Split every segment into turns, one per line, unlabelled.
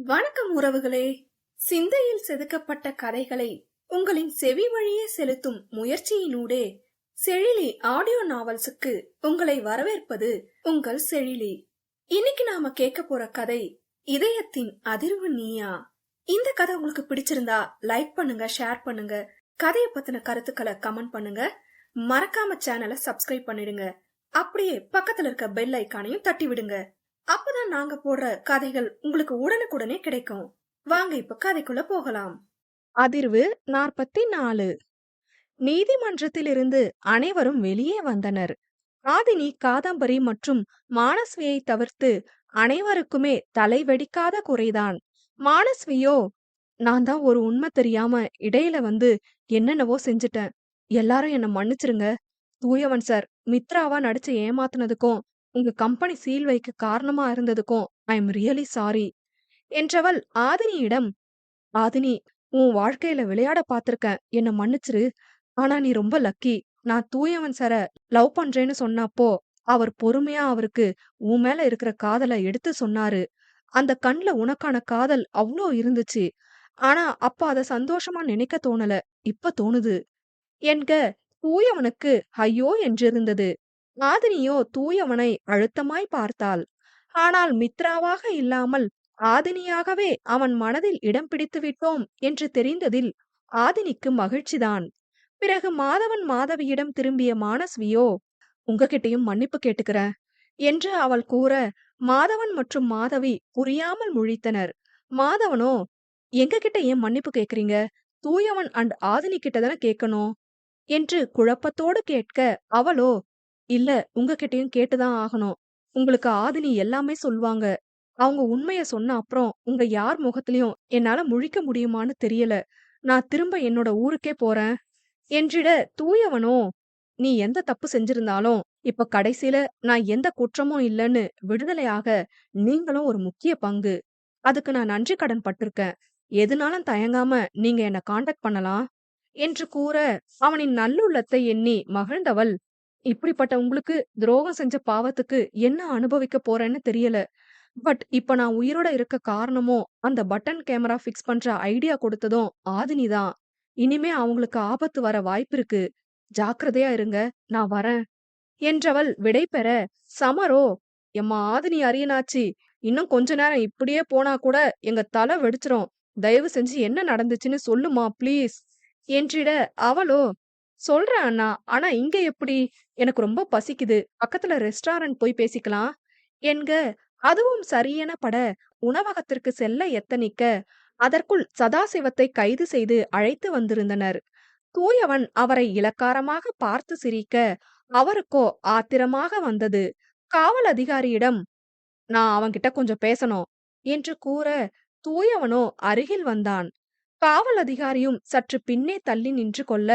வணக்கம் உறவுகளே. சிந்தையில் செதுக்கப்பட்ட கதைகளை உங்களின் செவி வழியே செலுத்தும் முயற்சியினூடே செழிலி ஆடியோ நாவல்ஸுக்கு உங்களை வரவேற்பது உங்கள் செழிலி. இன்னைக்கு நாம கேட்க போற கதை இதயத்தின் அதிர்வு நீயா. இந்த கதை உங்களுக்கு பிடிச்சிருந்தா லைக் பண்ணுங்க, ஷேர் பண்ணுங்க, கதையை பத்தின கருத்துக்களை கமெண்ட் பண்ணுங்க, மறக்காம சேனலை சப்ஸ்கிரைப் பண்ணிடுங்க. அப்படியே பக்கத்துல இருக்க பெல் ஐக்கானையும் தட்டி விடுங்க. அப்பதான் நாங்க போடுற கதைகள் உங்களுக்கு உடனுக்குடனே கிடைக்கும். வாங்க இப்ப கதைக்குள்ள போகலாம்.
அதிர்வு 44. நீதிமன்றத்திலிருந்து அனைவரும் வெளியே வந்தனர். ஆதினி, காதம்பரி மற்றும் மானஸ்வியை தவிர்த்து அனைவருக்குமே தலை வெடிக்காத குறைதான். மானஸ்வியோ, நான் தான் ஒரு உண்மை தெரியாம இடையில வந்து என்னென்னவோ செஞ்சுட்டேன், எல்லாரும் என்ன மன்னிச்சிருங்க. தூயவன் சார் மித்ராவா நடிச்சு ஏமாத்துனதுக்கும் உங்க கம்பெனி சீல் வைக்க காரணமா இருந்ததுக்கும் ஐ எம் ரியலி சாரி என்றவள் ஆதினியிடம், ஆதினி, உன் வாழ்க்கையில விளையாட பாத்திருக்கேன், என்ன மன்னிச்சிரு. ஆனா நீ ரொம்ப லக்கி. நான் தூயவன் சார லவ் பண்றேன்னு சொன்னப்போ அவர் பொறுமையா அவருக்கு உன் மேல இருக்கிற காதலை எடுத்து சொன்னாரு. அந்த கண்ல உனக்கான காதல் அவ்ளோ இருந்துச்சு. ஆனா அப்ப அத சந்தோஷமா நினைக்க தோணல, இப்ப தோணுது என்க. தூயவனுக்கு ஐயோ என்றிருந்தது. ஆதினியோ தூயவனை அழுத்தமாய் பார்த்தாள். ஆனால் மித்ராவாக இல்லாமல் ஆதினியாகவே அவன் மனதில் இடம் பிடித்து விட்டோம் என்று தெரிந்ததில் ஆதினிக்கு மகிழ்ச்சிதான். பிறகு மாதவன் மாதவியிடம் திரும்பிய மானஸ்வியோ, உங்ககிட்டயும் மன்னிப்பு கேட்டுக்கிறேன் என்று அவள் கூற, மாதவன் மற்றும் மாதவி புரியாமல் முழித்தனர். மாதவனோ, எங்க கிட்ட ஏன் மன்னிப்பு கேக்குறீங்க? தூயவன் அண்ட் ஆதினி கிட்டதானே கேட்கணும் என்று குழப்பத்தோடு கேட்க, அவளோ, இல்ல, உங்ககிட்டயும் கேட்டுதான் ஆகணும். உங்களுக்கு ஆதினி எல்லாமே சொல்வாங்க. அவங்க உண்மைய சொன்ன அப்புறம் உங்க யார் முகத்திலயும் என்னால முழிக்க முடியுமான்னு தெரியல. நான் திரும்ப என்னோட ஊருக்கே போறேன் என்றிட, தூயவனோ, நீ எந்த தப்பு செஞ்சிருந்தாலும் இப்ப கடைசியில நான் எந்த குற்றமும் இல்லைன்னு விடுதலையாக நீங்களும் ஒரு முக்கிய பங்கு. அதுக்கு நான் நன்றி கடன் பட்டிருக்கேன். எதுனாலும் தயங்காம நீங்க என்ன காண்டாக்ட் பண்ணலாம் என்று கூற, அவனின் நல்லுள்ளத்தை எண்ணி மகிழ்ந்தவள், இப்படிப்பட்ட உங்களுக்கு துரோகம் செஞ்ச பாவத்துக்கு என்ன அனுபவிக்க போறேன்னு தெரியல. பட் இப்ப நான் உயிரோட இருக்க காரணமும் அந்த பட்டன் கேமரா ஃபிக்ஸ் பண்ற ஐடியா கொடுத்ததும் ஆதினி தான். இனிமே அவங்களுக்கு ஆபத்து வர வாய்ப்பிருக்கு. ஜாக்கிரதையா இருங்க, நான் வரேன் என்றவள் விடைபெற, சமரோ, எம்மா ஆதினி அரியனாச்சி, இன்னும் கொஞ்ச நேரம் இப்படியே போனா கூட எங்க தலை வெடிச்சிரும். தயவு செஞ்சு என்ன நடந்துச்சுன்னு சொல்லுமா ப்ளீஸ் என்றிட, அவளோ, சொல்றேன் அண்ணா, ஆனா இங்க எப்படி? எனக்கு ரொம்ப பசிக்குது, பக்கத்துல ரெஸ்டாரண்ட் போய் பேசிக்கலாம் என்க. அதுவும் சரியென பட உணவகத்திற்கு செல்ல எத்தனிக்க, அதற்குள் சதாசிவத்தை கைது செய்து அழைத்து வந்திருந்தனர். தூயவன் அவரை இளக்காரமாக பார்த்து சிரிக்க, அவருக்கோ ஆத்திரமாக வந்தது. காவல் அதிகாரியிடம், நான் அவன்கிட்ட கொஞ்சம் பேசணும் என்று கூற, தூயவனோ அருகில் வந்தான். காவல் அதிகாரியும் சற்று பின்னே தள்ளி நின்று கொள்ள,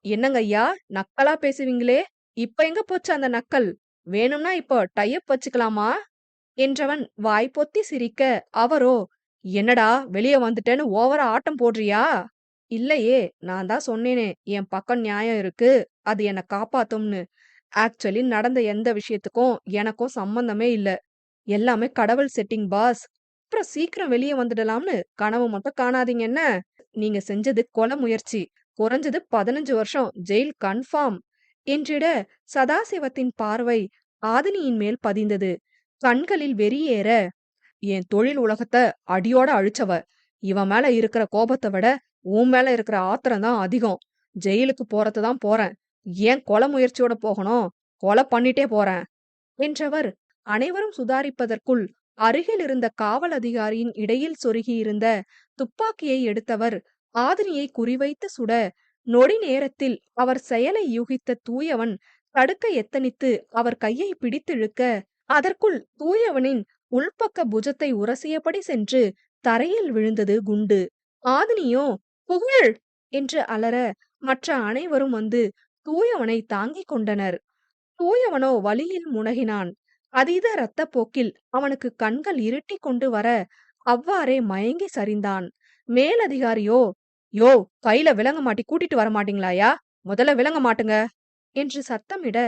என்னங்க ஐயா, நக்கலா பேசுவீங்களே, இப்ப எங்க போச்சு அந்த நக்கல்? வேணும்னா இப்போ டைப் வச்சுக்கலாமா என்றவன் வாய் பொத்தி சிரிக்க, அவரோ, என்னடா வெளியே வந்துட்டேன்னு ஓவரா ஆட்டம் போடுறியா? இல்லையே, நான் தான் சொன்னேனே என் பக்கம் நியாயம் இருக்கு, அது என்ன காப்பாத்தும்னு. ஆக்சுவலி நடந்த எந்த விஷயத்துக்கும் எனக்கும் சம்பந்தமே இல்ல. எல்லாமே கடவுள் செட்டிங் பாஸ். அப்புறம் சீக்கிரம் வெளியே வந்துடலாம்னு கனவு மட்டும் காணாதீங்க என்ன. நீங்க செஞ்சது கொலை முயற்சி, குறைஞ்சது 15 வருஷம் ஜெயில் கன்ஃபார்ம் என்றிட, சதாசிவத்தின் பார்வை ஆதினியின் மேல் பதிந்தது. கண்களில் வெறியேற, என் தொழில் உலகத்தை அடியோட அழிச்சவ, இவன் மேல இருக்கிற கோபத்தை விட உன் மேல இருக்கிற ஆத்திரம் தான் அதிகம். ஜெயிலுக்கு போறதுதான் போறேன், ஏன் கொலை முயற்சியோட போகணும்? கொலை பண்ணிட்டே போறேன் என்றவர் அனைவரும் சுதாரிப்பதற்குள் அருகில் இருந்த காவல் அதிகாரியின் இடையில் சொருகியிருந்த துப்பாக்கியை எடுத்தவர் ஆதினியை குறிவைத்து சுட, நொடி நேரத்தில் அவர் செயலை யூகித்த தூயவன் தடுக்க எத்தனித்து அவர் கையை பிடித்திழுக்க, அதற்குள் தூயவனின் உள்பக்க புஜத்தை உரசியபடி சென்று தரையில் விழுந்தது குண்டு. ஆதினியோ புகழ் என்று அலற, மற்ற அனைவரும் வந்து தூயவனை தாங்கிக் கொண்டனர். தூயவனோ வலியில் முனகினான். அதீத இரத்தப்போக்கில் அவனுக்கு கண்கள் இருட்டி கொண்டு வர அவ்வாறே மயங்கி சரிந்தான். மேலதிகாரியோ, யோ, கையில விலங்க மாட்டி கூட்டிட்டு வர மாட்டீங்களாயா? முதல்ல விலங்க மாட்டுங்க என்று சத்தமிட,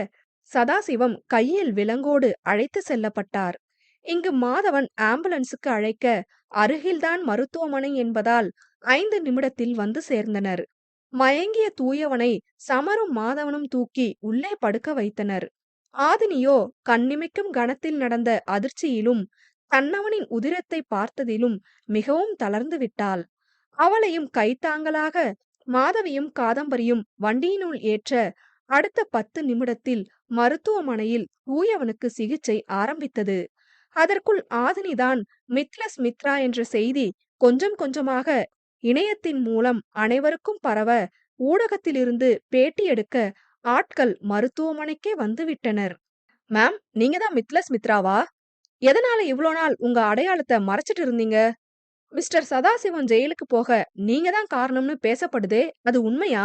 சதாசிவம் கையில் விலங்கோடு அழைத்து செல்லப்பட்டார். இங்கு மாதவன் ஆம்புலன்ஸுக்கு அழைக்க அருகில்தான் மருத்துவமனை என்பதால் 5 நிமிடத்தில் வந்து சேர்ந்தனர். மயங்கிய தூயவனை சமரும் மாதவனும் தூக்கி உள்ளே படுக்க வைத்தனர். ஆதினியோ கண்ணிமைக்கும் கணத்தில் நடந்த அதிர்ச்சியிலும் தன்னவனின் உதிரத்தை பார்த்ததிலும் மிகவும் தளர்ந்து விட்டாள். அவளையும் கைத்தாங்கலாக மாதவியும் காதம்பரியும் வண்டியினுள் ஏற்ற அடுத்த 10 நிமிடத்தில் மருத்துவமனையில் தூயவனுக்கு சிகிச்சை ஆரம்பித்தது. அதற்குள் ஆதினிதான் மித்லஸ் மித்ரா என்ற செய்தி கொஞ்சம் கொஞ்சமாக இணையத்தின் மூலம் அனைவருக்கும் பரவ ஊடகத்திலிருந்து பேட்டி எடுக்க ஆட்கள் மருத்துவமனைக்கே வந்துவிட்டனர். மேம், நீங்க தான் மித்லஸ் மித்ராவா? எதனால இவ்ளோ நாள் உங்க அடையாளத்தை மறைச்சிட்டு இருந்தீங்க? மிஸ்டர் சதாசிவம் ஜெயிலுக்கு போக நீங்க தான் காரணம்னு பேசப்படுதே, அது உண்மையா?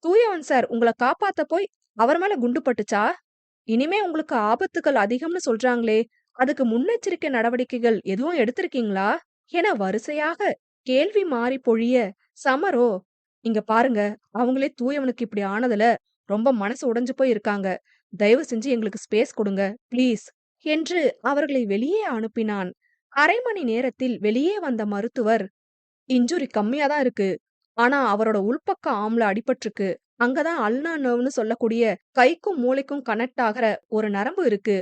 தூயவன் சார் உங்கள காப்பாத்த போய் அவர் மேல குண்டு பட்டுச்சா? இனிமே உங்களுக்கு ஆபத்துகள் அதிகம்னு சொல்றாங்களே, அதுக்கு முன்னெச்சரிக்கை நடவடிக்கைகள் எதுவும் எடுத்திருக்கீங்களா? என வரிசையாக கேள்வி மாறி பொழிய சமரோ, இங்க பாருங்க, அவங்களே தூயவனுக்கு இப்படி ஆனதுல ரொம்ப மனசு உடைஞ்சு போய் இருக்காங்க. தயவு செஞ்சு எங்களுக்கு ஸ்பேஸ் கொடுங்க ப்ளீஸ் என்று அவர்களை வெளியே அனுப்பினான். அரை மணி நேரத்தில் வெளியே வந்த மருத்துவர், இன்ஜுரி கம்மியா தான் இருக்கு. ஆனா அவரோட உள்பக்க ஆம்ல அடிபட்டிருக்கு. அங்கதான் அல்னா நர்வ்னு சொல்லக்கூடிய கைக்கும் மூளைக்கும் கனெக்ட் ஆகிற ஒரு நரம்பு இருக்கு.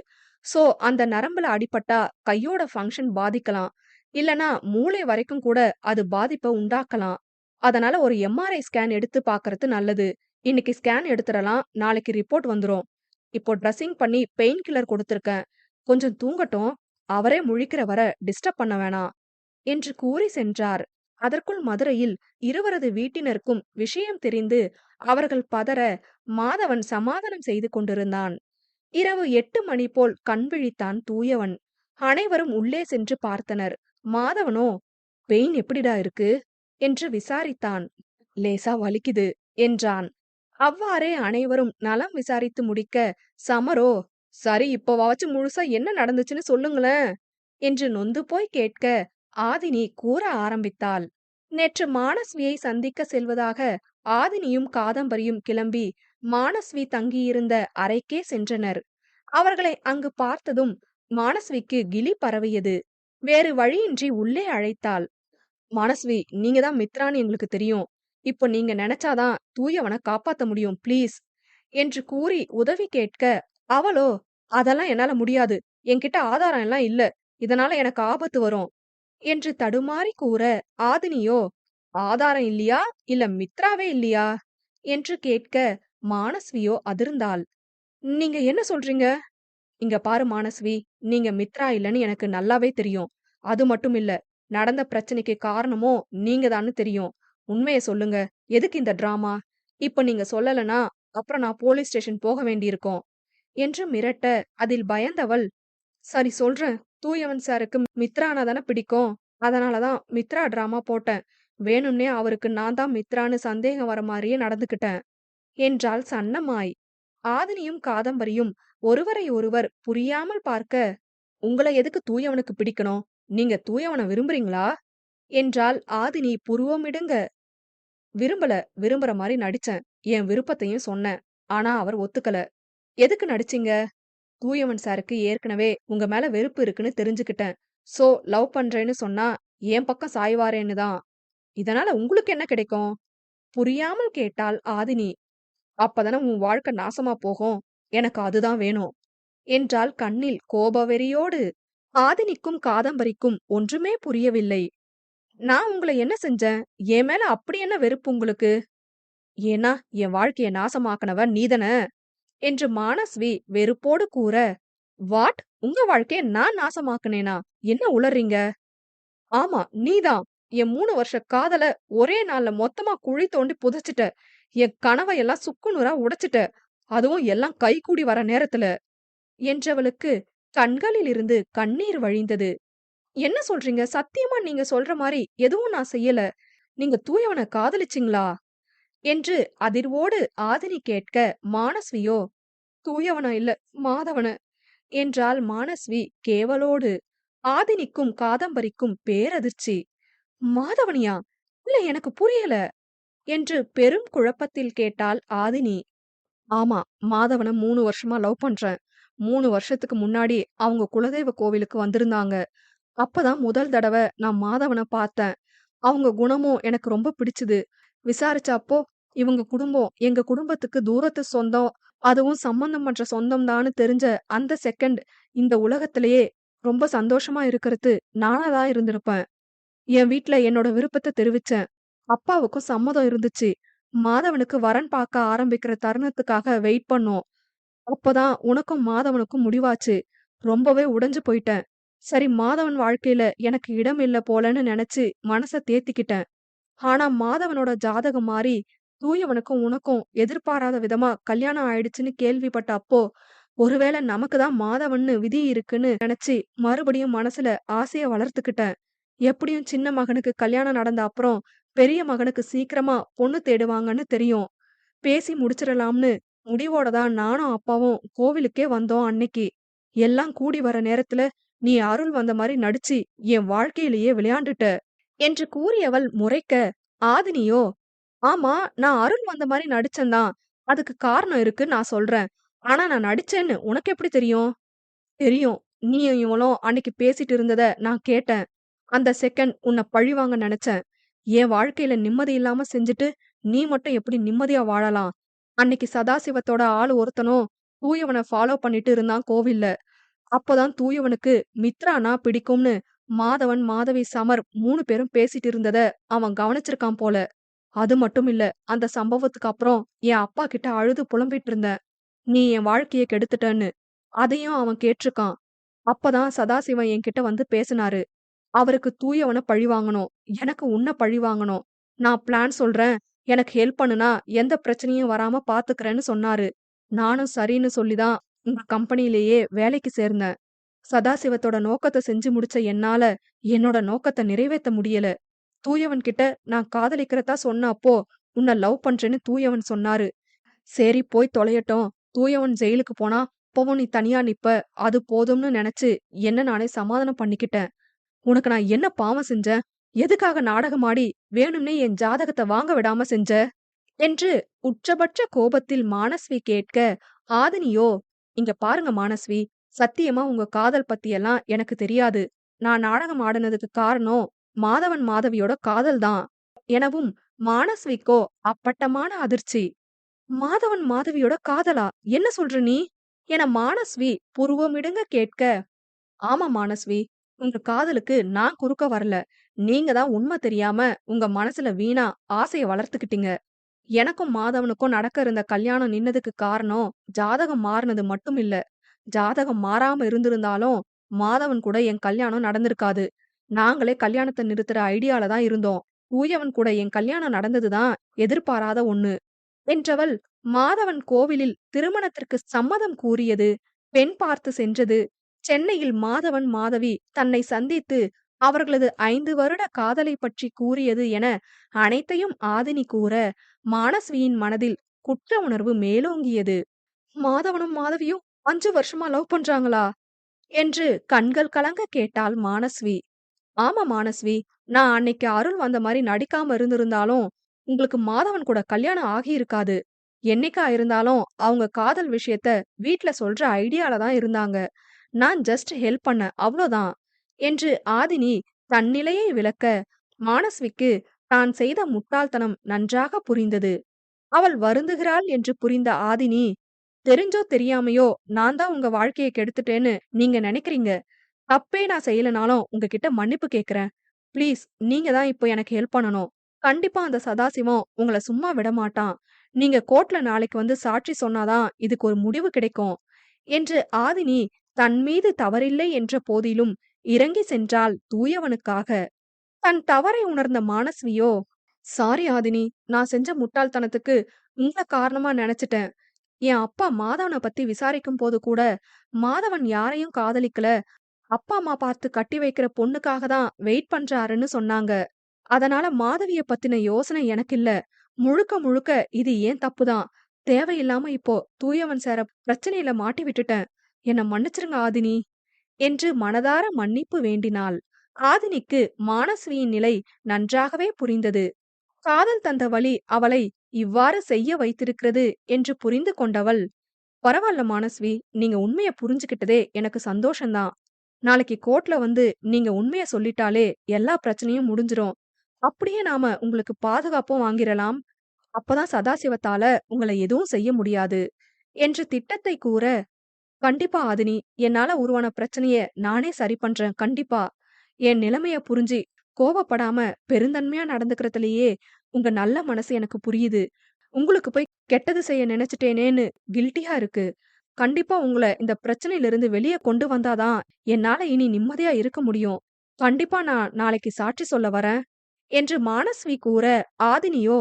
சோ அந்த நரம்புல அடிபட்டா கையோட ஃபங்க்ஷன் பாதிக்கலாம். இல்லனா மூளை வரைக்கும் கூட அது பாதிப்பை உண்டாக்கலாம். அதனால ஒரு எம்ஆர்ஐ ஸ்கேன் எடுத்து பார்க்கறது நல்லது. இன்னைக்கு ஸ்கேன் எடுத்துறலாம், நாளைக்கு ரிப்போர்ட் வந்துரும். இப்போ ட்ரெஸ்ஸிங் பண்ணி பெயின் கில்லர் கொடுத்திருக்கேன். கொஞ்சம் தூங்கட்டும். அவரே முழிக்கிற வர டிஸ்டர்ப் பண்ண வேணாம் என்று கூறி சென்றார். அதற்குள் மதுரையில் இருவரது வீட்டினருக்கும் விஷயம் தெரிந்து அவர்கள் பதற மாதவன் சமாதானம் செய்து கொண்டிருந்தான். இரவு 8 மணி போல் கண் விழித்தான் தூயவன். அனைவரும் உள்ளே சென்று பார்த்தனர். மாதவனோ, பெயின் எப்படிடா இருக்கு என்று விசாரித்தான். லேசா வலிக்குது என்றான். அவ்வாறே அனைவரும் நலம் விசாரித்து முடிக்க சமரோ, சரி இப்போவாச்சும் முழுசா என்ன நடந்துச்சுன்னு சொல்லுங்களேன் என்று நொந்து போய் கேட்க ஆதினி கூற ஆரம்பித்தாள். நேற்று மானஸ்வியை சந்திக்க செல்வதாக ஆதினியும் காதம்பரியும் கிளம்பி மானஸ்வி தங்கியிருந்த அறைக்கே சென்றனர். அவர்களை அங்கு பார்த்ததும் மானஸ்விக்கு கிலி பரவியது. வேறு வழியின்றி உள்ளே அழைத்தாள். மானஸ்வி, நீங்க தான் மித்ரான்னு எங்களுக்கு தெரியும். இப்போ நீங்க நினைச்சாதான் தூயவனை காப்பாத்த முடியும் ப்ளீஸ் என்று கூறி உதவி கேட்க அவளோ, அதெல்லாம் என்னால முடியாது. என்கிட்ட ஆதாரம் எல்லாம் இல்ல. இதனால எனக்கு ஆபத்து வரும் என்று தடுமாறி கூற ஆதினியோ, ஆதாரம் இல்லையா இல்ல மித்ராவே இல்லையா என்று கேட்க மானஸ்வியோ அதிர்ந்தாள். நீங்க என்ன சொல்றீங்க? இங்க பாரு மானஸ்வி, நீங்க மித்ரா இல்லன்னு எனக்கு நல்லாவே தெரியும். அது மட்டும் இல்ல, நடந்த பிரச்சனைக்கு காரணமும் நீங்க தான்னு தெரியும். உண்மைய சொல்லுங்க. எதுக்கு இந்த டிராமா? இப்ப நீங்க சொல்லலனா அப்புறம் நான் போலீஸ் ஸ்டேஷன் போக வேண்டியிருக்கும் என்று மிரட்ட அதில் பயந்தவள், சரி சொல்றேன். தூயவன் சாருக்கு மித்ரானா தானே பிடிக்கும். அதனாலதான் மித்ரா டிராமா போட்டேன். வேணும்னே அவருக்கு நான் தான் மித்ரான்னு சந்தேகம் வர மாதிரியே நடந்துக்கிட்டேன் என்றாள் சன்னமாய். ஆதினியும் காதம்பரியும் ஒருவரை ஒருவர் புரியாமல் பார்க்க, உங்களை எதுக்கு தூயவனுக்கு பிடிக்கணும்? நீங்க தூயவனை விரும்புறீங்களா என்றால் ஆதினி புருவமிடுங்க. விரும்பல, விரும்புற மாதிரி நடிச்சேன். என் விருப்பத்தையும் சொன்னேன். ஆனா அவர் ஒத்துக்கல. எதுக்கு நடிச்சீங்க? தூயவன் சாருக்கு ஏற்கனவே உங்க மேல வெறுப்பு இருக்குன்னு தெரிஞ்சுக்கிட்டேன். சோ லவ் பண்றேன்னு சொன்னா என் பக்கம் சாய்வாரேன்னு தான். இதனால உங்களுக்கு என்ன கிடைக்கும்? புரியாமல் கேட்டாள் ஆதினி. அப்பதானே உன் வாழ்க்கை நாசமா போகும். எனக்கு அதுதான் வேணும் என்றாள் கண்ணில் கோபவெறியோடு. ஆதினிக்கும் காதம்பரிக்கும் ஒன்றுமே புரியவில்லை. நான் உங்களை என்ன செஞ்சேன்? என் மேல அப்படி என்ன வெறுப்பு உங்களுக்கு? ஏன்னா என் வாழ்க்கைய நாசமாக்குனவன் நீதானே என்று மானஸ்வி வெறுப்போடு கூற, வாட்? உங்க வாழ்க்கைய நான் நாசமாக்குனேனா? என்ன உளறீங்க? ஆமா, நீதான். என் 3 வருஷ காதல ஒரே நாள்ல மொத்தமா குழி தோண்டி புதைச்சிட்ட. என் கனவையெல்லாம் சுக்குநூறா உடைச்சிட்ட. அதுவும் எல்லாம் கைகூடி வர நேரத்துல என்றவளுக்கு கண்களிலிருந்து கண்ணீர் வழிந்தது. என்ன சொல்றீங்க? சத்தியமா நீங்க சொல்ற மாரி எதுவும் நான் செய்யல. நீங்க தூயவன காதலிச்சீங்களா என்று அதிர்வோடு ஆதினி கேட்க மானஸ்வியோ, தூயவனா இல்ல, மாதவன என்றாள் மானஸ்வி கேவலோடு. ஆதினிக்கும் காதம்பரிக்கும் பேரதிர்ச்சி. மாதவனியா? இல்ல, எனக்கு புரியல என்று பெரும் குழப்பத்தில் கேட்டாள் ஆதினி. ஆமா, மாதவன 3 வருஷமா லவ் பண்றேன். 3 வருஷத்துக்கு முன்னாடி அவங்க குலதெய்வ கோவிலுக்கு வந்திருந்தாங்க. அப்பதான் முதல் தடவ நான் மாதவன பார்த்தேன். அவங்க குணமும் எனக்கு ரொம்ப பிடிச்சுது. விசாரிச்சப்போ, இவங்க குடும்பம் எங்க குடும்பத்துக்கு தூரத்து சொந்தம். அதுவும் சம்பந்தமற்ற சொந்தம் தான்னு தெரிஞ்ச அந்த செகண்ட், இந்த உலகத்திலேயே ரொம்ப சந்தோஷமா இருக்கறது நானா தான் இருந்திருப்பேன். என் வீட்ல என்னோட விருப்பத்த தெரிவிச்சேன். அப்பாவுக்கும் சம்மதம் இருந்துச்சு. மாதவனுக்கு வரன் பார்க்க ஆரம்பிக்கிற தருணத்துக்காக வெயிட் பண்ணோம். அப்பதான் உனக்கும் மாதவனுக்கும் முடிவாச்சு. ரொம்பவே உடைஞ்சு போயிட்டேன். சரி, மாதவன் வாழ்க்கையில எனக்கு இடம் இல்ல போலன்னு நெனச்சு மனச தேத்திக்கிட்டேன். ஆனா மாதவனோட ஜாதகம் மாறி தூயவனுக்கும் உனக்கும் எதிர்பாராத விதமா கல்யாணம் ஆயிடுச்சுன்னு கேள்விப்பட்ட அப்போ, ஒருவேளை நமக்கு தான் மாதவன்னு விதி இருக்குன்னு நெனச்சு மறுபடியும் மனசுல ஆசைய வளர்த்துக்கிட்டேன். எப்படியும் சின்ன மகனுக்கு கல்யாணம் நடந்த அப்புறம் பெரிய மகனுக்கு சீக்கிரமா பொண்ணு தேடுவாங்கன்னு தெரியும். பேசி முடிச்சிடலாம்னு முடிவோட தான் நானும் அப்பாவும் கோவிலுக்கே வந்தோம் அன்னைக்கு. எல்லாம் கூடி வர நேரத்துல நீ அருள் வந்த மாரி நடிச்சு என் வாழ்க்கையிலேயே விளையாண்டுட்ட என்று கூறியவள் முறைக்க, ஆதினியோ, ஆமா, நான் அருள் வந்த மாரி நடிச்சேன்தான். அதுக்கு காரணம் இருக்கு, நான் சொல்றேன். ஆனா நான் நடிச்சேன்னு உனக்கு எப்படி தெரியும்? தெரியும். நீயும் இவளும் அன்னைக்கு பேசிட்டு இருந்தத நான் கேட்டேன். அந்த செகண்ட் உன்ன பழிவாங்க நெனச்சேன். என் வாழ்க்கையில நிம்மதி இல்லாம செஞ்சுட்டு, நீ மட்டும் எப்படி நிம்மதியா வாழலாம்? அன்னைக்கு சதாசிவத்தோட ஆளு ஒருத்தனும் தூயவன ஃபாலோ பண்ணிட்டு இருந்தான் கோவில்ல. அப்பதான் தூயவனுக்கு மித்ரானா பிடிக்கும்னு மாதவன், மாதவி, சமர் 3 பேரும் பேசிட்டு இருந்தத அவன் கவனிச்சிருக்கான் போல. அது மட்டும் இல்ல, அந்த சம்பவத்துக்கு அப்புறம் என் அப்பா கிட்ட அழுது புலம்பிட்டு இருந்தேன். நீ என் வாழ்க்கைய கெடுத்துட்டன்னு. அதையும் அவன் கேட்டிருக்கான். அப்பதான் சதாசிவன் என்கிட்ட வந்து பேசினாரு. அவருக்கு தூயவன பழிவாங்கணும். எனக்கு உன்ன பழிவாங்கணும். நான் பிளான் சொல்றேன். எனக்கு ஹெல்ப் பண்ணுனா எந்த பிரச்சனையும் வராம பாத்துக்கிறேன்னு சொன்னாரு. நானும் சரின்னு சொல்லி தான் உங்க கம்பெனிலேயே வேலைக்கு சேர்ந்தேன். சதாசிவத்தோட நோக்கத்த செஞ்சு முடிச்ச என்னால என்னோட நோக்கத்த நிறைவேத்த முடியல. தூயவன் கிட்ட நான் காதலிக்கிறதா சொன்ன அப்போ உன்ன லவ் பண்றேன்னு தூயவன் சொன்னாரு. சரி, போய் தொலையட்டும். தூயவன் ஜெயிலுக்கு போனா அப்பவும் நீ தனியா நிப்ப. அது போதும்னு நெனச்சு என்ன நானே சமாதானம் பண்ணிக்கிட்டேன். உனக்கு நான் என்ன பாவம் செஞ்சேன்? எதுக்காக நாடகமாடி வேணும்னே என் ஜாதகத்த வாங்க விடாம செஞ்ச? என்று உச்சபட்ச கோபத்தில் மானஸ்வி கேட்க, ஆதினியோ, இங்க பாருங்க மானஸ்வி, சத்தியமா உங்க காதல் பத்தியெல்லாம் எனக்கு தெரியாது. நான் நாடகம் ஆடுனதுக்கு காரணம் மாதவன் மாதவியோட காதல் தான் எனவும் மானஸ்விக்கோ அப்பட்டமான அதிர்ச்சி. மாதவன் மாதவியோட காதலா? என்ன சொல்ற நீ? என மானஸ்வி புருவமிடுங்க கேட்க, ஆமா மானஸ்வி, உங்க காதலுக்கு நான் குறுக்க வரல. நீங்க தான் உண்மை தெரியாம உங்க மனசுல வீணா ஆசைய வளர்த்துக்கிட்டீங்க. எனக்கும் மாதவனுக்கும் நடக்க இருந்த கல்யாணம் நின்னதுக்கு காரணம் ஜாதகம் மாறுனது மட்டும் இல்ல. ஜாதகம் மாறாம இருந்திருந்தாலும் மாதவன் கூட என் கல்யாணம் நடந்திருக்காது. நாங்களே கல்யாணத்த நிறுத்துற ஐடியால தான் இருந்தோம். தூயவன் கூட என் கல்யாணம் நடந்ததுதான் எதிர்பாராத ஒண்ணு என்றவள், மாதவன் கோவிலில் திருமணத்திற்கு சம்மதம் கூறியது, பெண் பார்த்து சென்றது, சென்னையில் மாதவன் மாதவி தன்னை சந்தித்து அவர்களது 5 வருட காதலை பற்றி கூறியது என அனைத்தையும் ஆதினி கூற, மானஸ்வியின் மனதில் குற்ற உணர்வு மேலோங்கியது. மாதவனும் மாதவியும் 5 வருஷமா லவ் பண்றாங்களா என்று கண்கள் கலங்க கேட்டாள் மானஸ்வி. ஆமா மானஸ்வி, நான் அன்னைக்கு அருள் வந்த மாதிரி நடிக்காம இருந்திருந்தாலும் உங்களுக்கு மாதவன் கூட கல்யாணம் ஆகியிருக்காது. என்னைக்கா இருந்தாலும் அவங்க காதல் விஷயத்த வீட்ல சொல்ற ஐடியால தான் இருந்தாங்க. நான் ஜஸ்ட் ஹெல்ப் பண்ண, அவ்வளோதான் என்று ஆதினி தன் நிலையை விளக்க, மானஸ்விக்கு தான் செய்த முட்டாள்தனம் நன்றாக புரிந்தது. அவள் வருந்துகிறாள் என்று புரிந்த ஆதினி, தெரிஞ்சோ தெரியாமையோ நான் தான் உங்க வாழ்க்கைய கெடுத்துட்டேன்னு நீங்க நினைக்கிறீங்க. தப்பே நான் செய்யலனாலும் உங்ககிட்ட மன்னிப்பு கேக்குறேன். ப்ளீஸ், நீங்க தான் இப்போ எனக்கு ஹெல்ப் பண்ணணும். கண்டிப்பா அந்த சதாசிவம் உங்கள சும்மா விடமாட்டான். நீங்க கோர்ட்ல நாளைக்கு வந்து சாட்சி சொன்னாதான் இதுக்கு ஒரு முடிவு கிடைக்கும் என்று ஆதினி தன் மீது தவறில்லை என்ற போதிலும் இறங்கி சென்றாள் தூயவனுக்காக. தன் தவறை உணர்ந்த மானஸ்வியோ, சாரி ஆதினி, நான் செஞ்ச முட்டாள்தனத்துக்கு உங்கள காரணமா நினைச்சிட்டேன். என் அப்பா மாதவன பத்தி விசாரிக்கும் போது கூட மாதவன் யாரையும் காதலிக்கல, அப்பா அம்மா பார்த்து கட்டி வைக்கிற பொண்ணுக்காக தான் வெயிட் பண்றாருன்னு சொன்னாங்க. அதனால மாதவிய பத்தின யோசனை எனக்கு இல்ல. முழுக்க முழுக்க இது ஏன் தப்புதான். தேவையில்லாம இப்போ தூயவன் சேர பிரச்சனையில மாட்டி விட்டுட்டேன். என்ன மன்னிச்சிருங்க ஆதினி என்று மனதார மன்னிப்பு வேண்டினாள். ஆதினிக்கு மானஸ்வியின் நிலை நன்றாகவே புரிந்தது. காதல் தந்த வலி அவளை இவ்வாறு செய்ய வைத்திருக்கிறது என்று புரிந்து கொண்டவள், பரவால்ல மானஸ்வி, நீங்க உண்மைய புரிஞ்சுக்கிட்டதே எனக்கு சந்தோஷம்தான். நாளைக்கு கோர்ட்ல வந்து நீங்க உண்மைய சொல்லிட்டாலே எல்லா பிரச்சனையும் முடிஞ்சிரும். அப்படியே நாம உங்களுக்கு பாதுகாப்பும் வாங்கிரலாம். அப்பதான் சதாசிவத்தால உங்கள எதுவும் செய்ய முடியாது என்று திட்டத்தை கூற, கண்டிப்பா ஆதினி, என்னால உருவான பிரச்சனைய நானே சரி பண்றேன் கண்டிப்பா. என் நிலைமைய புரிஞ்சு கோவப்படாம பெருந்தன்மையா நடந்துக்கிறதுலயே உங்க நல்ல மனசு எனக்கு புரியுது. உங்களுக்கு போய் கெட்டது செய்ய நினைச்சிட்டேனேன்னு கில்ட்டியா இருக்கு. கண்டிப்பா உங்கள இந்த பிரச்சனையிலிருந்து வெளிய கொண்டு வந்தாதான் என்னால இனி நிம்மதியா இருக்க முடியும். கண்டிப்பா நான் நாளைக்கு சாட்சி சொல்ல வரேன் என்று மானஸ்வி கூற, ஆதினியோ,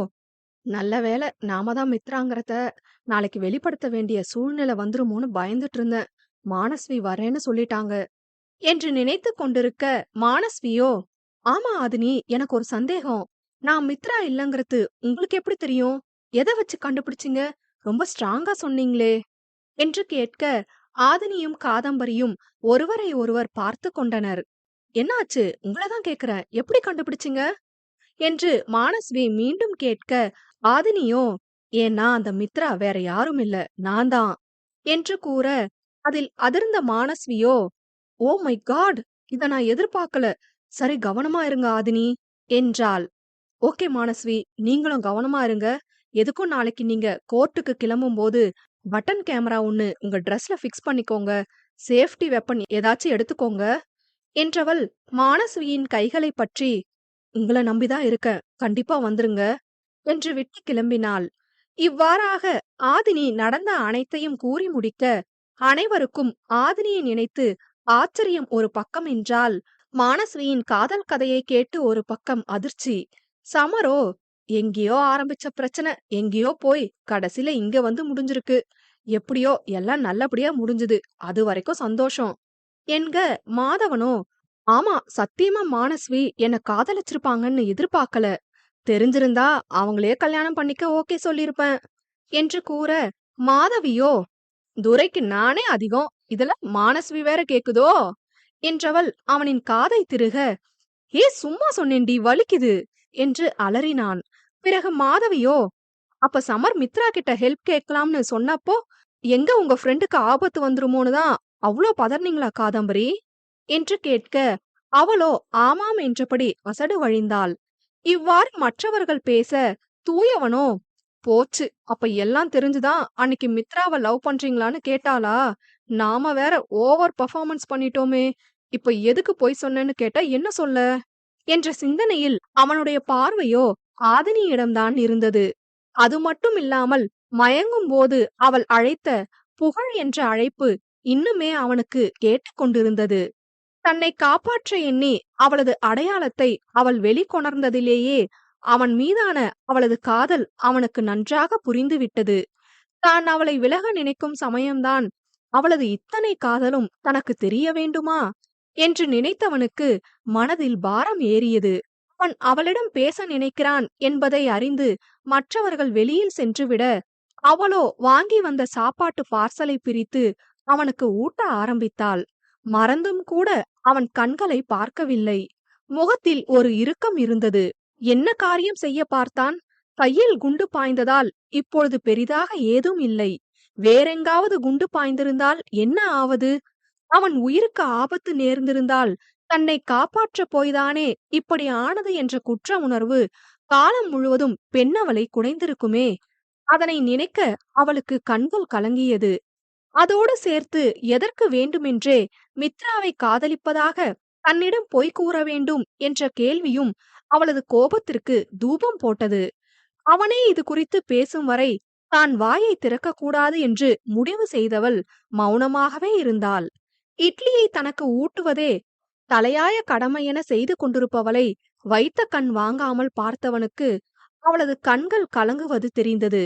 நல்ல வேளை நாம தான் மித்ராங்கிறத நாளைக்கு வெளிப்படுத்த வேண்டிய சூழ்நிலை வந்துருமோன்னு பயந்துட்டு இருந்தேன். மானஸ்வி வரேன்னு சொல்லிட்டாங்க என்று நினைத்துக் கொண்டிருக்க, மானஸ்வியோ, ஆமா ஆதினி, எனக்கு ஒரு சந்தேகம். நான் மித்ரா இல்லங்கிறது உங்களுக்கு எப்படி தெரியும்? எத வச்சு கண்டுபிடிச்சீங்க? ரொம்ப ஸ்ட்ராங்கா சொன்னீங்களே என்று கேட்க, ஆதினியும் காதம்பரியும் ஒருவரை ஒருவர் பார்த்து கொண்டனர். என்னாச்சு? உங்கள தான் கேக்குறேன். எப்படி கண்டுபிடிச்சீங்க என்று மானஸ்வி மீண்டும் கேட்க, ஆதினியோ, ஏன்னா அந்த மித்ரா வேற யாரும் இல்ல, நான் தான் என்று கூற, அதில் அதிர்ந்த மானஸ்வியோ, ஓ மை காட், இத நான் எதிர்பார்க்கல. சரி, கவனமா இருங்க ஆதினி என்றாள். ஓகே மானஸ்வி, நீங்களும் கவனமா இருங்க. எதுக்கும் நாளைக்கு நீங்க கோர்ட்டுக்கு கிளம்பும்போது பட்டன் கேமரா ஒண்ணு உங்க ட்ரெஸ்ல ஃபிக்ஸ் பண்ணிக்கோங்க. சேஃப்டி வெப்பன் ஏதாச்சும் எடுத்துக்கோங்க என்றவள் மானஸ்வியின் கைகளை பற்றி, உங்கள நம்பிதான் இருக்கேன், கண்டிப்பா வந்துருங்க என்று விட்டு கிளம்பினாள். இவ்வாறாக ஆதினி நடந்த அனைத்தையும் கூறி முடிக்க, அனைவருக்கும் ஆதினியை நினைத்து ஆச்சரியம் ஒரு பக்கம் என்றால், மானஸ்வியின் காதல் கதையை கேட்டு ஒரு பக்கம் அதிர்ச்சி. சமரோ, எங்கேயோ ஆரம்பிச்ச பிரச்சனை எங்கேயோ போய் கடைசில இங்க வந்து முடிஞ்சிருக்கு. எப்படியோ எல்லாம் நல்லபடியா முடிஞ்சுது, அது வரைக்கும் சந்தோஷம் என்க. மாதவனோ, ஆமா, சத்தியமா மானஸ்வி என்ன காதலிச்சிருப்பாங்கன்னு எதிர்பார்க்கல. தெரிஞ்சிருந்தா அவங்களே கல்யாணம் பண்ணிக்க ஓகே சொல்லிருப்பேன் என்று கூற, மாதவியோ, துரைக்கு நானே அதிகம், இதுல மானஸ்வி வேற கேக்குதோ என்றவள் அவனின் காதை திருக, ஏ சும்மா சொன்னேன்டி, வலிக்குது என்று அலறினான். பிறகு மாதவியோ, அப்ப சமர் மித்ரா கிட்ட ஹெல்ப் கேட்கலாம்னு சொன்னப்போ எங்க உங்க ஃப்ரெண்டுக்கு ஆபத்து வந்துருமோன்னு தான் அவ்ளோ பதர்னீங்களா காதம்பரி என்று கேட்க, அவளோ ஆமாம் என்றபடி அசடு வழிந்தாள். இவ்வாறு மற்றவர்கள் பேச, தூயவனோ, போச்சு, அப்ப எல்லாம் தெரிஞ்சுதான் அன்னைக்கு மித்ராவை லவ் பண்றீங்களான்னு கேட்டாளா? நாம வேற ஓவர் பர்ஃபார்மன்ஸ் பண்ணிட்டோமே, இப்ப எதுக்கு பொய் சொன்னேன்னு கேட்டா என்ன சொல்ல என்ற சிந்தனையில் அவனுடைய பார்வையோ ஆதினியிடம்தான் இருந்தது. அது மட்டும் இல்லாமல் மயங்கும் போது அவள் அழைத்த புகழ் என்ற அழைப்பு இன்னுமே அவனுக்கு கேட்டுக்கொண்டிருந்தது. தன்னை காப்பாற்ற எண்ணி அவளது அடையாளத்தை அவள் வெளிக்கொணர்ந்ததிலேயே அவன் மீதான அவளது காதல் அவனுக்கு நன்றாக புரிந்துவிட்டது. தான் அவளை விலக நினைக்கும் சமயம்தான் அவளது இத்தனை காதலும் தனக்கு தெரிய வேண்டுமா என்று நினைத்தவனுக்கு மனதில் பாரம் ஏறியது. அவன் அவளிடம் பேச நினைக்கிறான் என்பதை அறிந்து மற்றவர்கள் வெளியில் சென்றுவிட, அவளோ வாங்கி வந்த சாப்பாட்டு பார்சலை பிரித்து அவனுக்கு ஊட்ட ஆரம்பித்தாள். மறந்தும் கூட அவன் கண்களை பார்க்கவில்லை. முகத்தில் ஒரு இறுக்கம் இருந்தது. என்ன காரியம் செய்ய பார்த்தான்? கையில் குண்டு பாய்ந்ததால் இப்பொழுது பெரிதாக ஏதும் இல்லை. வேறெங்காவது குண்டு பாய்ந்திருந்தால் என்ன ஆவது? அவன் உயிருக்கு ஆபத்து நேர்ந்திருந்தால் தன்னை காப்பாற்றப் போய்தானே இப்படி ஆனது என்ற குற்ற உணர்வு காலம் முழுவதும் பெண்ணவளை குடைந்திருக்குமே. அதனை நினைக்க அவளுக்கு கண்கள் கலங்கியது. அதோடு சேர்த்து எதற்கு வேண்டுமென்றே மித்ராவை காதலிப்பதாக தன்னிடம் பொய் கூற வேண்டும் என்ற கேள்வியும் அவளது கோபத்திற்கு தூபம் போட்டது. அவனே இது குறித்து பேசும் வரை தான் வாயை திறக்கக்கூடாது என்று முடிவு செய்தவள் மௌனமாகவே இருந்தாள். இட்லியை தனக்கு ஊட்டுவதே தலையாய கடமையென செய்து கொண்டிருப்பவளை வைத்த கண் வாங்காமல் பார்த்தவனுக்கு அவளது கண்கள் கலங்குவது தெரிந்தது.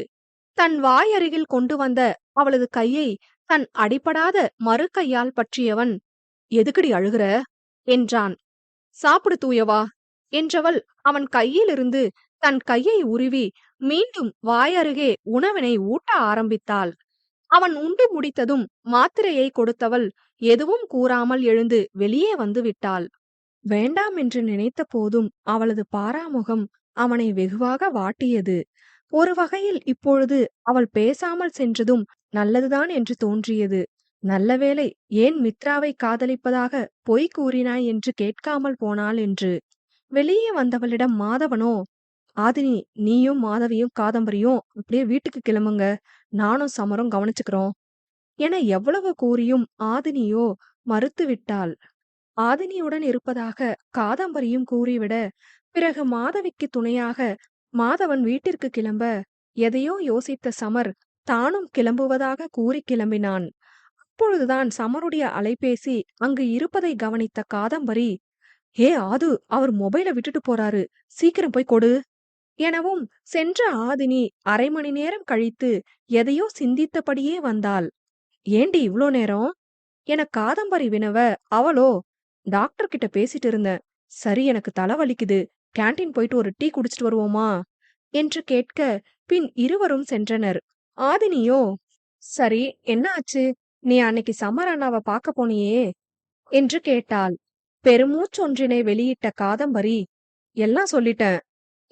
தன் வாயருகில் கொண்டு வந்த அவளது கையை தன் அடிபடாத மறு கையால் பற்றியவன், எதுக்குடி அழுகிற என்றான். சாப்பிடு தூயவா என்றவள் அவன் கையிலிருந்து தன் கையை உருவி மீண்டும் வாயருகே உணவினை ஊட்ட ஆரம்பித்தாள். அவன் உண்டு முடித்ததும் மாத்திரையை கொடுத்தவள் எதுவும் கூறாமல் எழுந்து வெளியே வந்து விட்டாள். வேண்டாம் என்று நினைத்த போதும் அவளது பாராமுகம் அவனை வெகுவாக வாட்டியது. ஒரு வகையில் இப்பொழுது அவள் பேசாமல் சென்றதும் நல்லதுதான் என்று தோன்றியது. நல்லவேளை, ஏன் மித்ராவை காதலிப்பதாக பொய் கூறினாய் என்று கேட்காமல் போனாள் என்று. வெளியே வந்தவளிடம் மாதவனோ, ஆதினி, நீயும் மாதவியும் காதம்பரியும் அப்படியே வீட்டுக்கு கிளம்புங்க, நானும் சமரும் கவனிச்சுக்கிறோம் என எவ்வளவு கூறியும் ஆதினியோ மறுத்துவிட்டாள். ஆதினியுடன் இருப்பதாக காதம்பரியும் கூறிவிட, பிறகு மாதவிக்கு துணையாக மாதவன் வீட்டிற்கு கிளம்ப, எதையோ யோசித்த சமர் தானும் கிளம்புவதாக கூறி கிளம்பினான். அப்பொழுதுதான் சமருடைய அலைபேசி அங்கு இருப்பதை கவனித்த காதம்பரி, "ஏ ஆது, அவர் மொபைலை விட்டுட்டு போறாரு, சீக்கிரம் போய் கொடு" எனவும் சென்ற ஆதினி அரை மணி நேரம் கழித்து எதையோ சிந்தித்தபடியே வந்தாள். "ஏண்டி இவ்ளோ நேரம்?" என காதம்பரி வினவ, அவளோ, "டாக்டர் கிட்ட பேசிட்டு இருந்தேன். சரி, எனக்கு தலை வலிக்குது, கேண்டீன் போயிட்டு ஒரு டீ குடிச்சிட்டு வருவோமா என்று கேட்க, பின் இருவரும் சென்றனர். ஆதினியோ, "சரி, என்ன ஆச்சு? நீ அன்னைக்கு சமர் அண்ணாவ பார்க்க போனியே" என்று கேட்டாள். பெருமூச்சொன்றினை வெளியிட்ட காதம்பரி, "எல்லாம் சொல்லிட்டேன்"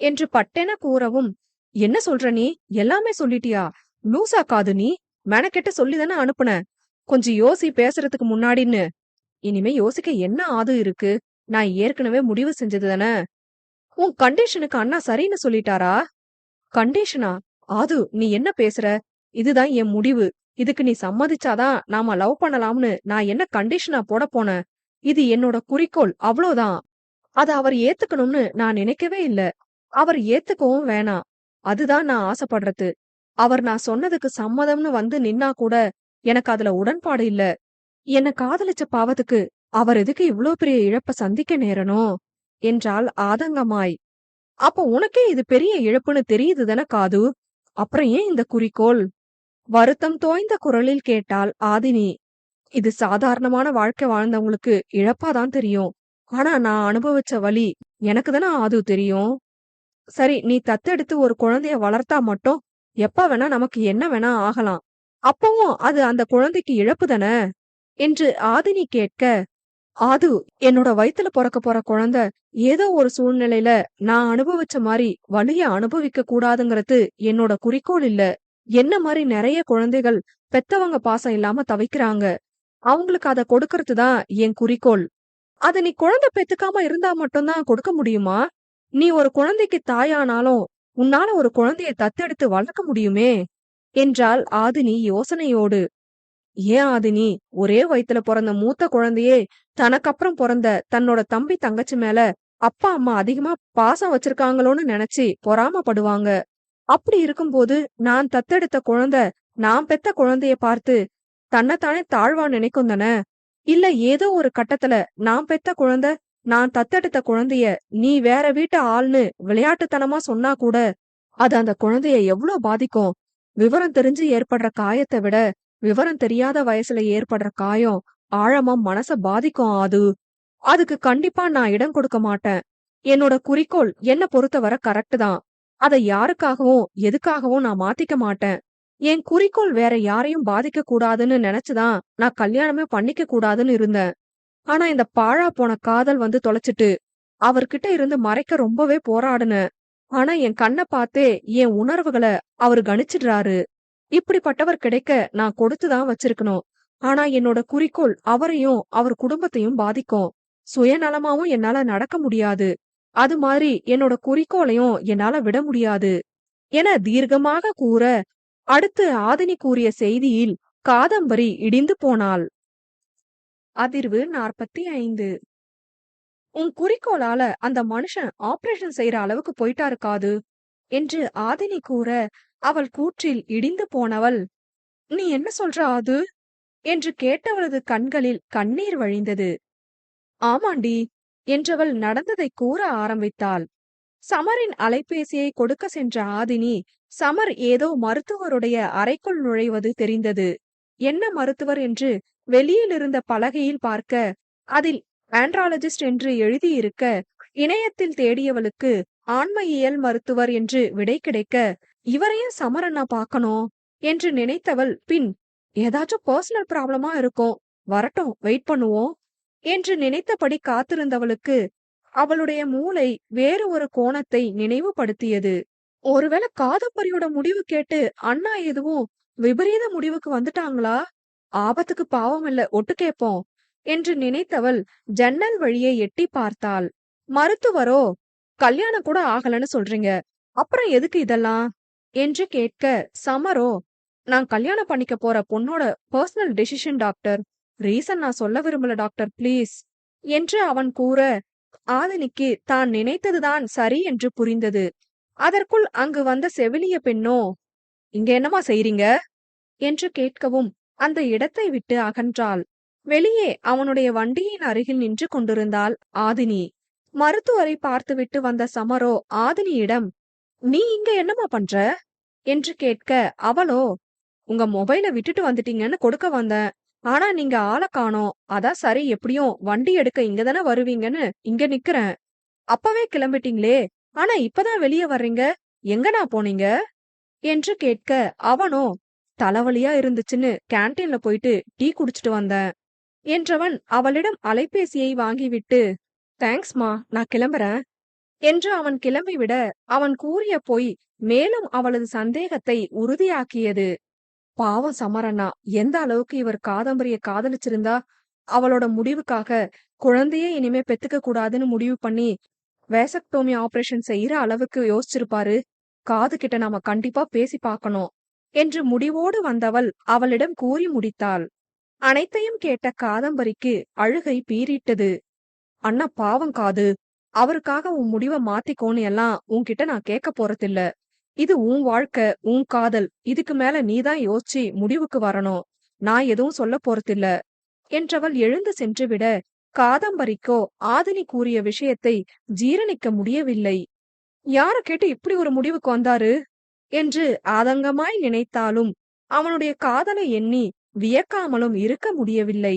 என்று பட்டென கூறவும், "என்ன சொல்ற நீ? எல்லாமே சொல்லிட்டியா? லூசா காது நீ? மெனக்கெட்டு சொல்லிதானே அனுப்புன. கொஞ்சம் யோசி பேசுறதுக்கு முன்னாடின்னு. இனிமே யோசிக்க என்ன ஆது இருக்கு? நான் ஏற்கனவே முடிவு செஞ்சது தானே. உன் கண்டிஷனுக்கு அண்ணா சரின்னு சொல்லிட்டாரா?" "கண்டிஷனா? ஆது, நீ என்ன பேசுற? இதுதான் என் முடிவு. இதுக்கு நீ சம்மதிச்சாதான் நாம லவ் பண்ணலாம்னு நான் என்ன கண்டிஷனா போட போனேன்? இது என்னோட குறிக்கோள், அவ்வளோதான். அத அவர் ஏத்துக்கணும்னு நான் நினைக்கவே இல்ல. அவர் ஏத்துக்கவும் வேணாம். அதுதான் நான் ஆசைப்படுறது. அவர் நான் சொன்னதுக்கு சம்மதம்னு வந்து நின்னா கூட எனக்கு அதுல உடன்பாடு இல்ல. என்ன காதலிச்ச பாவத்துக்கு அவர் எதுக்கு இவ்ளோ பெரிய இழப்ப சந்திக்க நேரணும்?" என்றாள் ஆதங்கமாய். "அப்ப உனக்கே இது பெரிய இழப்புன்னு தெரியுது தானே காது? அப்புறம் ஏன் இந்த குறிக்கோள்?" வருத்தம் தோய்ந்த குரலில் கேட்டாள் ஆதினி. "இது சாதாரணமான வாழ்க்கை வாழ்ந்தவங்களுக்கு இழப்பாதான் தெரியும். ஆனா நான் அனுபவிச்ச வலி எனக்கு தானே ஆது தெரியும். சரி, நீ தத்தெடுத்து ஒரு குழந்தைய வளர்த்தா மட்டும் எப்ப வேணா நமக்கு என்ன வேணா ஆகலாம். அப்பவும் அது அந்த குழந்தைக்கு இழப்பு தானே?" என்று ஆதினி கேட்க, "ஆது, என்னோட வயித்துல பொறக்க போற குழந்தை ஏதோ ஒரு சூழ்நிலையில நான் அனுபவிச்ச மாரி வலிய அனுபவிக்க கூடாதுங்கிறது என்னோட குறிக்கோள் இல்ல. என்ன மாரி நெறைய குழந்தைகள் பெத்தவங்க பாசம் இல்லாம தவிக்கிறாங்க. அவங்களுக்கு அத கொடுக்கறது தான் என் குறிக்கோள். அத நீ குழந்தை பெத்துக்காம இருந்தா மட்டும் தான் கொடுக்க முடியுமா? நீ ஒரு குழந்தைக்கு தாயானாலும் உன்னால ஒரு குழந்தைய தத்தெடுத்து வளர்க்க முடியுமே" என்றாள் ஆதினி யோசனையோடு. "ஏன் ஆதினி, ஒரே வயித்துல பொறந்த மூத்த குழந்தையே தனக்கப்புறம் பொறந்த தன்னோட தம்பி தங்கச்சி மேல அப்பா அம்மா அதிகமா பாசம் வச்சிருக்காங்களோன்னு நினைச்சு பொறாமப்படுவாங்க. அப்படி இருக்கும்போது நான் தத்தெடுத்த குழந்தை நான் பெத்த குழந்தைய பார்த்து தன்னைத்தானே தாழ்வா நினைக்கும் தானே? இல்ல ஏதோ ஒரு கட்டத்துல நான் பெத்த குழந்தை நான் தத்தெடுத்த குழந்தைய நீ வேற வீட்டு ஆள்னு விளையாட்டுத்தனமா சொன்னா கூட அது அந்த குழந்தைய எவ்ளோ பாதிக்கும்? விவரம் தெரிஞ்சு ஏற்படுற காயத்தை விட விவரம் தெரியாத வயசுல ஏற்படுற காயம் ஆழமா மனச பாதிக்கும் ஆது. அதுக்கு கண்டிப்பா நான் இடம் கொடுக்க மாட்டேன். என்னோட குறிக்கோள் என்ன பொறுத்தவரை கரெக்ட் தான். அதை யாருக்காகவும் எதுக்காகவும் நான் மாத்திக்க மாட்டேன். என் குறிக்கோள் வேற யாரையும் பாதிக்க கூடாதுன்னு நினைச்சுதான் நான் கல்யாணமே பண்ணிக்க கூடாதுன்னு இருந்தேன். ஆனா இந்த பாழா போன காதல் வந்து தொலைச்சிட்டு அவர்கிட்ட இருந்து மறைக்க ரொம்பவே போராடுனேன். ஆனா என் கண்ண பார்த்தே என் உணர்வுகள அவரு கணிச்சிடுறாரு. இப்படிப்பட்டவர் கிடைக்க நான் கொடுத்துதான் வச்சிருக்கணும். ஆனா என்னோட குறிக்கோள் அவரையும் அவர் குடும்பத்தையும் பாதிக்கும். சுயநலமாவும் என்னால நடக்க முடியாது. அது மாதிரி என்னோட குறிக்கோளையும் என்னால விட முடியாது என தீர்க்கமாக கூற, அடுத்து ஆதினி கூறிய செய்தியில் காதம்பரி இடிந்து போனாள். அதிர்வு 45. "உன் குறிக்கோளால அந்த மனுஷன் ஆபரேஷன் செய்யற அளவுக்கு போயிட்டாரு காது" என்று ஆதினி கூற, அவள் கூற்றில் இடிந்து போனவள், "நீ என்ன சொல்ற ஆது?" என்று கேட்டவளது கண்களில் கண்ணீர் வழிந்தது. "ஆமாண்டி" என்றவள் நடந்ததை கூற ஆரம்பித்தாள். சமரின் அலைபேசியை கொடுக்க சென்ற ஆதினி, சமர் ஏதோ மருத்துவருடைய அறைக்குள் நுழைவது தெரிந்தது. என்ன மருத்துவர் என்று வெளியில் இருந்த பலகையில் பார்க்க, அதில் ஆண்ட்ராலஜிஸ்ட் என்று எழுதியிருக்க, இணையத்தில் தேடியவளுக்கு ஆண்மையியல் மருத்துவர் என்று விடை கிடைக்க, இவரையும் சமரண்ணா பார்க்கணும் என்று நினைத்தவள் பின், ஏதாச்சும் பர்சனல் ப்ராப்ளமா இருக்கும், வரட்டும், வெயிட் பண்ணுவோம் என்று நினைத்தபடி காத்திருந்தவளுக்கு அவளுடைய மூளை வேறு ஒரு கோணத்தை நினைவுபடுத்தியது. ஒருவேளை காதம்பரியோட முடிவு கேட்டு அண்ணா எதுவும் விபரீத முடிவுக்கு வந்துட்டாங்களா? ஆபத்துக்கு பாவம் இல்ல, ஒட்டு கேப்போம் என்று நினைத்தவள் ஜன்னல் வழியே எட்டி பார்த்தாள். மருத்துவரோ, கல்யாணம் கூட ஆகலன்னு சொல்றீங்க, அப்புறம் எதுக்கு இதெல்லாம் என்று கேட்க, சமரோ, நான் கல்யாணம் பண்ணிக்க போற பொண்ணோட பர்சனல் டெசிஷன் டாக்டர், ரீசன் நான் சொல்ல விரும்பல டாக்டர் ப்ளீஸ் என்று அவன் கூற, ஆதினிக்கு தான் நினைத்ததுதான் சரி என்று புரிந்தது. அதற்குள் அங்கு வந்த செவிலிய பெண்ணோ, இங்க என்னமா செய்றீங்க என்று கேட்கவும் அந்த இடத்தை விட்டு அகன்றாள். வெளியே அவனுடைய வண்டியின் அருகில் நின்று கொண்டிருந்தாள் ஆதினி. மருத்துவரை பார்த்துவிட்டு வந்த சமரோ ஆதினியிடம், நீ இங்க என்னமா பண்ற என்று கேட்க, அவளோ, உங்க மொபைல விட்டுட்டு வந்துட்டீங்கன்னு கொடுக்க வந்தேன், ஆனா நீங்க ஆளை காணோம், அதான் சரி எப்படியும் வண்டி எடுக்க இங்கதானே வருவீங்கன்னு இங்க நிக்கிறேன். அப்பவே கிளம்பிட்டீங்களே, ஆனா இப்பதான் வெளியே வர்றீங்க, எங்கடா போனீங்க என்று கேட்க, அவனோ, தலைவலியா இருந்துச்சுன்னு கேண்டீன்ல போயிட்டு டீ குடிச்சிட்டு வந்தேன் என்றவன் அவளிடம் அலைபேசியை வாங்கிவிட்டு, தேங்க்ஸ்மா, நான் கிளம்புறேன் என்று அவன் கிளம்பிவிட, அவன் கூறிய பொய் மேலும் அவளது சந்தேகத்தை உறுதியாக்கியது. பாவம் சமரண்ணா, எந்த அளவுக்கு இவர் காதம்பரிய காதலிச்சிருந்தா அவளோட முடிவுக்காக குழந்தையே இனிமே பெத்துக்க கூடாதுன்னு முடிவு பண்ணி வேசக்டோமி ஆபரேஷன் செய்யற அளவுக்கு யோசிச்சிருப்பாரு. காது கிட்ட நாம கண்டிப்பா பேசி பார்க்கணும் என்று முடிவோடு வந்தவள் அவளிடம் கூறி முடித்தாள். அனைத்தையும் கேட்ட காதம்பரிக்கு அழுகை பீறிட்டது. அண்ணா பாவம் காது, அவருக்காக உன் முடிவை மாத்திக்கோன்னு எல்லாம் உன்கிட்ட நான் கேட்க போறதில்ல. இது உன் வாழ்க்கை, உன் காதல், இதுக்கு மேல நீதான் யோசிச்சு முடிவுக்கு வரணும். நான் எதுவும் சொல்ல போறதில்ல என்றவள் எழுந்து சென்றுவிட, காதம்பரிக்கோ ஆதினி கூறிய விஷயத்தை ஜீரணிக்க முடியவில்லை. யார கேட்டு இப்படி ஒரு முடிவுக்கு வந்தாரு என்று ஆதங்கமாய் நினைத்தாலும் அவனுடைய காதலை எண்ணி வியக்காமலும் இருக்க முடியவில்லை.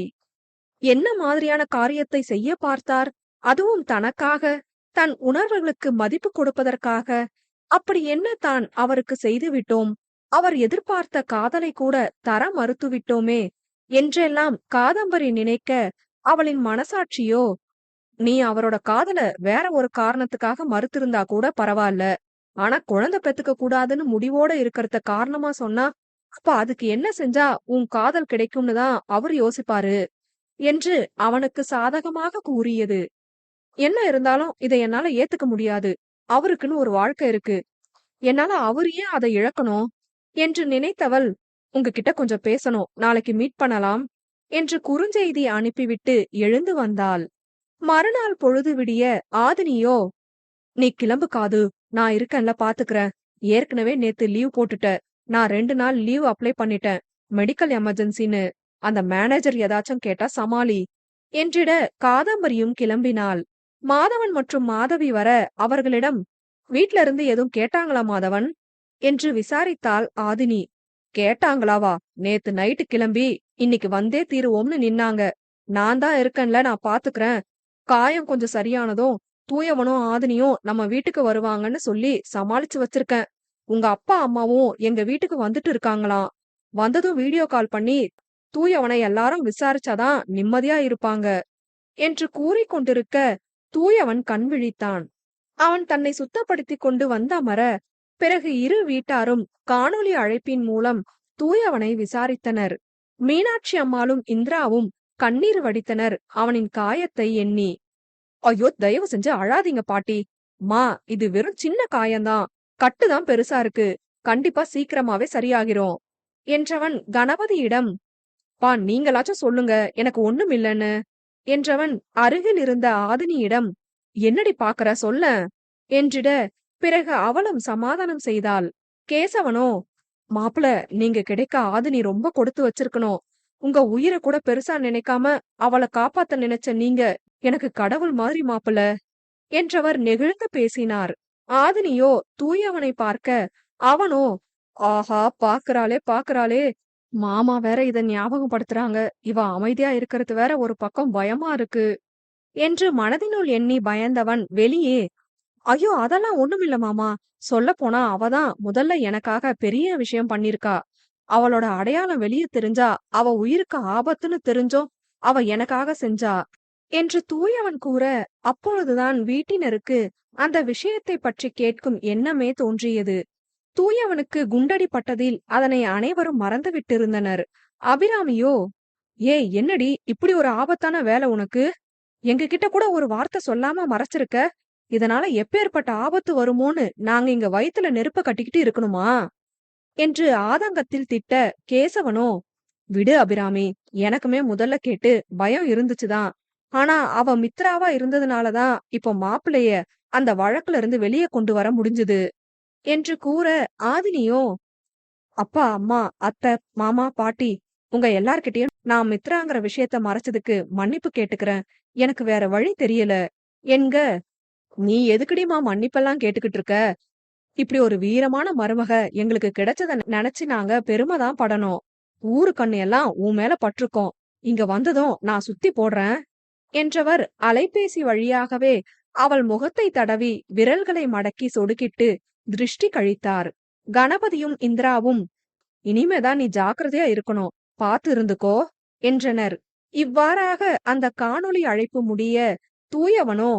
என்ன மாதிரியான காரியத்தை செய்ய பார்த்தார்? அதுவும் தனக்காக, தன் உணர்வுகளுக்கு மதிப்பு கொடுப்பதற்காக. அப்படி என்ன தான் அவருக்கு செய்து விட்டோம்? அவர் எதிர்பார்த்த காதலை கூட தர மறுத்துவிட்டோமே என்றெல்லாம் காதம்பரி நினைக்க, அவளின் மனசாட்சியோ, நீ அவரோட காதல வேற ஒரு காரணத்துக்காக மறுத்திருந்தா கூட பரவாயில்ல, ஆனா குழந்தை பெத்துக்க கூடாதுன்னு முடிவோட இருக்கிறத காரணமா சொன்னா, அப்ப அதுக்கு என்ன செஞ்சா உன் காதல் கிடைக்கும்னு தான் அவர் யோசிப்பாரு என்று அவனுக்கு சாதகமாக கூறியது. என்ன இருந்தாலும் இதை என்னால ஏத்துக்க முடியாது. அவருக்குன்னு ஒரு வாழ்க்கை இருக்கு, என்னால அவர் ஏன் அதை இழக்கணும் என்று நினைத்தவள், உங்ககிட்ட கொஞ்சம் பேசணும், நாளைக்கு மீட் பண்ணலாம் என்று குறுஞ்செய்தி அனுப்பிவிட்டு எழுந்து வந்தாள். மறுநாள் பொழுது விடிய ஆதினியோ, நீ கிளம்பு காது, நான் இருக்கேன்ல பாத்துக்கிறேன், ஏற்கனவே நேத்து லீவ் போட்டுட்ட, நான் 2 நாள் லீவ் அப்ளை பண்ணிட்டேன், மெடிக்கல் எமர்ஜென்சின்னு, அந்த மேனேஜர் ஏதாச்சும் கேட்டா சமாளி என்றிட காதம்பரியும் கிளம்பினாள். மாதவன் மற்றும் மாதவி வர அவர்களிடம், வீட்ல இருந்து எதுவும் கேட்டாங்களா மாதவன் என்று விசாரித்தாள் ஆதினி. கேட்டாங்களாவா? நேத்து நைட்டு கிளம்பி இன்னைக்கு வந்தே தீருவோம்னு நின்னாங்க. நான் தான் இருக்கேன்ல, நான் பாத்துக்கிறேன், காயம் கொஞ்சம் சரியானதும் தூயவனும் ஆதினியும் நம்ம வீட்டுக்கு வருவாங்கன்னு சொல்லி சமாளிச்சு வச்சிருக்கேன். உங்க அப்பா அம்மாவும் எங்க வீட்டுக்கு வந்துட்டு இருக்காங்களாம். வந்ததும் வீடியோ கால் பண்ணி தூயவனை எல்லாரும் விசாரிச்சாதான் நிம்மதியா இருப்பாங்க என்று கூறிக்கொண்டிருக்க, தூயவன் கண் விழித்தான். அவன் தன்னை சுத்தப்படுத்திக் கொண்டு வந்த அமர, பிறகு இரு வீட்டாரும் காணொளி அழைப்பின் மூலம் தூயவனை விசாரித்தனர். மீனாட்சி அம்மாளும் இந்திராவும் கண்ணீர் வடித்தனர் அவனின் காயத்தை எண்ணி. ஐயோ, தயவு செஞ்சு அழாதீங்க பாட்டி. மா, இது வெறும் சின்ன காயம்தான், கட்டுதான் பெருசா இருக்கு, கண்டிப்பா சீக்கிரமாவே சரியாகிரும் என்றவன் கணபதியிடம், பா நீங்களாச்சும் சொல்லுங்க, எனக்கு ஒண்ணும் இல்லன்னு என்றவன் அருகில் இருந்த ஆதினியிடம், என்னடி பாக்குற சொல்லேன் என்றிட, பிறகு அவளும் சமாதானம் செய்தாள். கேசவனோ, மாப்பிள, நீங்க கிடைக்க ஆதினி ரொம்ப கொடுத்து வச்சிருக்கணும். உங்க உயிரை கூட பெருசா நினைக்காம அவளை காப்பாத்த நினைச்ச நீங்க எனக்கு கடவுள் மாதிரி மாப்பிள என்றவர் நெகிழ்ந்து பேசினார். ஆதினியோ தூயவனை பார்க்க, அவனோ, ஆஹா பாக்குறாளே பாக்குறாளே, மாமா வேற இத ஞாபகப்படுத்துறாங்க, இவ அமைதியா இருக்கிறது வேற ஒரு பக்கம் பயமா இருக்கு என்று மனதினுள் எண்ணி பயந்தவன் வெளியே, ஐயோ அதெல்லாம் ஒண்ணுமில்ல மாமா, சொல்ல போனா அவதான் முதல்ல எனக்காக பெரிய விஷயம் பண்ணிருக்கா, அவளோட அடையாளம் வெளியே தெரிஞ்சா அவ உயிருக்கு ஆபத்துன்னு தெரிஞ்சோம் அவ எனக்காக செஞ்சா என்று தூயவன் கூற, அப்பொழுதுதான் வீட்டினருக்கு அந்த விஷயத்தை பற்றி கேட்கும் எண்ணமே தோன்றியது. தூயவனுக்கு குண்டடி பட்டதில் அதனை அனைவரும் மறந்து விட்டிருந்தனர். அபிராமியோ, ஏய் என்னடி இப்படி ஒரு ஆபத்தான வேலை உனக்கு? எங்க கிட்ட கூட ஒரு வார்த்தை சொல்லாம மறைச்சிருக்க. இதனால எப்பேற்பட்ட ஆபத்து வருமோன்னு நாங்க இங்க வயித்துல நெருப்ப கட்டிக்கிட்டு இருக்கணுமா என்று ஆதங்கத்தில் திட்ட, கேசவனோ, விடு அபிராமி, எனக்குமே முதல்ல கேட்டு பயம் இருந்துச்சுதான். ஆனா அவ மித்ராவா இருந்ததுனாலதான் இப்போ மாப்பிளைய அந்த வழக்குல இருந்து வெளியே கொண்டு வர முடிஞ்சுது என்று கூற, ஆதினியோ, அப்பா அம்மா அத்தை மாமா பாட்டி உங்க எல்லார்கிட்டயும் நான் மித்ராங்கிற விஷயத்த மறைச்சதுக்கு மன்னிப்பு கேட்டுக்கிறேன். எனக்கு வேற வழி தெரியல என்க. நீ எதுக்குடிமா மன்னிப்பெல்லாம் கேட்டுக்கிட்டு இருக்க? இப்படி ஒரு வீரமான மருமக எங்களுக்கு கிடைச்சத நினைச்சு நாங்க பெருமைதான் படணும். ஊரு கண்ணு எல்லாம் உன் மேல பட்டிருக்கோம். இங்க வந்ததும் நான் சுத்தி போடுறேன் என்றவர் அலைபேசி வழியாகவே அவள் முகத்தை தடவி விரல்களை மடக்கி சொடுக்கிட்டு திருஷ்டி கழித்தார். கணபதியும் இந்திராவும், இனிமேதான் நீ ஜாக்கிரதையா இருக்கணும், பாத்து இருந்துக்கோ என்றனர். இவ்வாறாக அந்த காணொளி அழைப்பு முடிய, தூயவனோ,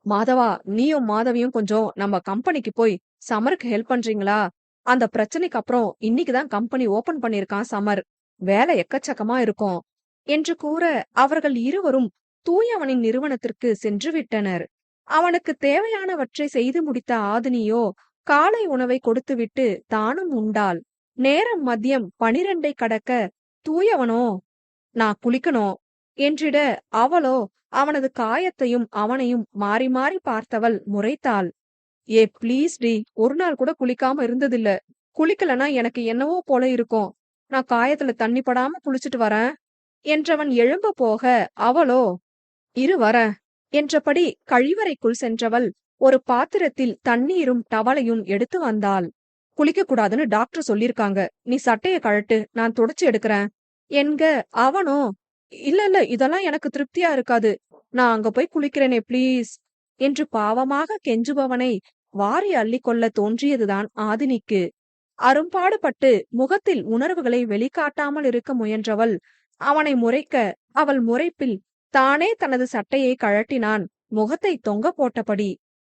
மாதவா, நீயும் மாதவியும் கொஞ்சம் நம்ம கம்பெனிக்கு போய் சமருக்கு ஹெல்ப் பண்றீங்களா? அந்த பிரச்சனைக்கு அப்புறம் இன்னைக்குதான் கம்பெனி ஓபன் பண்ணிருக்கான் சமர். வேலை எக்கச்சக்கமா இருக்கும் என்று கூற, அவர்கள் இருவரும் தூயவனின் நிறுவனத்திற்கு சென்று விட்டனர். அவனுக்கு தேவையானவற்றை செய்து முடித்த ஆதினியோ காலை உணவை கொடுத்துவிட்டு தானும் உண்டாள். நேரம் மதியம் 12 கடக்க, தூயவனோ, நான் குளிக்கணும் என்றிட, அவளோ அவனது காயத்தையும் அவனையும் மாறி மாறி பார்த்தவள் முறைத்தாள். ஏ ப்ளீஸ் டி, ஒரு நாள் கூட குளிக்காம இருந்ததில்ல. குளிக்கலனா எனக்கு என்னவோ போல இருக்கும். நான் காயத்துல தண்ணி படாம குளிச்சுட்டு வரேன் என்றவன் எழும்ப போக, அவளோ, இரு வரேன் என்றபடி கழிவறைக்குள் சென்றவள் ஒரு பாத்திரத்தில் தண்ணீரும் டவலையும் எடுத்து வந்தாள். குளிக்க கூடாதுன்னு டாக்டர் சொல்லிருக்காங்க. நீ சட்டைய கழட்டு, நான் துடைச்சு எடுக்கிறேன் என்க. அவனோ, இல்ல இல்ல, இதெல்லாம் எனக்கு திருப்தியா இருக்காது, நான் அங்க போய் குளிக்கிறேனே ப்ளீஸ் என்று பாவமாக கெஞ்சுபவனை வாரி அள்ளிக்கொள்ள தோன்றியதுதான் ஆதினிக்கு. அரும்பாடுபட்டு முகத்தில் உணர்வுகளை வெளிக்காட்டாமல் இருக்க முயன்றவள் அவனை முறைக்க, அவள் முறைப்பில் தானே தனது சட்டையை கழட்டினான், முகத்தை தொங்க போட்டபடி.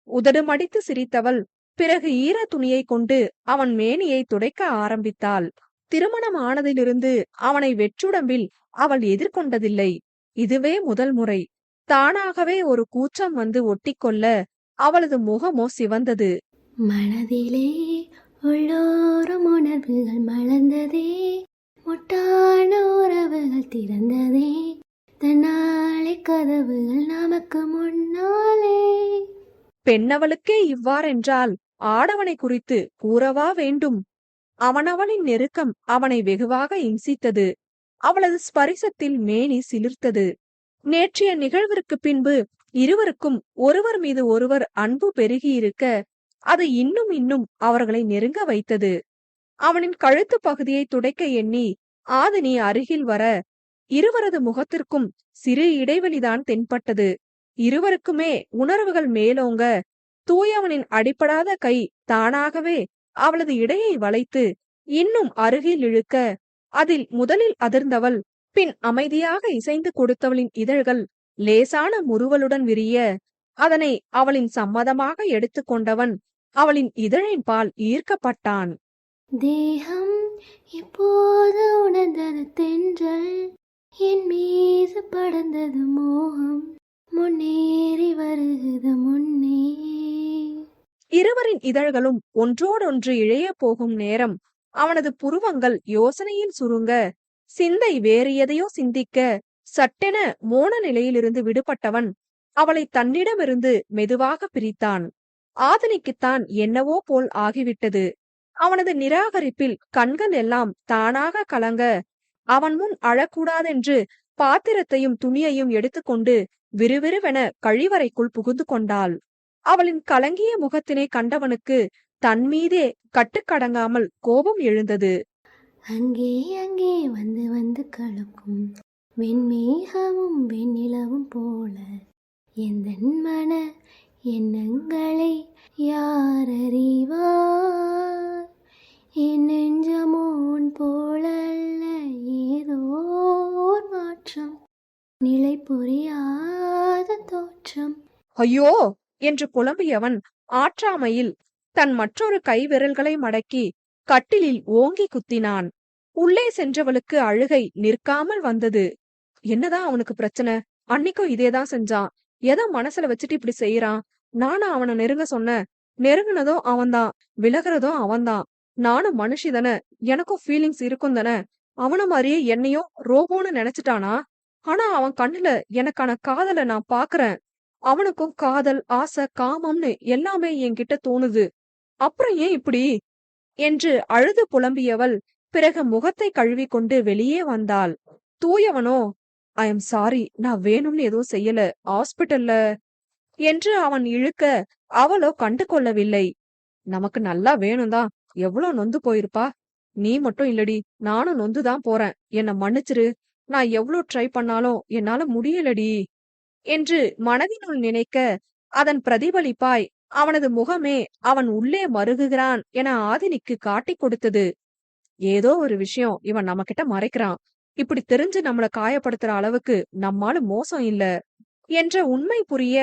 உதடு மடித்து சிரித்தவள் பிறகு ஈர துணியை கொண்டு அவன் மேனியை துடைக்க ஆரம்பித்தாள். திருமணம் ஆனதிலிருந்து அவனை வெற்றுடம்பில் அவள் எதிர்கொண்டதில்லை. இதுவே முதல் முறை. தானாகவே ஒரு கூச்சம் வந்து ஒட்டிக்கொள்ள அவளது முகமோ சிவந்தது.
மனதிலே உள்ளோரும் உணர்வுகள் மலர்ந்ததே, முட்டான உறவுகள் திறந்ததே, தன்னாலே கதவுகள் நமக்கு முன்னாலே.
பெண்ணவளுக்கே இவ்வாறென்றால் ஆடவனை குறித்து கூறவா வேண்டும்? அவனவனின் நெருக்கம் அவனை வெகுவாக இம்சித்தது. அவளது ஸ்பரிசத்தில் மேனி சிலிர்த்தது. நேற்றைய நிகழ்விற்கு பின்பு இருவருக்கும் ஒருவர் மீது ஒருவர் அன்பு பெருகியிருக்க, அது இன்னும் இன்னும் அவர்களை நெருங்க வைத்தது. அவனின் கழுத்து பகுதியை துடைக்க எண்ணி ஆதினி அருகில் வர, இருவரது முகத்திற்கும் சிறு இடைவெளிதான் தென்பட்டது. இருவருக்குமே உணர்வுகள் மேலோங்க, தூயவனின் அடிபடாத கை தானாகவே அவளது இடையை வளைத்து இன்னும் அருகில் இழுக்க, அதில் முதலில் அதிர்ந்தவள் பின் அமைதியாக இசைந்து கொடுத்தவளின் இதழ்கள் லேசான முறுவலுடன் விரிய, அதனை அவளின் சம்மதமாக எடுத்துக்கொண்டவன் அவளின் இதழின் பால் ஈர்க்கப்பட்டான்.
தேகம் இப்போது உணர்ந்தது தென்றல், என் மீது படர்ந்தது மோகம், முன்னேறி வருகிறது முன்னே.
இருவரின் இதழ்களும் ஒன்றோடொன்று இழைய போகும் நேரம் அவனது புருவங்கள் யோசனையில் சுருங்க, சிந்தை வேறு எதையோ சிந்திக்க, சட்டென மோன நிலையிலிருந்து விடுபட்டவன் அவளை தன்னிடமிருந்து மெதுவாக பிரித்தான். ஆதினிக்குத்தான் என்னவோ போல் ஆகிவிட்டது. அவனது நிராகரிப்பில் கண்கள் எல்லாம் தானாக கலங்க, அவன் முன் அழக்கூடாதென்று பாத்திரத்தையும் துணியையும் எடுத்துக்கொண்டு விறுவிறுவென கழிவறைக்குள் புகுந்து கொண்டாள். அவளின் கலங்கிய முகத்தினை கண்டவனுக்கு தன்மீதே கட்டுக்கடங்காமல் கோபம் எழுந்தது.
அங்கே அங்கே வந்து வந்து கலக்கும் வெண்மேகமும் வெண்ணிலவும் போல, எந்தன் மன எண்ணங்களை யார் அறிவார்? என் நெஞ்சமோன் போலல்ல, ஏதோ ஓர் மாற்றம், நிலை புரியாத தோற்றம்.
ஐயோ என்று புலம்பியவன் ஆற்றாமையில் தன் மற்றொரு கை விரல்களை மடக்கி கட்டிலில் ஓங்கி குத்தினான். உள்ளே சென்றவளுக்கு அழுகை நிற்காமல் வந்தது. என்னதான் அவனுக்கு பிரச்சனை? அன்னைக்கும் இதேதான் செஞ்சான். எதை மனசுல வச்சுட்டு இப்படி செய்யறான்? நானும் அவனை நெருங்க சொன்னேன். நெருங்குனதும் அவன்தான், விலகுறதும் அவன்தான். நானும் மனுஷி தானே, எனக்கும் ஃபீலிங்ஸ் இருக்கும் தானே. அவன மாதிரியே என்னையும் ரோபோன்னு நினைச்சிட்டானா? ஆனா அவன் கண்ணுல எனக்கான காதலை நான் பாக்குறேன். அவனுக்கும் காதல், ஆசை, காமம்னு எல்லாமே என்கிட்ட தோணுது. அப்புறம் ஏன் இப்படி என்று அழுது புலம்பியவள் பிறகு முகத்தை கழுவிக்கொண்டு வெளியே வந்தாள். தூயவனோ, ஐ எம் சாரி, நான் வேணும்னு எதுவும் செய்யல, ஹாஸ்பிட்டல்ல என்று அவன் இழுக்க அவளோ கண்டு கொள்ளவில்லை. நமக்கு நல்லா வேணும்தான், எவ்வளவு நொந்து போயிருப்பா. நீ மட்டும் இல்லடி, நானும் நொந்துதான் போறேன், என்ன மன்னிச்சிரு. நான் எவ்வளவு ட்ரை பண்ணாலும் என்னால முடியலடி என்று மனதினுள் நினைக்க அதன் பிரதிபலிப்பாய் அவனது முகமே அவன் உள்ளே மருகுகிறான் என ஆதினிக்கு காட்டிக் கொடுத்தது. ஏதோ ஒரு விஷயம் இவன் நம்ம கிட்ட மறைக்கிறான். இப்படி தெரிஞ்சு நம்மள காயப்படுத்துற அளவுக்கு நம்மால மோசம் இல்ல என்ற உண்மை புரிய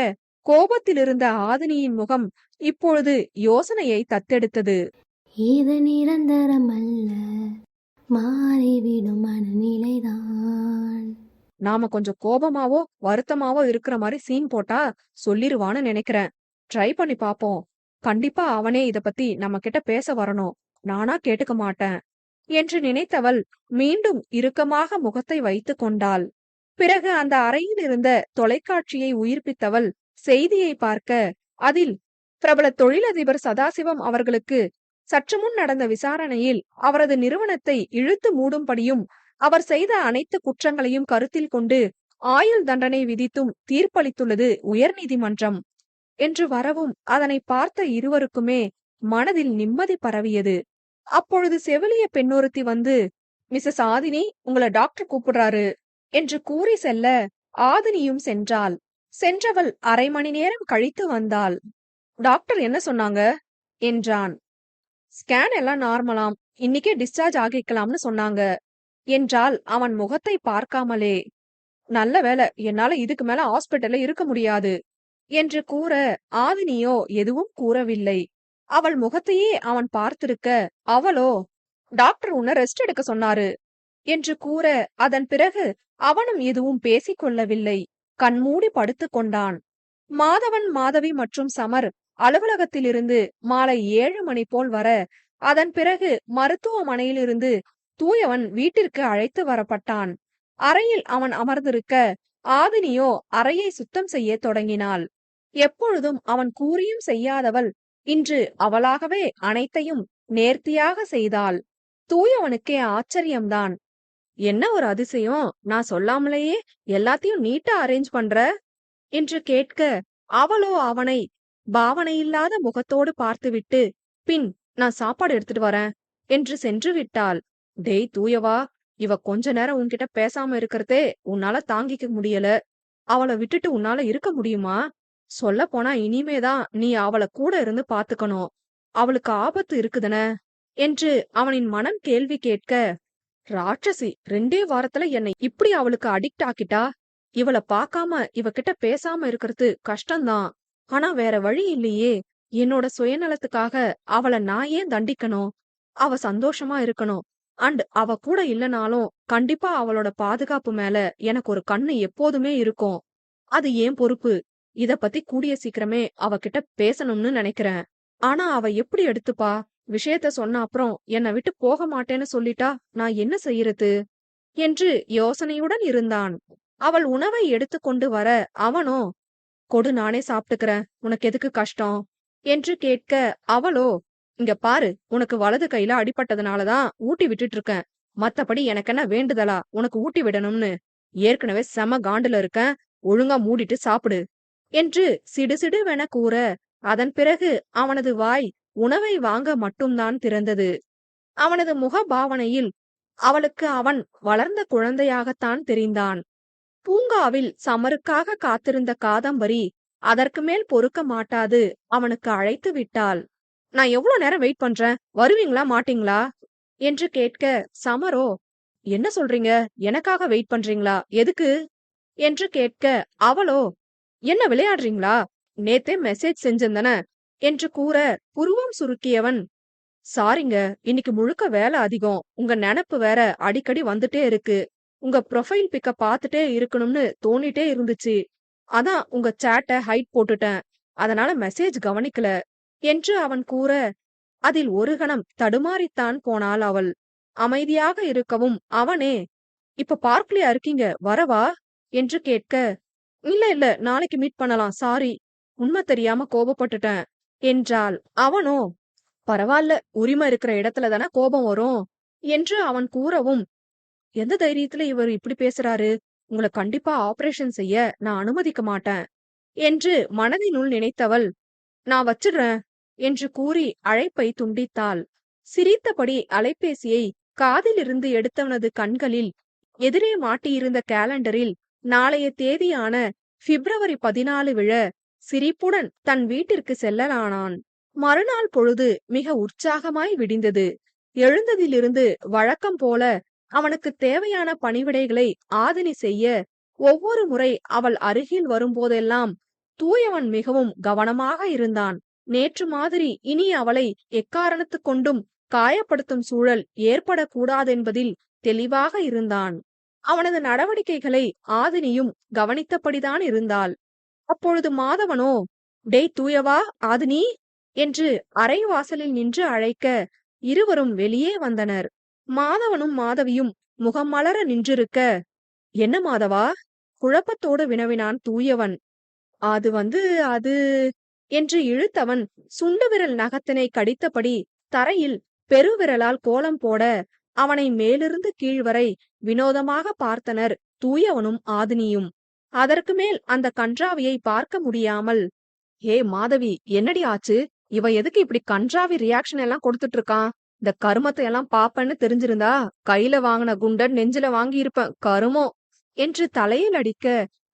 கோபத்தில் இருந்த ஆதினியின் முகம் இப்பொழுது யோசனையை தத்தெடுத்தது.
இது நிரந்தரம் அல்ல, மாறிவிடும் மனநிலைதான்.
நாம கொஞ்சம் கோபமாவோ வருத்தமாவோ இருக்கிற மாதிரி சீன் போட்டா சொல்லிருவான்னு நினைக்கிறேன். ட்ரை பண்ணி பாப்போம். கண்டிப்பா அவனே இத பத்தி நம்ம கிட்ட பேச வரணும். நானா கேட்டுக்க மாட்டேன் என்று நினைத்தவள் மீண்டும் இறுக்கமாக முகத்தை வைத்து கொண்டாள். பிறகு அந்த அறையில் இருந்த தொலைக்காட்சியை உயிர்ப்பித்தவள் செய்தியை பார்க்க அதில் பிரபல தொழிலதிபர் சதாசிவம் அவர்களுக்கு சற்று முன் நடந்த விசாரணையில் அவரது நிறுவனத்தை இழுத்து மூடும்படியும் அவர் செய்த அனைத்து குற்றங்களையும் கருத்தில் கொண்டு ஆயுள் தண்டனை விதித்தும் தீர்ப்பளித்துள்ளது உயர்நீதிமன்றம் என்று வரவும் அதனை பார்த்த இருவருக்குமே மனதில் நிம்மதி பரவியது. அப்பொழுது செவிலிய பெண்ணொருத்தி வந்து, மிஸ்ஸஸ் ஆதினி, உங்களை டாக்டர் கூப்பிடுறாரு என்று கூறி செல்ல ஆதினியும் சென்றாள். சென்றவள் அரை மணி நேரம் கழித்து வந்தாள். டாக்டர் என்ன சொன்னாங்க என்றான். ஸ்கேன் எல்லாம் நார்மலாம், இன்னைக்கே டிஸ்சார்ஜ் ஆகிக்கலாம்னு சொன்னாங்க என்றால் அவன் முகத்தை பார்க்காமலே. நல்ல வேலை, என்னால இதுக்கு மேல ஹாஸ்பிட்டல்ல இருக்க முடியாது என்று கூற ஆதினியோ எதுவும் கூறவில்லை. அவள் முகத்தையே அவன் பார்த்திருக்க அவளோ, டாக்டர் உன்னை ரெஸ்ட் எடுக்க சொன்னாரு என்று கூற அதன் பிறகு அவனும் எதுவும் பேசிக் கொள்ளவில்லை. கண்மூடி படுத்துக் கொண்டான். மாதவன், மாதவி மற்றும் சமர் அலுவலகத்திலிருந்து மாலை 7 மணி போல் வர அதன் பிறகு மருத்துவமனையிலிருந்து தூயவன் வீட்டிற்கு அழைத்து வரப்பட்டான். அறையில் அவன் அமர்ந்திருக்க ஆதினியோ அறையை சுத்தம் செய்ய தொடங்கினாள். எப்பொழுதும் அவன் கூறியும் செய்யாதவள் இன்று அவளாகவே அனைத்தையும் நேர்த்தியாக செய்தாள். தூயவனுக்கே ஆச்சரியம்தான். என்ன ஒரு அதிசயம், நான் சொல்லாமலேயே எல்லாத்தையும் நீட்டா அரேஞ்ச் பண்ற என்று கேட்க அவளோ அவனை பாவனையில்லாத முகத்தோடு பார்த்துவிட்டு பின் நான் சாப்பாடு எடுத்துட்டு வரேன் என்று சென்று விட்டாள். டேய் தூயவா, இவ கொஞ்ச நேரம் உன்கிட்ட பேசாம இருக்கிறதே உன்னால தாங்கிக்க முடியல. அவளை விட்டுட்டு உன்னால இருக்க முடியுமா? சொல்ல போனா இனிமேதான் நீ அவளை கூட இருந்து பாத்துக்கணும். அவளுக்கு ஆபத்து இருக்குதுன என்று அவனின் மனம் கேள்வி கேட்க, ராட்சசி 2 வாரத்துல என்னை இப்படி அவளுக்கு அடிக்ட் ஆக்கிட்டா. இவளை பார்க்காம இவகிட்ட பேசாம இருக்கிறது கஷ்டம்தான். ஆனா வேற வழி இல்லையே. என்னோட சுயநலத்துக்காக அவளை நான் ஏன் தண்டிக்கணும்? அவ சந்தோஷமா இருக்கணும். அண்ட் அவ கூட இல்லனாலும் கண்டிப்பா அவளோட பாதுகாப்பு மேல எனக்கு ஒரு கண்ணு எப்போதுமே இருக்கும். அது ஏன் பொறுப்பு. இத பத்தி கூடிய சீக்கிரமே அவகிட்ட பேசணும்னு நினைக்கிறேன். ஆனா அவ எப்படி எடுத்துப்பா? விஷயத்த சொன்ன அப்புறம் என்னை விட்டு போக மாட்டேன்னு சொல்லிட்டா நான் என்ன செய்யறது என்று யோசனையுடன் இருந்தான். அவள் உணவை எடுத்துக்கொண்டு வர அவனோ, கொடு நானே சாப்பிட்டுக்கிறேன், உனக்கு எதுக்கு கஷ்டம் என்று கேட்க அவளோ, இங்க பாரு, உனக்கு வலது கையில அடிபட்டதுனாலதான் ஊட்டி விட்டுட்டு இருக்கேன். மத்தபடி எனக்கு என்ன வேண்டுதலா உனக்கு ஊட்டி விடணும்னு? ஏற்கனவே செம காண்டுல இருக்கேன், ஒழுங்கா மூடிட்டு சாப்பிடு என்று சிடுசிடுவென கூற அதன் பிறகு அவனது வாய் உணவை வாங்க மட்டும்தான் திறந்தது. அவனது முக பாவனையில் அவளுக்கு அவன் வளர்ந்த குழந்தையாகத்தான் தெரிந்தான். பூங்காவில் சமருக்காக காத்திருந்த காதம்பரி அதற்கு மேல் பொறுக்க மாட்டாது அவனுக்கு அழைத்து விட்டாள். நான் எவ்வளவு நேரம் வெயிட் பண்றேன், வருவீங்களா மாட்டீங்களா என்று கேட்க சமரோ, என்ன சொல்றீங்க, எனக்காக வெயிட் பண்றீங்களா, எதுக்கு என்று கேட்க அவளோ, என்ன விளையாடுறீங்களா, நேத்தே மெசேஜ் செஞ்சிருந்தன என்று கூற புருவம் சுருக்கியவன், சாரிங்க, இன்னைக்கு முழுக்க வேலை அதிகம். உங்க நெனப்பு வேற அடிக்கடி வந்துட்டே இருக்கு. உங்க ப்ரொஃபைல் பிக்க பாத்துட்டே இருக்கணும்னு தோணிட்டே இருந்துச்சு. அதான் உங்க சேட்ட ஹைட் போட்டுட்டேன். அதனால மெசேஜ் கவனிக்கல என்று அவன் கூற, அதில் ஒரு கணம் தடுமாறித்தான் போனாள் அவள். அமைதியாக இருக்கவும் அவனே, இப்ப பார்க்லயா இருக்கீங்க, வரவா என்று கேட்க, இல்ல இல்ல, நாளைக்கு மீட் பண்ணலாம், சாரி, உண்மை தெரியாம கோபப்பட்டுட்டேன் என்றாள். அவனோ, பரவால்ல, உரிமை இருக்கிற இடத்துல தானே கோபம் வரும் என்று அவன் கூறவும், எந்த தைரியத்துல இவர் இப்படி பேசுறாரு, உங்களை கண்டிப்பா ஆபரேஷன் செய்ய நான் அனுமதிக்க மாட்டேன் என்று மனதினுள் நினைத்தவள், நான் வச்சிடுறேன் என்று கூறி அழைப்பை துண்டித்தாள். சிரித்தபடி அலைபேசியை காதிலிருந்து எடுத்தவனது கண்களில் எதிரே மாட்டியிருந்த கேலண்டரில் நாளைய தேதியான பிப்ரவரி 14 விழ சிரிப்புடன் தன் வீட்டிற்கு செல்லலானான். மறுநாள் பொழுது மிக உற்சாகமாய் விடிந்தது. எழுந்ததிலிருந்து வழக்கம் போல அவனுக்கு தேவையான பணிவிடைகளை ஆதினி செய்ய, ஒவ்வொரு முறை அவள் அருகில் வரும்போதெல்லாம் தூயவன் மிகவும் கவனமாக இருந்தான். நேற்று மாதிரி இனி அவளை எக்காரணத்துக் கொண்டும் காயப்படுத்தும் சூழல் ஏற்படக்கூடாதென்பதில் தெளிவாக இருந்தான். அவனது நடவடிக்கைகளை ஆதினியும் கவனித்தபடிதான் இருந்தாள். அப்பொழுது மாதவனோ, டேய் தூயவா, ஆதினி என்று அறை வாசலில் நின்று அழைக்க இருவரும் வெளியே வந்தனர். மாதவனும் மாதவியும் முகம் மலர நின்றிருக்க, என்ன மாதவா, குழப்பத்தோடு வினவினான் தூயவன். அது அது என்று இழுத்தவன் சுண்டு விரல் நகத்தினை கடித்தபடி தரையில் பெருவிரலால் கோலம் போட, அவனை மேலிருந்து கீழ் வரை வினோதமாக பார்த்தனர் தூயவனும் ஆதினியும். அதற்கு மேல் அந்த கன்றாவியை பார்க்க முடியாமல், ஹே மாதவி, என்னடி ஆச்சு, இவ எதுக்கு இப்படி கன்றாவி ரியாக்ஷன் எல்லாம் கொடுத்துட்டு இருக்கான்? இந்த கருமத்தை எல்லாம் பாப்பன்னு தெரிஞ்சிருந்தா கையில வாங்கின குண்டன் நெஞ்சில வாங்கி இருப்பேன், கருமோ என்று தலையில் அடிக்க,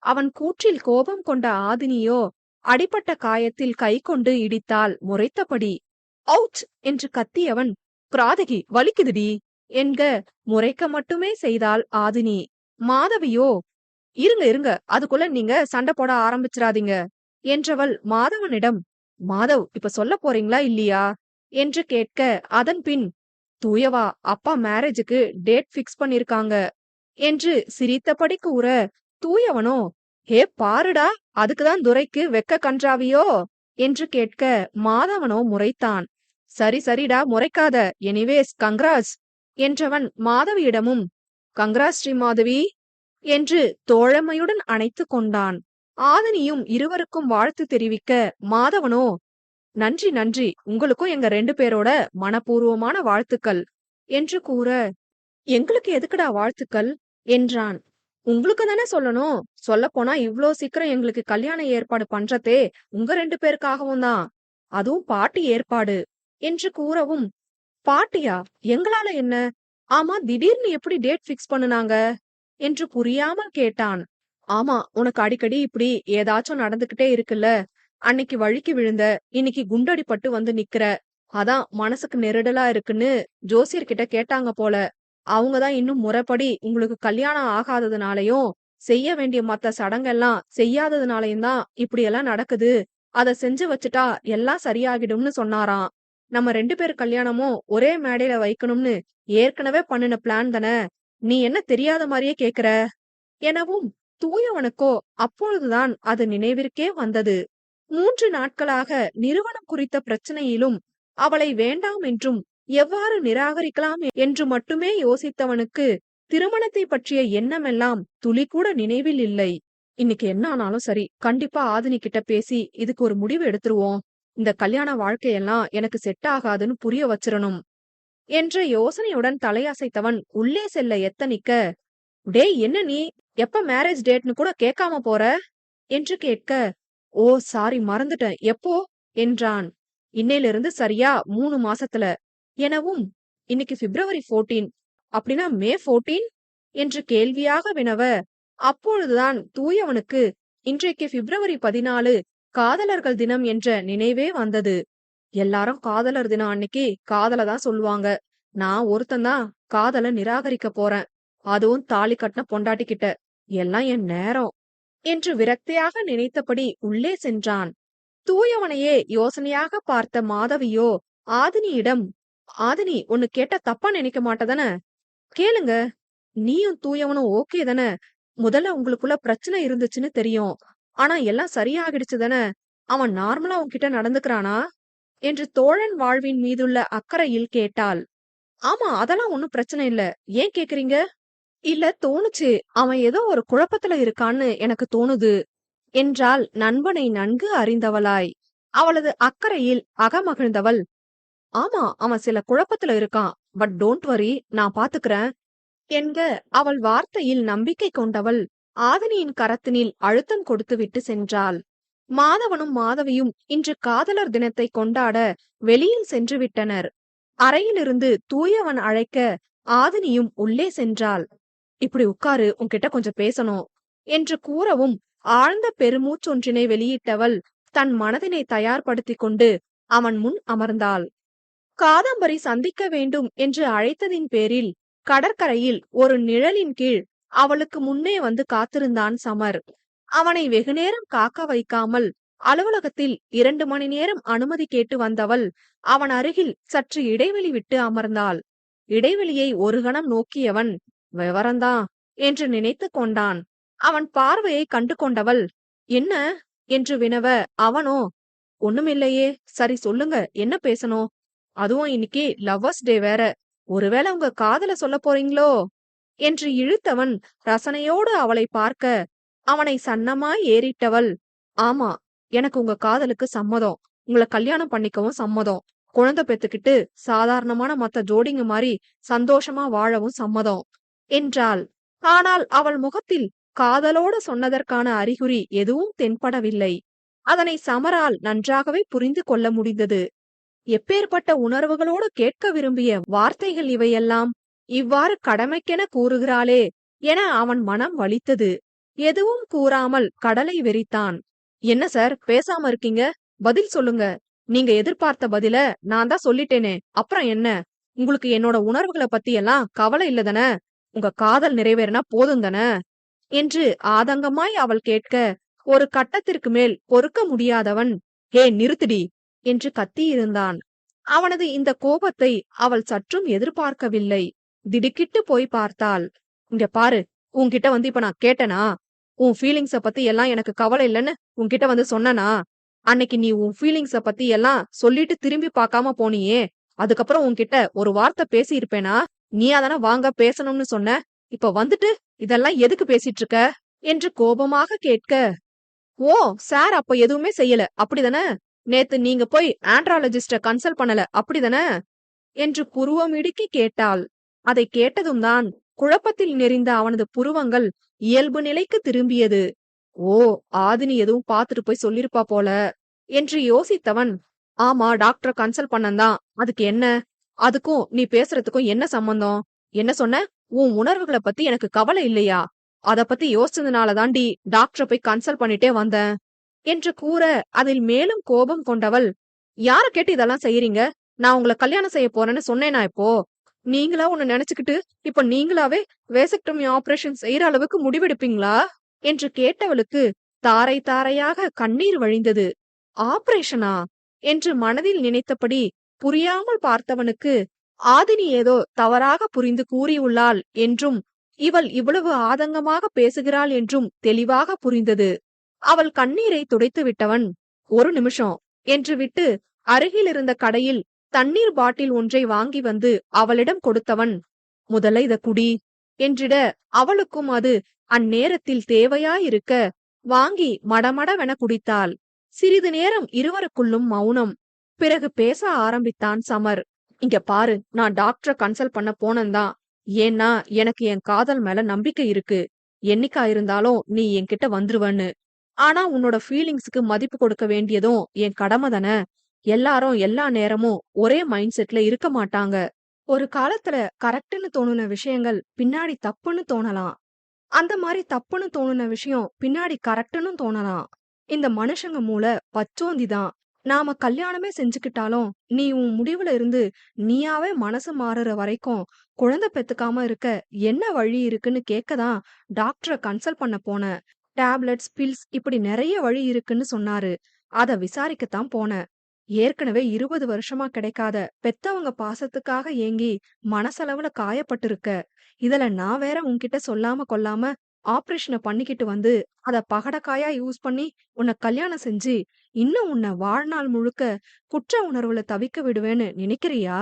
அவன் கூற்றில் கோபம் கொண்ட ஆதினியோ அடிபட்ட காயத்தில் கை கொண்டு இடித்தாள் முறைத்தபடி. அவுச் என்று கத்தியவன், பிராதகி வலிக்குதுடி என்க முறைக்க மட்டுமே செய்தாள் ஆதினி. மாதவியோ, இருங்க இருங்க, அதுக்குள்ள நீங்க சண்டை போட ஆரம்பிச்சிராதீங்க என்றவள் மாதவனிடம், மாதவ், இப்ப சொல்ல போறீங்களா இல்லையா என்று கேட்க, அதன் பின், தூயவா, அப்பா மேரேஜுக்கு டேட் பிக்ஸ் பண்ணிருக்காங்க என்று சிரித்தபடி கூற, தூயவனோ, ஹே பாருடா, அதுக்குதான் துரைக்கு வெக்க கன்றாவியோ என்று கேட்க, மாதவனோ முறைத்தான். சரி சரிடா, முறைக்காத, எனிவேஸ் கங்க்ராஸ் என்றவன் மாதவியிடமும், கங்க்ராஸ் ஸ்ரீ மாதவி என்று தோழமையுடன் அணைத்து கொண்டான். ஆதினியும் இருவருக்கும் வாழ்த்து தெரிவிக்க, மாதவனோ, நன்றி நன்றி, உங்களுக்கும் எங்க 2 பேரோட மனப்பூர்வமான வாழ்த்துக்கள் என்று கூற, எங்களுக்கு எதுக்குடா வாழ்த்துக்கள் என்றான். உங்களுக்கு தானே சொல்லணும், சொல்ல போனா இவ்ளோ சீக்கிரம் எங்களுக்கு கல்யாண ஏற்பாடு பண்றதே உங்க 2 பேருக்காகவும் தான், அதுவும் பாட்டி ஏற்பாடு என்று கூறவும், பாட்டியா, எங்களால என்ன, ஆமா திடீர்னு எப்படி டேட் பிக்ஸ் பண்ணுனாங்க என்று புரியாமல் கேட்டான். ஆமா, உனக்கு அடிக்கடி இப்படி ஏதாச்சும் நடந்துகிட்டே இருக்குல்ல, அன்னைக்கு வழுக்கி விழுந்த, இன்னைக்கு குண்டடிப்பட்டு வந்து நிக்கிற, அதான் மனசுக்கு நெருடலா இருக்குன்னு ஜோசியர்கிட்ட கேட்டாங்க போல. அவங்கதான் இன்னும் முறைப்படி உங்களுக்கு கல்யாணம் ஆகாததுனாலயும் செய்ய வேண்டிய மத்த சடங்கெல்லாம் செய்யாததுனாலயும் தான் இப்படி எல்லாம் நடக்குது, அத செஞ்சு வச்சுட்டா எல்லாம் சரியாகிடும்னு சொன்னாராம். நம்ம 2 பேர் கல்யாணமும் ஒரே மேடையில வைக்கணும்னு ஏற்கனவே பண்ணின பிளான் தானே, நீ என்ன தெரியாத மாதிரியே கேக்குற எனவும், தூயவனுக்கோ அப்பொழுதுதான் அது நினைவிற்கே வந்தது. 3 நாட்களாக நிறுவனம் குறித்த பிரச்சனையிலும் அவளை வேண்டாம் என்றும் எவ்வாறு நிராகரிக்கலாம் என்று மட்டுமே யோசித்தவனுக்கு திருமணத்தை பற்றிய எண்ணமெல்லாம் துளி கூட நினைவில் இல்லை. இன்னைக்கு என்ன ஆனாலும் சரி, கண்டிப்பா ஆதினி கிட்ட பேசி இதுக்கு ஒரு முடிவு எடுத்துருவோம். இந்த கல்யாண வாழ்க்கையெல்லாம் எனக்கு செட் ஆகாதுன்னு புரிய வச்சிரணும் என்ற யோசனையுடன் தலையசைத்தவன் உள்ளே செல்ல எத்தனிக்க, டேய் என்ன நீ, எப்ப மேரேஜ் டேட்னு கூட கேட்காம போற என்று கேட்க, ஓ சாரி மறந்துட்டேன், எப்போ என்றான். இன்னையிலிருந்து சரியா 3 மாசத்துல எனவும், இன்னைக்கு பிப்ரவரி 14, அப்படின்னா மே 14 என்று கேள்வியாக வினவ, அப்பொழுதுதான் தூயவனுக்கு இன்றைக்கு பிப்ரவரி 14 காதலர்கள் தினம் என்ற நினைவே வந்தது. எல்லாரும் காதலர் தினம் அன்னைக்கு காதல தான் சொல்லுவாங்க, நான் ஒருத்தன்தான் காதல நிராகரிக்க போறேன், அதுவும் தாலி கட்டின பொண்டாட்டி கிட்ட, எல்லாம் என் நேரம் என்று விரக்தியாக நினைத்தபடி உள்ளே சென்றான். தூயவனையே யோசனையாக பார்த்த மாதவியோ ஆதினியிடம், ஆதினி, ஒண்ணு கேட்டா தப்பா நினைக்க மாட்டதானே? கேளுங்க. நீயும் தூயவனும் ஓகே தானே? முதல்ல உங்களுக்குள்ள பிரச்சனை இருந்துச்சுன்னு தெரியும். ஆனா எல்லாம் சரியாகிடுச்சு தானே? அவன் நார்மலா உன்கிட்ட நடந்துக்கிறானா? என்று தோழன் வாழ்வின் மீதுள்ள அக்கறையில் கேட்டாள். ஆமா, அதெல்லாம் ஒண்ணும் பிரச்சனை இல்ல. ஏன் கேக்குறீங்க? இல்ல, தோணுச்சு. அவன் ஏதோ ஒரு குழப்பத்துல இருக்கான்னு எனக்கு தோணுது என்றாள் நண்பனை நன்கு அறிந்தவளாய். அவளது அக்கறையில் அகமகிழ்ந்தவள், ஆமா, அவன் சில குழப்பத்துல இருக்கான். பட் டோன்ட் வரி, நான் பாத்துக்கிறேன் என்க அவள் வார்த்தையில் நம்பிக்கை கொண்டவள் ஆதினியின் கரத்தினில் அழுத்தம் கொடுத்துவிட்டு சென்றாள். மாதவனும் மாதவியும் இன்று காதலர் தினத்தை கொண்டாட வெளியில் சென்று விட்டனர். அறையிலிருந்து தூயவன் அழைக்க ஆதினியும் உள்ளே சென்றாள். இப்படி உட்காரு, உன்கிட்ட கொஞ்சம் பேசணும் என்று கூறவும் ஆழ்ந்த பெருமூச்சொன்றினை வெளியிட்டவள் தன் மனதினை தயார்படுத்திக் கொண்டு அவன் முன் அமர்ந்தாள். காதம்பரி சந்திக்க வேண்டும் என்று அழைத்ததின் பேரில் கடற்கரையில் ஒரு நிழலின் கீழ் அவளுக்கு முன்னே வந்து காத்திருந்தான் சமர். அவனை வெகுநேரம் காக்க வைக்காமல் அலுவலகத்தில் 2 மணி நேரம் அனுமதி கேட்டு வந்தவள் அவன் அருகில் சற்று இடைவெளி விட்டு அமர்ந்தாள். இடைவெளியை ஒரு கணம் நோக்கியவன், விவரந்தான் என்று நினைத்து கொண்டான். அவன் பார்வையை கண்டு கொண்டவள், என்ன என்று வினவ, அவனோ, ஒண்ணுமில்லையே. சரி சொல்லுங்க, என்ன பேசணும்? அதுவும் இன்னைக்கு லவ்வர்ஸ் டே வேற. ஒருவேளை உங்க காதல சொல்ல போறீங்களோ என்று இழுத்தவன் ரசனையோடு அவளை பார்க்க அவனை சன்னமாய் ஏறிட்டவள், ஆமா, எனக்கு உங்க காதலுக்கு சம்மதம். உங்களை கல்யாணம் பண்ணிக்கவும் சம்மதம். குழந்தை பெத்துக்கிட்டு சாதாரணமான மத்த ஜோடிங்க மாதிரி சந்தோஷமா வாழவும் சம்மதம் என்றாள். ஆனால் அவள் முகத்தில் காதலோடு சொன்னதற்கான அறிகுறி எதுவும் தென்படவில்லை. அதனை சமரால் நன்றாகவே புரிந்து கொள்ள முடிந்தது. எப்பேற்பட்ட உணர்வுகளோடு கேட்க விரும்பிய வார்த்தைகள் இவையெல்லாம்! இவ்வாறு கடமைக்கென கூறுகிறாளே என அவன் மனம் வலித்தது. எதுவும் கூறாமல் கடலை வெறித்தான். என்ன சார், பேசாம இருக்கீங்க? பதில் சொல்லுங்க. நீங்க எதிர்பார்த்த பதில நான் தான் சொல்லிட்டேனே, அப்புறம் என்ன? உங்களுக்கு என்னோட உணர்வுகளை பத்தி எல்லாம் கவலை இல்ல தானே? உங்க காதல் நிறைவேறினா போதும் தானே என்று ஆதங்கமாய் அவள் கேட்க, ஒரு கட்டத்திற்கு மேல் பொறுக்க முடியாதவன், ஹே நிறுத்துடி என்று கத்தியிருந்தான். அவனது இந்த கோபத்தை அவள் சற்றும் எதிர்பார்க்கவில்லை. திடுக்கிட்டு போய் பார்த்தாள். இங்க பாரு, உன்கிட்ட வந்து இப்ப நான் கேட்டனா? உன் ஃபீலிங்ஸ பத்தி எல்லாம் எனக்கு கவலை இல்லைன்னு உன்கிட்ட வந்து சொன்னனா? அன்னைக்கு நீ உன் ஃபீலிங்ஸ பத்தி எல்லாம் சொல்லிட்டு திரும்பி பார்க்காம போனியே, அதுக்கப்புறம் உன்கிட்ட ஒரு வார்த்தை பேசி இருப்பேனா? நீ அதான வாங்க பேசணும்னு சொன்ன. இப்ப வந்துட்டு இதெல்லாம் எதுக்கு பேசிட்டு இருக்க என்று கோபமாக கேட்க, ஓ சார் அப்ப எதுவுமே செய்யல அப்படிதானே? நேத்து நீங்க போய் ஆண்ட்ராலஜிஸ்ட கன்சல்ட் பண்ணல அப்படிதானே என்று புருவமிடுக்கி கேட்டாள். அதை கேட்டதும் தான் குழப்பத்தில் நெறிந்த அவனது புருவங்கள் இயல்பு நிலைக்கு திரும்பியது. ஓ, ஆதினி எதுவும் பாத்துட்டு போய் சொல்லிருப்பா போல என்று யோசித்தவன், ஆமா, டாக்டர் கன்சல்ட் பண்ணந்தான். அதுக்கு என்ன? அதுக்கும் நீ பேசுறதுக்கும் என்ன சம்பந்தம்? என்ன சொன்ன? உன் உணர்வுகளை பத்தி எனக்கு கவலை இல்லையா? அத பத்தி யோசிச்சதுனால தாண்டி டாக்டரை போய் கன்சல்ட் பண்ணிட்டே வந்தேன் என்று கூற அதில் மேலும் கோபம் கொண்டவள், யார கேட்டு இதெல்லாம் செய்யறீங்க? நான் உங்களை கல்யாணம் செய்ய போறேன்னு சொன்னேனா இப்போ? நீங்களா ஒண்ணு நினைச்சுக்கிட்டு இப்ப நீங்களாவே வேசக்டமி ஆபரேஷன் செய்யற அளவுக்கு முடிவெடுப்பீங்களா என்று கேட்டவளுக்கு தாரை தாரையாக கண்ணீர் வழிந்தது. ஆபரேஷனா என்று மனதில் நினைத்தபடி புரியாமல் பார்த்தவனுக்கு ஆதினி ஏதோ தவறாக புரிந்து கூறியுள்ளாள் என்றும் இவள் இவ்வளவு ஆதங்கமாக பேசுகிறாள் என்றும் தெளிவாக புரிந்தது. அவள் கண்ணீரை துடைத்து விட்டவன், ஒரு நிமிஷம் என்று விட்டு அருகில் இருந்த கடையில் தண்ணீர் பாட்டில் ஒன்றை வாங்கி வந்து அவளிடம் கொடுத்தவன், முதல்ல இத குடி என்றிட அவளுக்கும் அது அந்நேரத்தில் தேவையாயிருக்க வாங்கி மடமடவென குடித்தாள். சிறிது நேரம் இருவருக்குள்ளும் மௌனம். பிறகு பேச ஆரம்பித்தான் சமர். இங்க பாரு, நான் டாக்டரை கன்சல்ட் பண்ண போனந்தான். ஏன்னா எனக்கு என் காதல் மேல நம்பிக்கை இருக்கு. என்னைக்கா இருந்தாலும் நீ என்கிட்ட வந்துருவன்னு. ஆனா உன்னோட ஃபீலிங்ஸுக்கு மதிப்பு கொடுக்க வேண்டியதும் என் கடமை தானே. எல்லாரும் எல்லா நேரமும் ஒரே மைண்ட் செட்ல இருக்க மாட்டாங்க. ஒரு காலத்துல கரெக்ட்னு தோணுன விஷயங்கள் பின்னாடி தப்புன்னு தோணலாம். அந்த மாதிரி தப்புன்னு தோணுன விஷயம் பின்னாடி கரெக்ட்னு தோணலாம். இந்த மனுஷங்க மூளை பச்சோந்திதான். நாம கல்யாணமே செஞ்சுக்கிட்டாலும் நீ உன் முடிவுல இருந்து நீயாவே மனசு மாறுற வரைக்கும் குழந்தை பெத்துக்காம இருக்க என்ன வழி இருக்குன்னு கேட்கதான் டாக்டரை கன்சல்ட் பண்ண போனேன். டேப்லெட்ஸ், பில்ஸ் இப்படி நிறைய வழி இருக்குன்னு சொன்னாரு. அத விசாரிக்கத்தான் போனேன். ஏற்கனவே 20 வருஷமா கிடைக்காத பெத்தவங்க பாசத்துக்காக ஏங்கி மனசளவுல காயப்பட்டிருக்க. இதுல நான் வேற உன்கிட்ட சொல்லாம கொள்ளாம ஆபரேஷன பண்ணிக்கிட்டு வந்து, அத பகடக்காயா யூஸ் பண்ணி உன்ன கல்யாணம் செஞ்சு, இன்னும் உன்ன வாழ்நாள் முழுக்க குற்ற உணர்வுல தவிக்க விடுவேன்னு நினைக்கிறியா?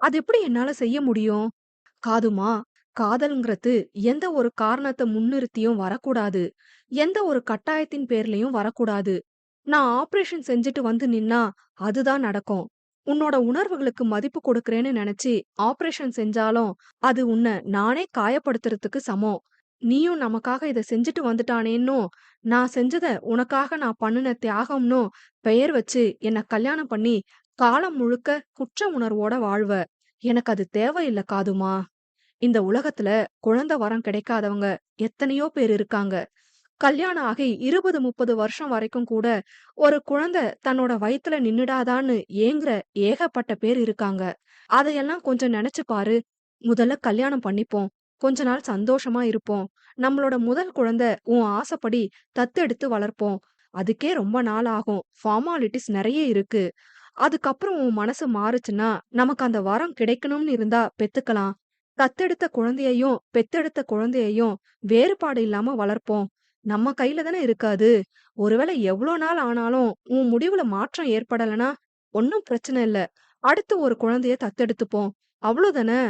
அது எப்படி என்னால செய்ய முடியும்? காதுமா, காதல்ங்கிறது எந்த ஒரு காரணத்த முன்னிறுத்தியும் வரக்கூடாது. எந்த ஒரு கட்டாயத்தின் பேர்லயும் வரக்கூடாது. நான் ஆபரேஷன் செஞ்சுட்டு வந்து நின்னா, அதுதான் நடக்கும். உன்னோட உணர்வுகளுக்கு மதிப்பு கொடுக்கிறேன்னு நெனச்சு ஆபரேஷன் செஞ்சாலும், அது உன்ன நானே காயப்படுத்துறதுக்கு சமம். நீயும் நமக்காக இத செஞ்சுட்டு வந்துட்டானேன்னும், நான் செஞ்சத உனக்காக நான் பண்ணுன தியாகம்னும் பெயர் வச்சு என்ன கல்யாணம் பண்ணி, காலம் முழுக்க குற்ற உணர்வோட வாழ்வ. எனக்கு அது தேவையில்ல காதுமா. இந்த உலகத்துல குழந்தை வரம் கிடைக்காதவங்க எத்தனையோ பேர் இருக்காங்க. கல்யாணம் ஆகி 20, 30 வருஷம் வரைக்கும் கூட ஒரு குழந்தை தன்னோட வயித்துல நின்னுடாதான்னு ஏங்குற ஏகப்பட்ட பேர் இருக்காங்க. அதையெல்லாம் கொஞ்சம் நினைச்சு பாரு. முதல்ல கல்யாணம் பண்ணிப்போம். கொஞ்ச நாள் சந்தோஷமா இருப்போம். நம்மளோட முதல் குழந்தை உன் ஆசைப்படி தத்தெடுத்து வளர்ப்போம். அதுக்கே ரொம்ப நாள் ஆகும். ஃபார்மாலிட்டிஸ் நிறைய இருக்கு. அதுக்கப்புறம் உன் மனசு மாறுச்சுன்னா, நமக்கு அந்த வரம் கிடைக்கணும்னு இருந்தா பெத்துக்கலாம். தத்தெடுத்த குழந்தையையும், பெத்தெடுத்த குழந்தையையும் வேறுபாடு இல்லாம வளர்ப்போம். நம்ம கையில தானே இருக்கு அது. ஒருவேளை எவ்ளோ நாள் ஆனாலும் உன் முடிவுல மாற்றம் ஏற்படலனா, ஒண்ணும் பிரச்சனை இல்ல. அடுத்து ஒரு குழந்தைய தத்தெடுத்துப்போம். அவ்ளோதானே.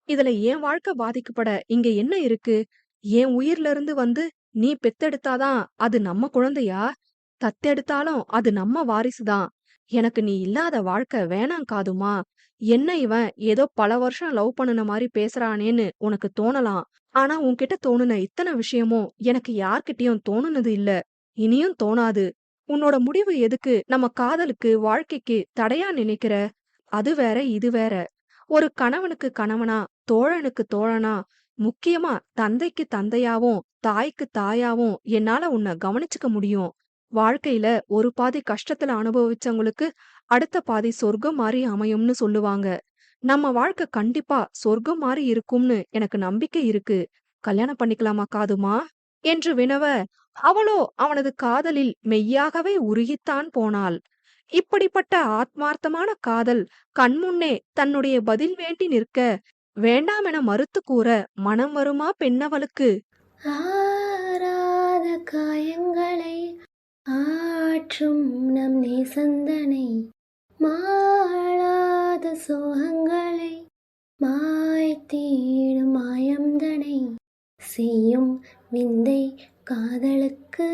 இதுல என் வாழ்க்கை பாதிக்கப்பட இங்க என்ன இருக்கு? என் உயிர்ல இருந்து வந்து நீ பெத்தெடுத்தாதான் அது நம்ம குழந்தையா? தத்தெடுத்தாலும் அது நம்ம வாரிசுதான். எனக்கு நீ இல்லாத வாழ்க்கை வேணாம் காதுமா. என்ன இவன் ஏதோ பல வருஷம் லவ் பண்ணுன மாரி பேசுறானேன்னு உனக்கு தோணலாம். ஆனா உன்கிட்ட தோணுன இத்தன விஷயமும் எனக்கு யார்கிட்டயும் தோணுனது இல்ல. இனியும் தோணாது. உன்னோட முடிவு எதுக்கு நம்ம காதலுக்கு, வாழ்க்கைக்கு தடையா நினைக்கிற? அது வேற, இது வேற. ஒரு கணவனுக்கு கணவனா, தோழனுக்கு தோழனா, முக்கியமா தந்தைக்கு தந்தையாவும், தாய்க்கு தாயாவும் என்னால உன்ன கவனிச்சுக்க முடியும். வாழ்க்கையில ஒரு பாதி கஷ்டத்துல அனுபவிச்சவங்களுக்கு அடுத்த பாதி சொர்க்கம் மாரி அமையும்னு சொல்லுவாங்க. நம்ம வாழ்க்கை கண்டிப்பா சொர்க்கம் மாரி இருக்கும்னு எனக்கு நம்பிக்கை இருக்கு. கல்யாணம் பண்ணிக்கலாமா காதுமா? என்று வினவ, அவளோ அவனது காதலில் மெய்யாகவே உருகித்தான் போனாள். இப்படிப்பட்ட ஆத்மார்த்தமான காதல் கண்முன்னே தன்னுடைய பதில் வேண்டி நிற்க, வேண்டாமென மறுத்து கூற மனம் வருமா பெண்ணவளுக்கு?
ஆறாத காயங்களை ஆற்றும் நம் நேசந்தனை, மாளாத சோகங்களை மாய்த்தீடும் மாயம்தனை, செய்யும் விந்தை காதலுக்கு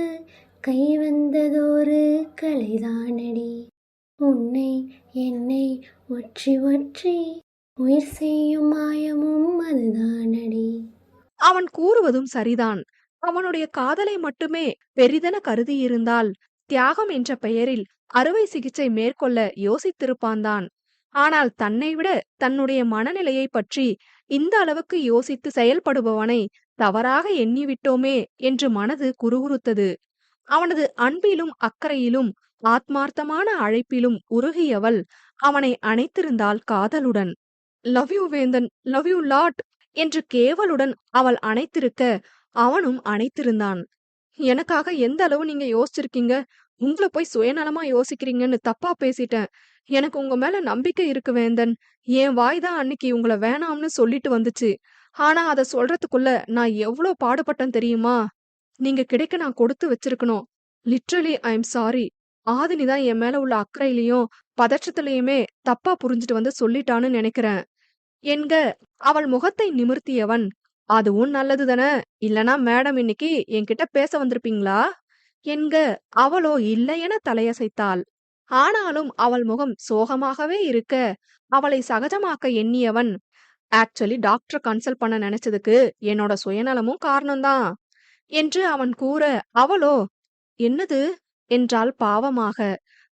கைவந்ததொரு கலைதானடி. உன்னை என்னை ஒற்றி ஒற்றி உயிர் செய்யும் மாயமும் அதுதானடி.
அவன் கூறுவதும் சரிதான். அவனுடைய காதலை மட்டுமே பெரிதென கருதியிருந்தால், தியாகம் என்ற பெயரில் அறுவை சிகிச்சை மேற்கொள்ள யோசித்திருப்பான்தான். ஆனால் தன்னை விட தன்னுடைய மனநிலையைப் பற்றி இந்த அளவுக்கு யோசித்து செயல்படுபவனை தவறாக எண்ணிவிட்டோமே என்று மனது குறுகுறுத்தது. அவனது அன்பிலும் அக்கறையிலும் ஆத்மார்த்தமான அழைப்பிலும் உருகியவள் அவனை அணைத்திருந்தாள் காதலுடன். லவ் யூ வேந்தன், லவ் யூ லாட் என்று கேவலுடன் அவள் அணைத்திருக்க அவனும் அணைத்திருந்தான். எனக்காக எந்த அளவு நீங்க யோசிச்சிருக்கீங்க? உங்கள போய் சுயநலமா யோசிக்கிறீங்கன்னு தப்பா பேசிட்டேன். எனக்கு உங்க மேல நம்பிக்கை இருக்கு வேந்தன். என் வாய் தான் அன்னைக்கு உங்கள வேணாம்னு சொல்லிட்டு வந்துச்சு. ஆனா அத சொல்றதுக்குள்ள நான் எவ்ளோ பாடுபட்டேன் தெரியுமா? நீங்க கிடைக்க நான் கொடுத்து வச்சிருக்கணும். Literally I am sorry. Aadhini தான் என் மேல உள்ள அக்கறையிலயும், பதற்றத்திலயுமே தப்பா புரிஞ்சுட்டு வந்து சொல்லிட்டான்னு நெனைக்கிறேன். என்க அவள் முகத்தை நிமிர்த்தியவன், அதுவும் நல்லதுதானே. இல்லனா மேடம் இன்னைக்கு என்கிட்ட பேச வந்திருப்பீங்களா? என்க அவளோ இல்லையென தலையசைத்தாள். ஆனாலும் அவள் முகம் சோகமாகவே இருக்க, அவளை சகஜமாக்க எண்ணியவன், ஆக்சுவலி டாக்டர கன்சல்ட் பண்ண நினைச்சதுக்கு என்னோட சுயநலமும் காரணம்தான் என்று அவன் கூற, அவளோ என்னது என்றாள் பாவமாக.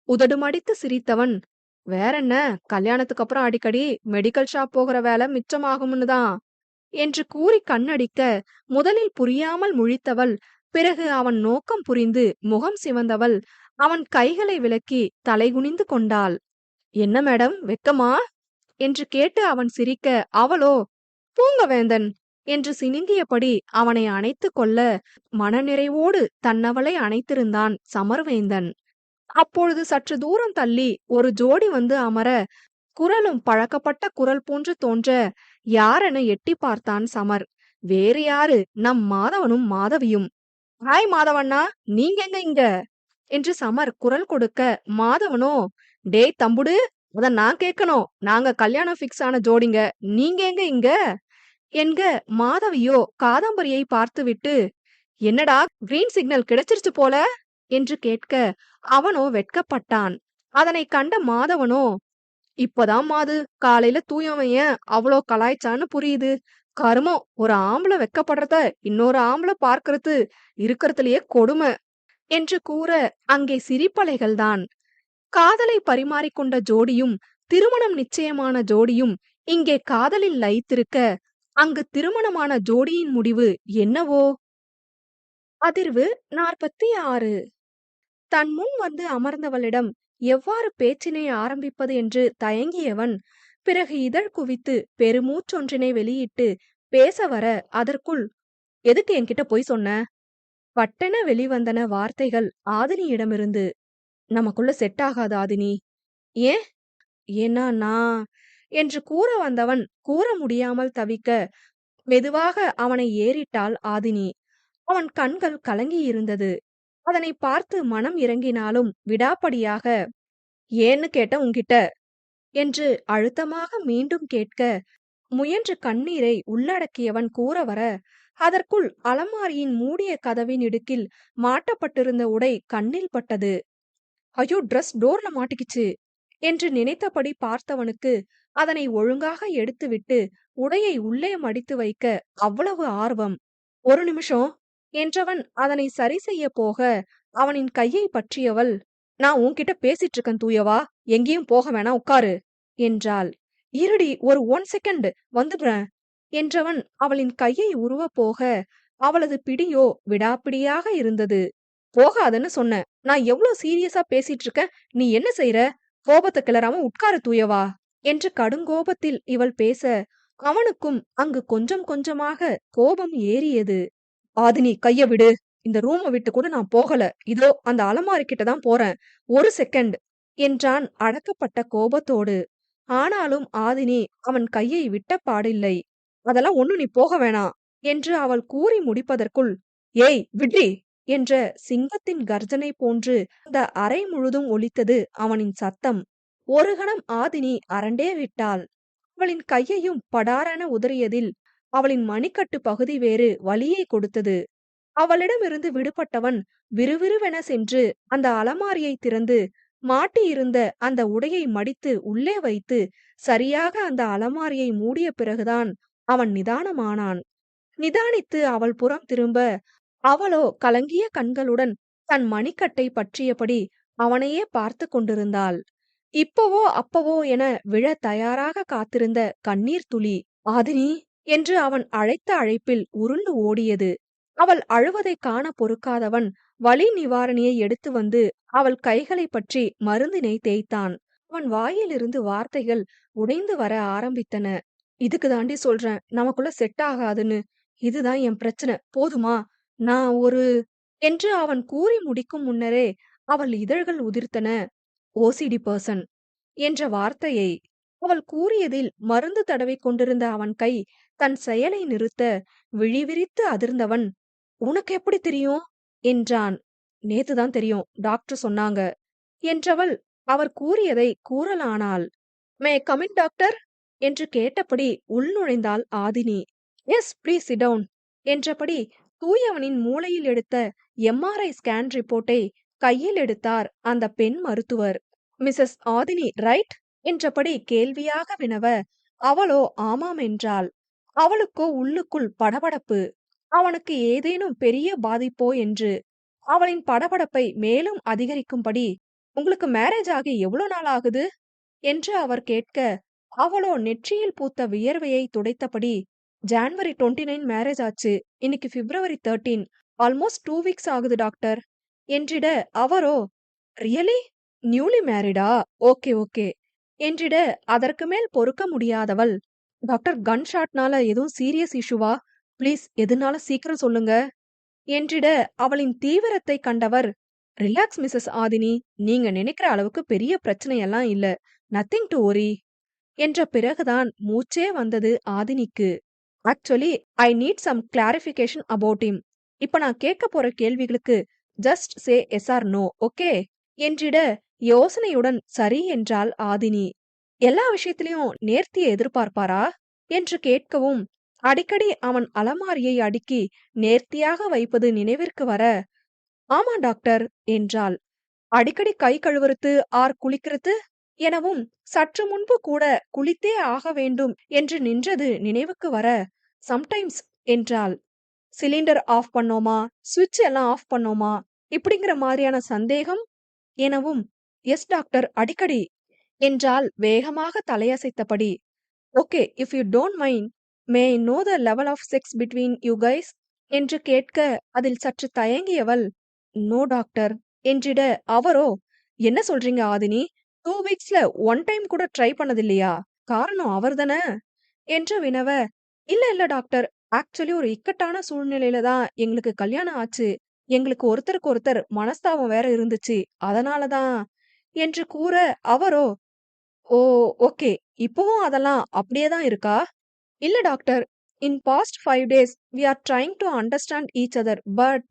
உதடு மடித்து சிரித்தவன், வேறென்ன, கல்யாணத்துக்கு அப்புறம் அடிக்கடி மெடிக்கல் ஷாப் போகிற வேலை மிச்சமாகும்னு தான் என்று கூறி கண்ணடிக்க, முதலில் புரியாமல் முழித்தவள், பிறகு அவன் நோக்கம் புரிந்து முகம் சிவந்தவள் அவன் கைகளை விலக்கி தலைகுனிந்து கொண்டாள். என்ன மேடம் வெக்கமா என்று கேட்டு அவன் சிரிக்க, அவளோ பூங்க வேந்தன் என்று சினுங்கியபடி அவனை அணைத்துக் கொள்ள, மனநிறைவோடு தன்னவளை அணைத்திருந்தான் சமர்வேந்தன். அப்பொழுது சற்று தூரம் தள்ளி ஒரு ஜோடி வந்து அமர, குரலும் பழக்கப்பட்ட குரல் போன்று தோன்ற, யாரென எட்டி பார்த்தான் சமர். வேறு யாரு, நம் மாதவனும் மாதவியும். ஹாய் மாதவண்ணா, நீங்க எங்க இங்க என்று சமர் குரல் கொடுக்க, மாதவனோ, டேய் தம்புடு, அத நான் கேட்கணும். நாங்க கல்யாணம் ஃபிக்ஸ் ஆன ஜோடிங்க, நீங்க எங்க இங்க என்க. மாதவியோ காதம்பரியை பார்த்துவிட்டு, என்னடா கிரீன் சிக்னல் கிடைச்சிருச்சு போல என்று கேட்க, அவனோ வெட்கப்பட்டான். அதனை கண்ட மாதவனோ, இப்பதான் மாது காலையில தூயவன் ஏன் அவ்வளோ கலாய்ச்சான்னு புரியுது. கருமம், ஒரு ஆம்பளை வெக்கப்படுறத இன்னொரு ஆம்பளை பார்க்கறது இருக்கிறதுலயே கொடுமை என்று கூற, அங்கே சிரிப்பலைகள்தான். காதலை பரிமாறிக்கொண்ட ஜோடியும் திருமணம் நிச்சயமான ஜோடியும் இங்கே காதலில் லயித்திருக்க, அங்கு திருமணமான ஜோடியின் முடிவு என்னவோ? அதிர்வு 46. தன் முன் வந்து அமர்ந்தவளிடம் எவ்வாறு பேச்சினை ஆரம்பிப்பது என்று தயங்கியவன், பிறகு இதழ் குவித்து பெருமூச்சொன்றினை வெளியிட்டு பேச வர, அதற்குள், எதுக்கு என்கிட்ட பொய் சொன்ன? பட்டென வெளிவந்தன வார்த்தைகள் ஆதினியிடமிருந்து. நமக்குள்ள செட் ஆகாது ஆதினி. ஏன்? ஏன்னா நான் என்று கூற வந்தவன் கூற முடியாமல் தவிக்க, மெதுவாக அவனை ஏறிட்டாள் ஆதினி. அவன் கண்கள் கலங்கியிருந்தது. அதனை பார்த்து மனம் இறங்கினாலும் விடாப்படியாக, ஏன்னு கேட்ட உன்கிட்ட என்று அழுத்தமாக மீண்டும் கேட்க, முயன்று கண்ணீரை உள்ளடக்கியவன் கூற வர, அதற்குள் அலமாரியின் மூடிய கதவின் இடுக்கில் மாட்டப்பட்டிருந்த உடை கண்ணில் பட்டது. ஐயோ, ட்ரெஸ் டோர்ல மாட்டிக்கிச்சு என்று நினைத்தபடி பார்த்தவனுக்கு அதனை ஒழுங்காக எடுத்துவிட்டு உடையை உள்ளே மடித்து வைக்க அவ்வளவு ஆர்வம். ஒரு நிமிஷம் என்றவன் அதனை சரி செய்ய போக, அவனின் கையை பற்றியவள், நான் உன்கிட்ட பேசிட்டு இருக்கேன் தூயவா, எங்கேயும் போக வேணாம், உட்காரு என்றாள். இருடி, ஒரு 1 செகண்ட் வந்துடுறேன் என்றவன் அவளின் கையை உருவ போக, அவளது பிடியோ விடாப்பிடியாக இருந்தது. போகாதன்னு சொன்ன, நான் எவ்வளவு சீரியஸா பேசிட்டு இருக்கேன், நீ என்ன செய்யற? கோபத்தை கிளறாம உட்காரு தூயவா என்று கடுங்கோபத்தில் இவள் பேச, அவனுக்கும் அங்கு கொஞ்சம் கொஞ்சமாக கோபம் ஏறியது. ஆதினி, கைய விடு. இந்த ரூமை விட்டு கூட நான் போகல. இதோ அந்த அலமாரி கிட்ட தான் போறேன். 1 செகண்ட் என்றான் அடக்கப்பட்ட கோபத்தோடு. ஆனாலும் ஆதினி அவன் கையை விட்ட பாடில்லை. அதெல்லாம் ஒண்ணும் நீ போக வேணாம் என்று அவள் கூறி முடிப்பதற்குள், ஏய் விட்ரி என்ற சிங்கத்தின் கர்ஜனை போன்று அந்த அறை முழுதும் ஒலித்தது அவனின் சத்தம். ஒரு கணம் ஆதினி அரண்டே விட்டாள். அவளின் கையையும் படாரென உதறியதில் அவளின் மணிக்கட்டு பகுதி வேறு வலியை கொடுத்தது. அவளிடமிருந்து விடுபட்டவன் விறுவிறுவென சென்று அந்த அலமாரியை திறந்து மாட்டியிருந்த அந்த உடையை மடித்து உள்ளே வைத்து சரியாக அந்த அலமாரியை மூடிய பிறகுதான் அவன் நிதானமானான். நிதானித்து அவள் புறம் திரும்ப, அவளோ கலங்கிய கண்களுடன் தன் மணிக்கட்டை பற்றியபடி அவனையே பார்த்து கொண்டிருந்தாள். இப்பவோ அப்பவோ என விழ தயாராக காத்திருந்த கண்ணீர் துளி ஆதினி என்று அவன் அழைத்த அழைப்பில் உருண்டு ஓடியது. அவள் அழுவதை காண பொறுக்காதவன் வலி நிவாரணியை எடுத்து வந்து அவள் கைகளை பற்றி மருந்தினை தேய்த்தான். அவன் வாயிலிருந்து வார்த்தைகள் உடைந்து வர ஆரம்பித்தன. இதுக்கு தாண்டி சொல்றேன், நமக்குள்ள செட் ஆகாதுன்னு. இதுதான் என் பிரச்சனை, போதுமா? நான் ஒரு என்று அவன் கூறி முடிக்கும் முன்னரே அவள் இதழ்கள் உதிர்த்தன. ஓசிடி பர்சன் என்ற வார்த்தையை. அவள் கூறியதில் மருந்து தடவை கொண்டிருந்த அவன் கை தன் செயலை நிறுத்த, விழிவிரித்து அதிர்ந்தவன், உனக்கு எப்படி தெரியும் என்றான். நேத்துதான் தெரியும், டாக்டர் சொன்னாங்க என்றவள் அவர் கூறியதை கூறலானாள். மே கமின் டாக்டர் என்று கேட்டபடி உள்நுழைந்தாள் Aadhini. Yes please sit down என்றபடி தூயவனின் மூளையில் எடுத்த எம்ஆர்ஐ ஸ்கேன் ரிப்போர்ட்டை கையில் எடுத்தார் அந்த பெண் மருத்துவர். மிஸ்ஸஸ் ஆதினி ரைட் என்றபடி கேள்வியாக வினவ, அவளோ ஆமாம் என்றாள். அவளுக்கோ உள்ளுக்குள் படபடப்பு. அவனுக்கு ஏதேனும் பெரிய பாதிப்போ என்று. அவளின் படபடப்பை மேலும் அதிகரிக்கும்படி, உங்களுக்கு மேரேஜ் ஆகி எவ்வளவு நாள் ஆகுது என்று அவர் கேட்க, அவளோ நெற்றியில் பூத்த வியர்வையை துடைத்தபடி, ஜான்வரி 29 மேரேஜ் ஆச்சு, இன்னைக்கு பிப்ரவரி 13, ஆல்மோஸ்ட் 2 வீக்ஸ் ஆகுது டாக்டர் என்றிட, அவரோ ரியலி நியூலி மேரிடா, ஓகே ஓகே என்றிட, அதற்கு மேல் பொறுக்க முடியாதவள், டாக்டர் கன் ஷாட்னால எதுவும் சீரியஸ் இஷ்யூவா, ப்ளீஸ் எதுனால சீக்கிரம் சொல்லுங்க என்றிட, அவளின் தீவிரத்தை கண்டவர், ரிலாக்ஸ் மிஸ்ஸஸ் ஆதினி. நீங்க நினைக்கிற அளவுக்கு பெரிய பிரச்சனையெல்லாம் இல்ல. Nothing to worry. என்ற பிறகுதான் மூச்சே வந்தது ஆதினிக்கு. Actually I need some clarification about him. இப்ப நான் கேட்க போற கேள்விகளுக்கு just say yes or no, okay என்றிட யோசனையுடன் சரி என்றாள் ஆதினி. எல்லா விஷயத்திலையும் நேர்த்தியை எதிர்பார்ப்பாரா என்று கேட்கவும் அடிக்கடி அவன் அலமாரியை அடுக்கி நேர்த்தியாக வைப்பது நினைவிற்கு வர ஆமா டாக்டர் என்றாள். அடிக்கடி கை கழுவுறது ஆர் குளிக்கிறது எனவும் சற்று முன்பு கூட குளித்தே ஆக வேண்டும் என்று நின்றது நினைவுக்கு வர சம்டைம்ஸ் என்றாள். சிலிண்டர் ஆஃப் பண்ணோமா, சுவிட்ச் எல்லாம் ஆஃப் பண்ணோமா இப்படிங்கிற மாதிரியான சந்தேகம் எனவும் எஸ் டாக்டர் அடிக்கடி என்றால் வேகமாக தலையசைத்தபடி. Okay, if you don't mind, may I know the level of sex between you guys என்று கேட்க அதில் சற்று தயங்கியவள் நோ டாக்டர் என்றிட அவரோ என்ன சொல்றீங்க ஆதினி, 2 வீக்ஸ்ல 1 டைம் கூட ட்ரை பண்ணதில்லையா? காரணம் அவர்தான என்று வினவ இல்ல இல்ல டாக்டர், ஆக்சுவலி ஒரு இக்கட்டான சூழ்நிலையில தான் எங்களுக்கு கல்யாணம் ஆச்சு. எங்களுக்கு ஒருத்தருக்கு ஒருத்தர் மனஸ்தாபம் வேற இருந்துச்சு, அதனாலதான் என்று கூற அவரோ ஓ ஓகே, இப்பவும் அதெல்லாம் அப்படியே தான் இருக்கா? இல்ல doctor, in past 5 days we are trying to understand each other but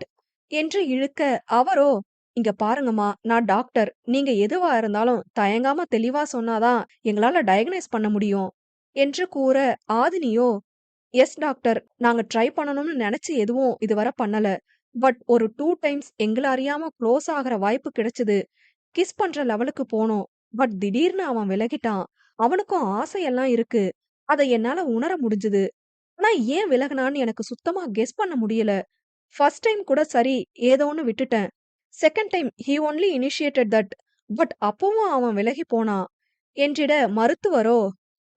என்று இழுக்க அவரோ இங்க பாருங்கம்மா, நான் டாக்டர், நீங்க எதுவா இருந்தாலும் தயங்காம தெளிவா சொன்னாதான் எங்களால டயக்னைஸ் பண்ண முடியும் என்று கூற ஆதினியோ எஸ் டாக்டர், நாங்க ட்ரை பண்ணணும்னு நினைச்சு எதுவும் இதுவரை பண்ணல. பட் ஒரு 2 டைம்ஸ் எங்கள அறியாம க்ளோஸ் ஆகிற வாய்ப்பு கிடைச்சது. கிஸ் பண்ற லெவலுக்கு போனோம். பட் திடீர்னு அவன் விலகிட்டான். அவனுக்கும் ஆசையெல்லாம் இருக்கு. அத என்னால உணர முடிஞ்சுது. ஆனா ஏன் விலகுனான்னு எனக்கு சுத்தமா கெஸ் பண்ண முடியல. ஃபர்ஸ்ட் டைம் கூட சரி ஏதோன்னு விட்டுட்டேன். Second time he only initiated that. But அப்பவும் அவன் விலகி போனான் என்றிட மருத்துவரோ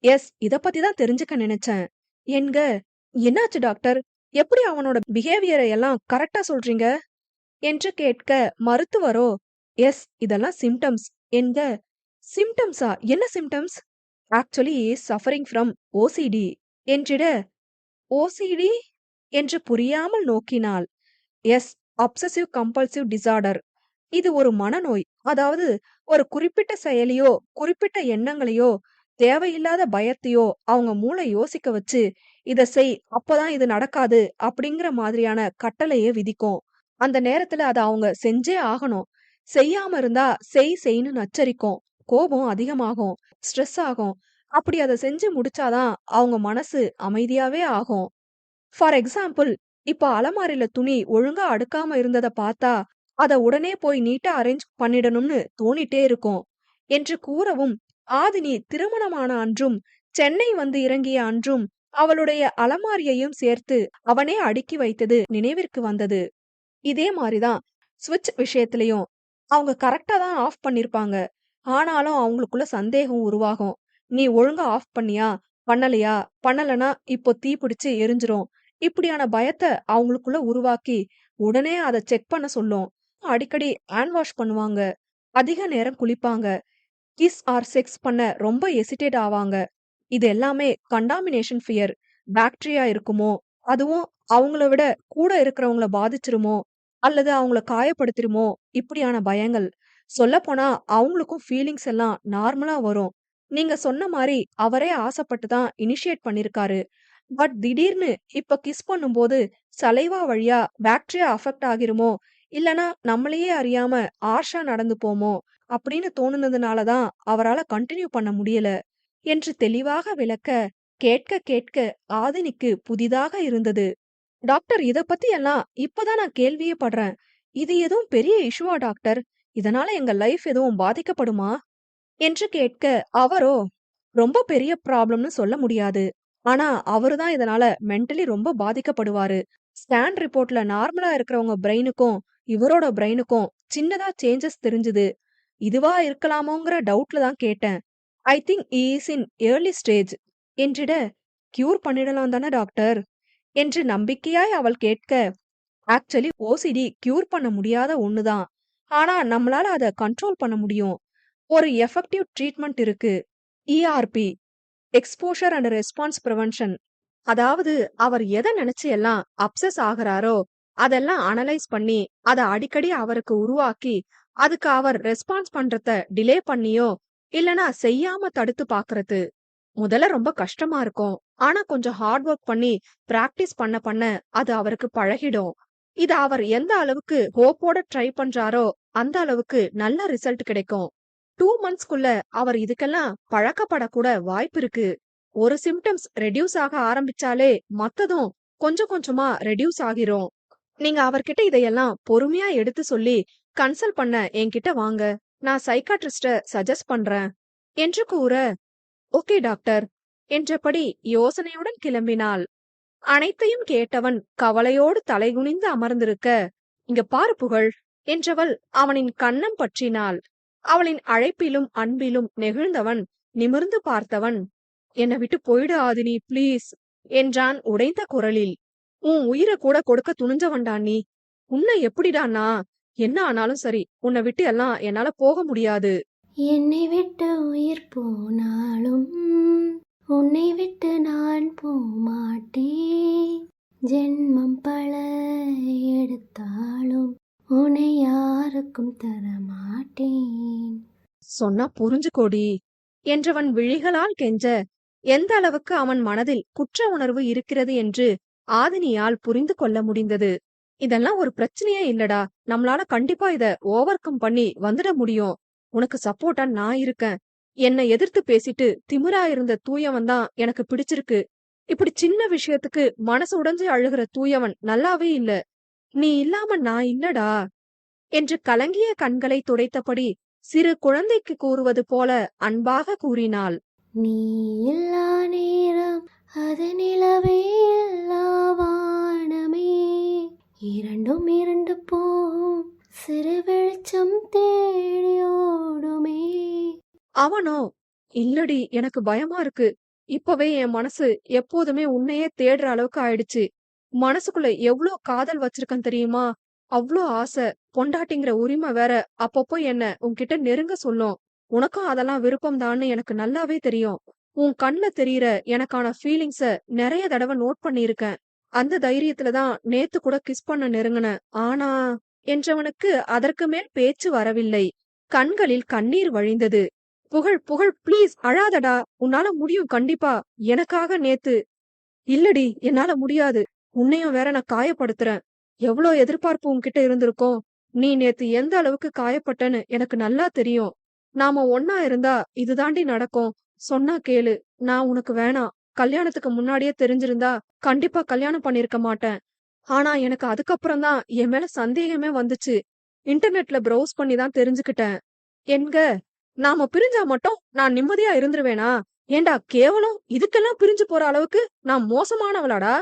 எஸ், இத பத்தி தான் தெரிஞ்சுக்க நினைச்சேன் என்க. என்னாச்சு டாக்டர், எப்படி அவனோட பிஹேவியரை எல்லாம் கரெக்டா சொல்றீங்க என்று கேட்க மருத்துவரோ எஸ், இதெல்லாம் சிம்டம்ஸ் என்க. சிம்டம்ஸா, என்ன symptoms? Actually suffering from OCD என்றிட ஓசிடி என்று புரியாமல் நோக்கினாள். Yes, obsessive compulsive disorder. இது ஒரு மனநோய். அதாவது ஒரு குறிப்பிட்ட செயலியோ குறிப்பிட்ட எண்ணங்களையோ தேவையில்லாத பயத்தையோ அவங்க மூளை யோசிக்க வச்சு இத செய் அப்பதான் இது நடக்காது அப்படிங்கிற மாதிரியான கட்டளையை விதிக்கும். அந்த நேரத்துல அத அவங்க செஞ்சே ஆகணும். செய்யாம இருந்தா செய்ன்னு நச்சரிக்கும். கோபம் அதிகமாகும், ஸ்ட்ரெஸ் ஆகும். அப்படி அதை செஞ்சு முடிச்சாதான் அவங்க மனசு அமைதியாவே ஆகும். ஃபார் எக்ஸாம்பிள், இப்ப அலமாரில துணி ஒழுங்கா அடுக்காம இருந்தத பார்த்தா அத உடனே போய் நீட்டா அரேஞ்ச் பண்ணிடணும்னு தோணிட்டே இருக்கும் என்று கூறவும் ஆதினி திருமணமான அன்றும் சென்னை வந்து இறங்கிய அன்றும் அவளுடைய அலமாரியையும் சேர்த்து அவனே அடுக்கி வைத்தது நினைவிற்கு வந்தது. இதே மாதிரிதான் ஸ்விட்ச் விஷயத்திலையும் அவங்க கரெக்டா தான் ஆஃப் பண்ணிருப்பாங்க. ஆனாலும் அவங்களுக்குள்ள சந்தேகம் உருவாகும். நீ ஒழுங்கா ஆஃப் பண்ணியா, பண்ணலையா, பண்ணலனா இப்போ தீ பிடிச்சு எரிஞ்சிரும். இப்படியான பயத்தை அவங்களுக்குள்ள உருவாக்கி உடனே அதை செக் பண்ண சொல்லும். அடிக்கடி ஹேண்ட் வாஷ் பண்ணுவாங்க, அதிக நேரம் குளிப்பாங்க, கிஸ் ஆர் செக்ஸ் பண்ண ரொம்ப எசிடேட் ஆவாங்க. இது எல்லாமே கண்டாமினேஷன் ஃபியர். பாக்டீரியா இருக்குமோ, அதுவும் அவங்கள விட கூட இருக்கிறவங்கள பாதிச்சிருமோ அல்லது அவங்கள காயப்படுத்திருமோ இப்படியான பயங்கள். சொல்லப்போனா அவங்களுக்கும் ஃபீலிங்ஸ் எல்லாம் நார்மலா வரும். நீங்க சொன்ன மாதிரி அவரே ஆசைப்பட்டு தான் இனிஷியேட் பண்ணிருக்காரு. பட் திடீர்னு இப்ப கிஸ் பண்ணும்போது சலைவா வழியா பாக்டீரியா அஃபெக்ட் ஆகிருமோ, இல்லனா நம்மளையே அறியாம ஆர்ஷா நடந்து போமோ அப்படின்னு தோணுனதுனால தான் அவரால கண்டினியூ பண்ண முடியல என்று தெளிவாக விளக்க கேட்க கேட்க ஆதினிக்கு புதிதாக இருந்தது. டாக்டர், இத பத்தி எல்லாம் இப்பதான் நான் கேள்வியே படுறேன். இது எதுவும் பெரிய இஷ்யூவா டாக்டர்? இதனால எங்க லைஃப் எதுவும் பாதிக்கப்படுமா என்று கேட்க அவரோ ரொம்ப பெரிய ப்ராப்ளம்னு சொல்ல முடியாது. ஆனா அவருதான் இதனால மென்டலி ரொம்ப பாதிக்கப்படுவாரு. ஸ்கேன் ரிப்போர்ட்ல நார்மலா இருக்கிறவங்க பிரெயினுக்கும் இவரோட பிரெயினுக்கும் சின்னதா சேஞ்சஸ் தெரிஞ்சுது. இதுவா இருக்கலாமோங்கிற டவுட்ல தான் கேட்டேன். I think is in early stage என்றிட கியூர் பண்ணிடலாம் தானே டாக்டர் என்று நம்பிக்கையாய் அவள் கேட்க ஆக்சுவலி ஓசிடி கியூர் பண்ண முடியாத ஒண்ணுதான். ஆனா நம்மளால அதை கண்ட்ரோல் பண்ண முடியும். ஒரு எஃபெக்டிவ் ட்ரீட்மெண்ட் இருக்கு. ERP, exposure and response prevention. அதாவது அவர் எதை நினைச்சு எல்லாம் அப்சஸ் ஆகுறாரோ அதெல்லாம் அனலைஸ் பண்ணி அத அடிக்கடி அவருக்கு உருவாக்கி அதுக்கு அவர் ரெஸ்பான்ஸ் பண்றத டிலே பண்ணியோ இல்லனா செய்யாம தடுத்து பாக்குறது. முதல்ல ரொம்ப கஷ்டமா இருக்கும். ஆனா கொஞ்சம் ஹார்ட் ஒர்க் பண்ணி பிராக்டிஸ் பண்ண பண்ண அது அவருக்கு பழகிடும். இத அவர் எந்த அளவுக்கு ஹோப்போட ட்ரை பண்றாரோ அந்த அளவுக்கு நல்ல ரிசல்ட் கிடைக்கும். 2 மந்த்ஸ்க்குள்ள அவர் இதுக்கெல்லாம் பழக்கப்படக்கூட வாய்ப்பு இருக்கு. ஒரு சிம்டம்ஸ் ரெடியூஸ் ஆக ஆரம்பிச்சாலே மத்ததும் கொஞ்சம் கொஞ்சமா ரெடியூஸ் ஆகிரும். நீங்க அவர்கிட்ட இதையெல்லாம் பொறுமையா எடுத்து சொல்லி கன்சல்ட் பண்ண என்கிட்ட வாங்க. நான் சைக்காட்ரிஸ்ட சஜஸ்ட் பண்றேன் என்று கூற, ஓகே டாக்டர் என்றபடி யோசனையுடன் கிளம்பினாள். அனைத்தையும் கேட்டவன் கவலையோடு தலைகுனிந்து அமர்ந்திருக்க, இங்க பாரு புகழ் என்றவள் அவனின் கன்னம் பற்றினாள். அவளின் அழைப்பிலும் அன்பிலும் நெகிழ்ந்தவன் நிமிர்ந்து பார்த்தவன், என்னை விட்டு போயிடு ஆதினி ப்ளீஸ் என்றான் உடைந்த குரலில். உன் உயிரை கூட கொடுக்க துணிஞ்சவன்டா நீ. உன்னை எப்படிடான்னா என்ன ஆனாலும் சரி, உன்னை விட்டு எல்லாம் என்னால போக முடியாது.
என்னை விட்டு உயிர் போனாலும் உன்னை விட்டு நான் போமாட்டேன். ஜென்மம் பல எடுத்தாலும் உன்னை யாருக்கும் தரமாட்டேன்.
சொன்னா புரிஞ்சுக்கோடி என்றவன் விழிகளால் கெஞ்ச, எந்த அளவுக்கு அவன் மனதில் குற்ற உணர்வு இருக்கிறது என்று ஆதினியால் புரிந்து கொள்ள முடிந்தது. இதெல்லாம் ஒரு பிரச்சனையே இல்லடா, நம்மளால கண்டிப்பா இத ஓவர் கம் பண்ணி வந்துட முடியும். உனக்கு சப்போர்ட்டா நான் இருக்கேன். என்னை எதிர்த்து பேசிட்டு திமிரா இருந்த தூயவன் தான் எனக்கு பிடிச்சிருக்கு. இப்படி சின்ன விஷயத்துக்கு மனசு உடைஞ்சு அழுகிற தூயவன் நல்லாவே இல்ல. நீ இல்லாம நான் இல்லடா என்று கலங்கிய கண்களை துடைத்தபடி சிறு குழந்தைக்கு கூறுவது போல அன்பாக கூறினாள்.
நீ இல்லா நேரம் அது நிலவே இல்லா வானமே, இரண்டும் இரண்டு போம் சிறு வெளிச்சம் தேடியோடுமே.
அவனோ, இல்லடி எனக்கு பயமா இருக்கு. இப்பவே என் மனசு எப்போதுமே உன்னையே தேடுற அளவுக்கு ஆயிடுச்சு. மனசுக்குள்ள எவ்ளோ காதல் வச்சிருக்கேன் தெரியுமா? அவ்ளோ ஆசை. பொண்டாட்டிங்கிற உரிமை வேற அப்பப்போ என்ன உன்கிட்ட நெருங்க சொல்லும். உனக்கும் அதெல்லாம் விருப்பம் தான்னு எனக்கு நல்லாவே தெரியும். உன் கண்ல தெரியற எனக்கான ஃபீலிங்ஸ நிறைய தடவை நோட் பண்ணியிருக்கேன். அந்த தைரியத்துல தான் நேத்து கூட கிஸ் பண்ண நெருங்குனேன். ஆனா என்றவனுக்கு அதற்கு மேல் பேச்சு வரவில்லை. கண்களில் கண்ணீர் வழிந்தது. புகழ் புகழ் ப்ளீஸ் அழாதடா, உன்னால முடியும் கண்டிப்பா. எனக்காக நேத்து. இல்லடி என்னால முடியாது. உன்னையும் வேற நான் காயப்படுத்துறேன். எவ்ளோ எதிர்பார்ப்பு உன்கிட்ட இருந்திருக்கும். நீ நேத்து எந்த அளவுக்கு காயப்பட்டன்னு எனக்கு நல்லா தெரியும். நாம ஒன்னா இருந்தா இதுதாண்டி நடக்கும். சொன்னா கேளு. நான் உனக்கு வேணாம். கல்யாணத்துக்கு முன்னாடியே தெரிஞ்சிருந்தா கண்டிப்பா கல்யாணம் பண்ணிருக்க மாட்டேன். ஆனா எனக்கு அதுக்கப்புறம் தான் என் மேல சந்தேகமே வந்துச்சு. இன்டர்நெட்ல ப்ரௌஸ் பண்ணி தான் தெரிஞ்சுக்கிட்டேன். என்க நாம பிரிஞ்சா மட்டும் நான் நிம்மதியா இருந்துருவேனா? ஏண்டா கேவலம் இதுக்கெல்லாம் பிரிஞ்சு போற அளவுக்கு நான் மோசமானவளாடா?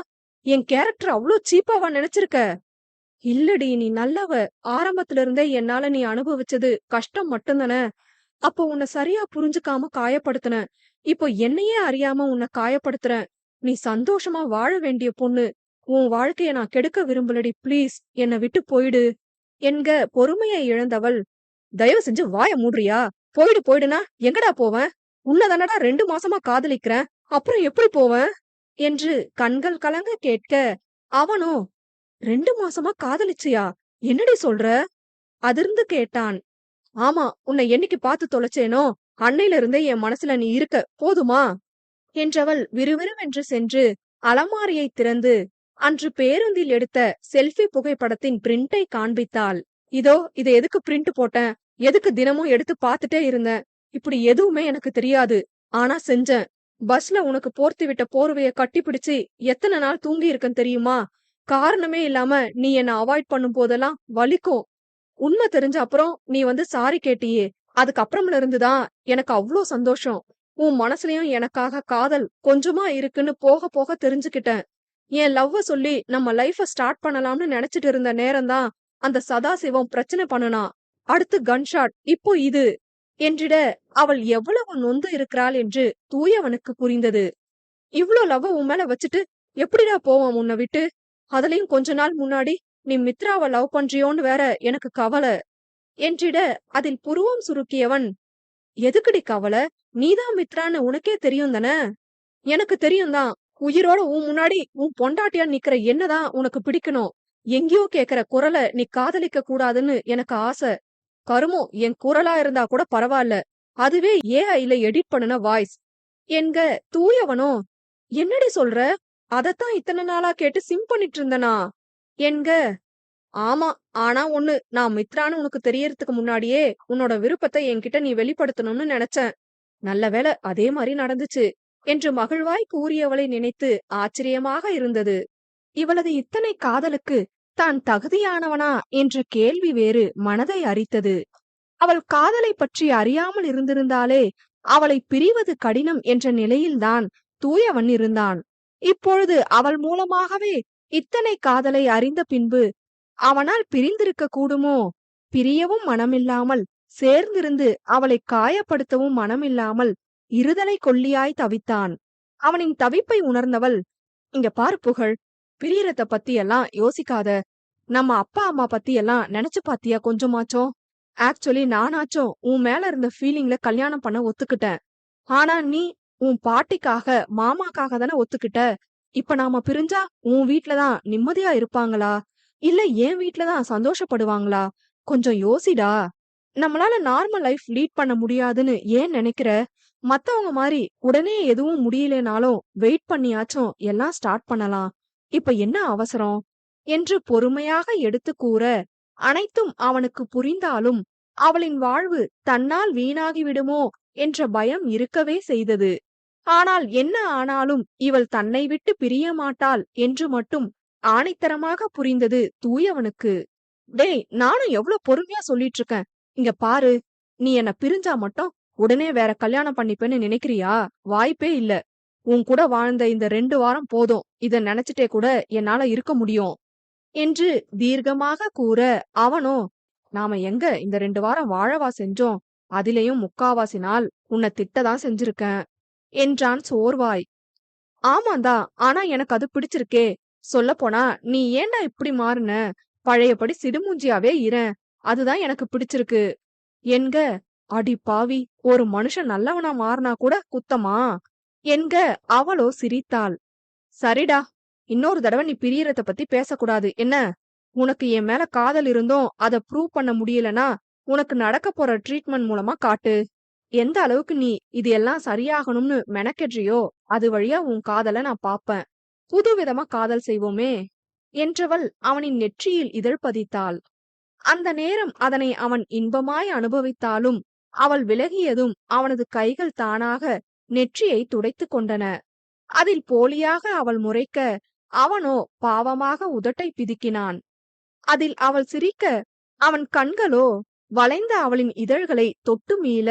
என் கேரக்டர் அவ்ளோ சீப்பாவா நினைச்சிருக்க? இல்லடி நீ நல்லவ. ஆரம்பத்துல இருந்தே என்னால நீ அனுபவிச்சது கஷ்டம் மட்டும்தானே. அப்போ உன்னை சரியா புரிஞ்சுக்காம காயப்படுத்தின. இப்போ என்னையே அறியாம உன்னை காயப்படுத்துறேன். நீ சந்தோஷமா வாழ வேண்டிய பொண்ணு. உன் வாழ்க்கைய நான் கெடுக்க விரும்பலடி ப்ளீஸ் என்னை விட்டு போயிடு என்க பொறுமையை இழந்தவள், தயவு செஞ்சு வாய மூடுறியா? போயிடு போயிடுனா எங்கடா போவேன்? உன்னதானடா 2 மாசமா காதலிக்கிறேன். அப்புறம் எப்படி போவேன் என்று கண்கள் கலங்க கேட்க, அவனோ 2 மாசமா காதலிச்சியா? என்னடி சொல்ற? அதிர்ந்து கேட்டான். ஆமா, உன்னை என்னைக்கு பார்த்து தொலைச்சேனோ அன்னையில இருந்தே என் மனசுல நீ இருக்க, போதுமா என்றவள் விறுவிறுவென்று சென்று அலமாரியை திறந்து அன்று பேருந்தில் எடுத்த செல்ஃபி புகைப்படத்தின் பிரிண்டை காண்பித்தாள். இதோ இதை எதுக்கு பிரிண்ட் போட்டேன், எதுக்கு தினமும் எடுத்து பார்த்துட்டே இருந்தேன். இப்படி எதுவுமே எனக்கு தெரியாது. ஆனா செஞ்சேன். பஸ்ல உனக்கு போர்த்தி விட்ட போர்வைய கட்டி பிடிச்சு எத்தனை நாள் தூங்கி இருக்கேன் தெரியுமா? காரணமே இல்லாம நீ என்ன அவாய்ட் பண்ணும் போதெல்லாம் வலிக்கும். உண்மை தெரிஞ்ச அப்புறம் நீ வந்து சாரி கேட்டியே, அதுக்கப்புறம்ல இருந்துதான் எனக்கு அவ்ளோ சந்தோஷம். உன் மனசுலயும் எனக்காக காதல் கொஞ்சமா இருக்குன்னு போக போக தெரிஞ்சுக்கிட்டேன். என் லவ்வ சொல்லி நம்ம லைஃப ஸ்டார்ட் பண்ணலாம்னு நினைச்சிட்டு இருந்த நேரம்தான் அந்த சதாசிவம் பிரச்சனை பண்ணுனான். அடுத்து கன்ஷாட், இப்போ இது என்றிட அவள் எவ்வளவு நொந்து இருக்கிறாள் என்று தூயவனுக்கு புரிந்தது. இவ்ளோ லவ்வ உன் மேல வச்சுட்டு எப்படிடா போவான் உன்னை விட்டு? அதுலயும் கொஞ்ச நாள் முன்னாடி நீ மித்ராவை லவ் பண்றியோன்னு வேற எனக்கு கவலை என்றிட அதில் புருவம் சுருக்கியவன், எதுக்குடி கவலை? நீதான் மித்ரான்னு உனக்கே தெரியும் தானே? எனக்கு தெரியும் தான். உயிரோட உன் முன்னாடி உன் பொண்டாட்டியா நிக்கிற என்னதான் உனக்கு பிடிக்கணும். எங்கேயோ கேக்குற குரல நீ காதலிக்க கூடாதுன்னு எனக்கு ஆசை. கருமம், என் குரலா இருந்தா கூட பரவாயில்ல, அதுவே ஏஐல எடிட் பண்ணுன வாய்ஸ் என்க. தூயவனோ, என்னடி சொல்ற? அதத்தான் இத்தனை நாளா கேட்டு சிம் பண்ணிட்டு இருந்தனா என்க. ஆமா, ஆனா ஒண்ணு, நான் மித்ரான்னு உனக்கு தெரியறதுக்கு முன்னாடியே உன்னோட விருப்பத்தை என்கிட்ட நீ வெளிப்படுத்தணும்னு நினைச்சேன். நல்ல வேளை அதே மாதிரி நடந்துச்சு என்று மகிழ்வாய் கூறியவளை நினைத்து ஆச்சரியமாக இருந்தது. இவளது இத்தனை காதலுக்கு தான் தகுதியானவனா என்ற கேள்வி வேறு மனதை அரித்தது. அவள் காதலை பற்றி அறியாமல் இருந்திருந்தாலே அவளை பிரிவது கடினம் என்ற நிலையில்தான் தூயவன் இருந்தான். இப்பொழுது அவள் மூலமாகவே இத்தனை காதலை அறிந்த பின்பு அவனால் பிரிந்திருக்க கூடுமோ? பிரியவும் மனமில்லாமல், சேர்ந்திருந்து அவளை காயப்படுத்தவும் மனமில்லாமல் இருதலை கொல்லியாய் தவித்தான். அவனின் தவிப்பை உணர்ந்தவள், இங்க பாரு புகழ், பிரியறத பத்தி எல்லாம் யோசிக்காத. நம்ம அப்பா அம்மா பத்தி எல்லாம் நினைச்சு பாத்தியா கொஞ்சமாச்சும்? ஆக்சுவலி நானாச்சும் உன் மேல இருந்த ஃபீலிங்ல கல்யாணம் பண்ண ஒத்துக்கிட்டேன். ஆனா நீ உன் பாட்டிக்காக மாமாக்காக தானே ஒத்துக்கிட்ட. இப்ப நாம பிரிஞ்சா உன் வீட்லதான் நிம்மதியா இருப்பாங்களா, இல்ல என் வீட்லதான் சந்தோஷப்படுவாங்களா? கொஞ்சம் யோசிடா. நம்மளால நார்மல் லைஃப் லீட் பண்ண முடியாதுன்னு ஏன் நினைக்கிற? மத்தவங்க மாதிரி உடனே எதுவும் முடியலனாலும் வெயிட் பண்ணியாச்சும் எல்லாம் ஸ்டார்ட் பண்ணலாம். இப்ப என்ன அவசரம் என்று பொறுமையாக எடுத்து கூற, அனைத்தும் அவனுக்கு புரிந்தாலும் அவளின் வாழ்வு தன்னால் வீணாகிவிடுமோ என்ற பயம் இருக்கவே செய்தது. ஆனால் என்ன ஆனாலும் இவள் தன்னை விட்டு பிரிய மாட்டாள் என்று மட்டும் ஆணித்தரமாக புரிந்தது தூயவனுக்கு. டேய், நானும் எவ்வளவு பொறுமையா சொல்லிட்டு இருக்கேன். இங்க பாரு, நீ என்ன பிரிஞ்சா மட்டும் உடனே வேற கல்யாணம் பண்ணிப்பேன்னு நினைக்கிறியா? வாய்ப்பே இல்ல. உன் கூட வாழ்ந்த இந்த 2 வாரம் போதும், இத நினைச்சிட்டே கூட என்னால இருக்க முடியும் என்று தீர்க்கமாக கூற, அவனோ, நாம எங்க இந்த 2 வாரம் வாழவா செஞ்சோம்? அதிலேயும் முக்காவாசி நாள் உன்னை திட்டதான் செஞ்சிருக்கேன் என்றான் சோர்வாய். ஆமாந்தா, ஆனா எனக்கு அது பிடிச்சிருக்கே. சொல்லப்போனா நீ ஏன்டா இப்படி மாறுன? பழையபடி சிடுமூஞ்சியாவே இரேன், அதுதான் எனக்கு பிடிச்சிருக்கு என்க. அடி பாவி, ஒரு மனுஷன் நல்லவனா மாறினா கூட குத்தமா என்க. அவளோ சிரித்தாள். சரிடா, இன்னொரு தடவை நீ பிரியறத பத்தி பேசக்கூடாது என்ன? உனக்கு என் மேல காதல் இருந்தும் அத ப்ரூவ் பண்ண முடியலனா உனக்கு நடக்க போற ட்ரீட்மெண்ட் மூலமா காட்டு. எந்த அளவுக்கு நீ இது எல்லாம் சரியாகணும்னு மெனக்கெட்றியோ அது வழியா உன் காதல நான் பாப்பேன். புதுவிதமா காதல் செய்வோமே என்றவள் அவனின் நெற்றியில் இதழ் பதித்தாள். அந்த நேரம் அதனை அவன் இன்பமாய் அனுபவித்தாலும் அவள் விலகியதும் அவனது கைகள் தானாக நெற்றியை துடைத்து கொண்டன. அதில் போலியாக அவள் முறைக்க, அவனோ பாவமாக உதட்டை பிதுக்கினான். அதில் அவள் சிரிக்க, அவன் கண்களோ வளைந்த அவளின் இதழ்களை தொட்டு மீள.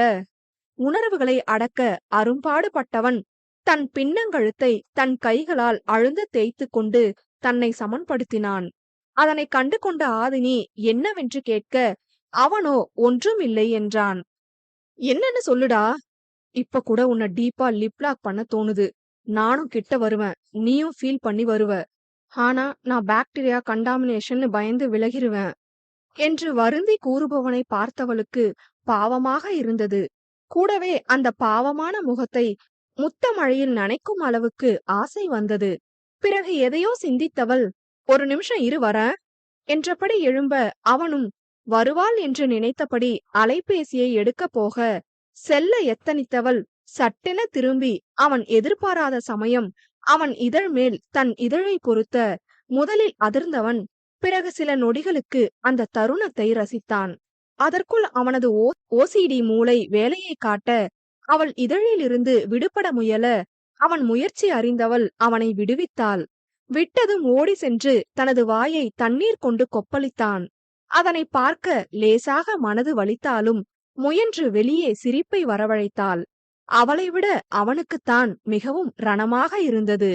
உணர்வுகளை அடக்க அரும்பாடு பட்டவன் தன் பின்னங்கழுத்தை தன் கைகளால் அழுந்த தேய்த்து கொண்டு தன்னை சமன்படுத்தினான். அதனை கண்டு கொண்ட ஆதினி என்னவென்று கேட்க, அவனோ ஒன்றுமில்லை என்றான். என்னன்னு சொல்லுடா. இப்ப கூட உன்னை டீப்பா லிப்லாக் பண்ண தோணுது. நானும் கிட்ட வருவேன், நீயும் ஃபீல் பண்ணி வருவ. ஆனா நான் பாக்டீரியா கண்டாமினேஷன் பயந்து விலகிருவேன் என்று வருந்தி கூறுபவனை பார்த்தவளுக்கு பாவமாக இருந்தது. கூடவே அந்த பாவமான முகத்தை முத்த மழையில் நனைக்கும் அளவுக்கு ஆசை வந்தது. பிறகு எதையோ சிந்தித்தவள், ஒரு நிமிஷம் இரு வரேன் என்றபடி எழும்ப, அவனும் வருவாள் என்று நினைத்தபடி அலைபேசியை எடுக்க போக, செல்ல எத்தனித்தவள் சட்டென திரும்பி அவன் எதிர்பாராத சமயம் அவன் இதழ் மேல் தன் இதழை பொருத்த, முதலில் அதிர்ந்தவன் பிறகு சில நொடிகளுக்கு அந்த தருணத்தை ரசித்தான். அதற்குள் அவனது ஓசிடி மூளை வேலையை காட்ட, அவள் இதழிலிருந்து விடுபட முயல, அவன் முயற்சி அறிந்தவள் அவனை விடுவித்தாள். விட்டதும் ஓடி சென்று தனது வாயை தண்ணீர் கொண்டு கொப்பளித்தான். அதனை பார்க்க லேசாக மனது வலித்தாலும் முயன்று வெளியே சிரிப்பை வரவழைத்தாள். அவளை விட அவனுக்குத்தான் மிகவும் ரணமாக இருந்தது.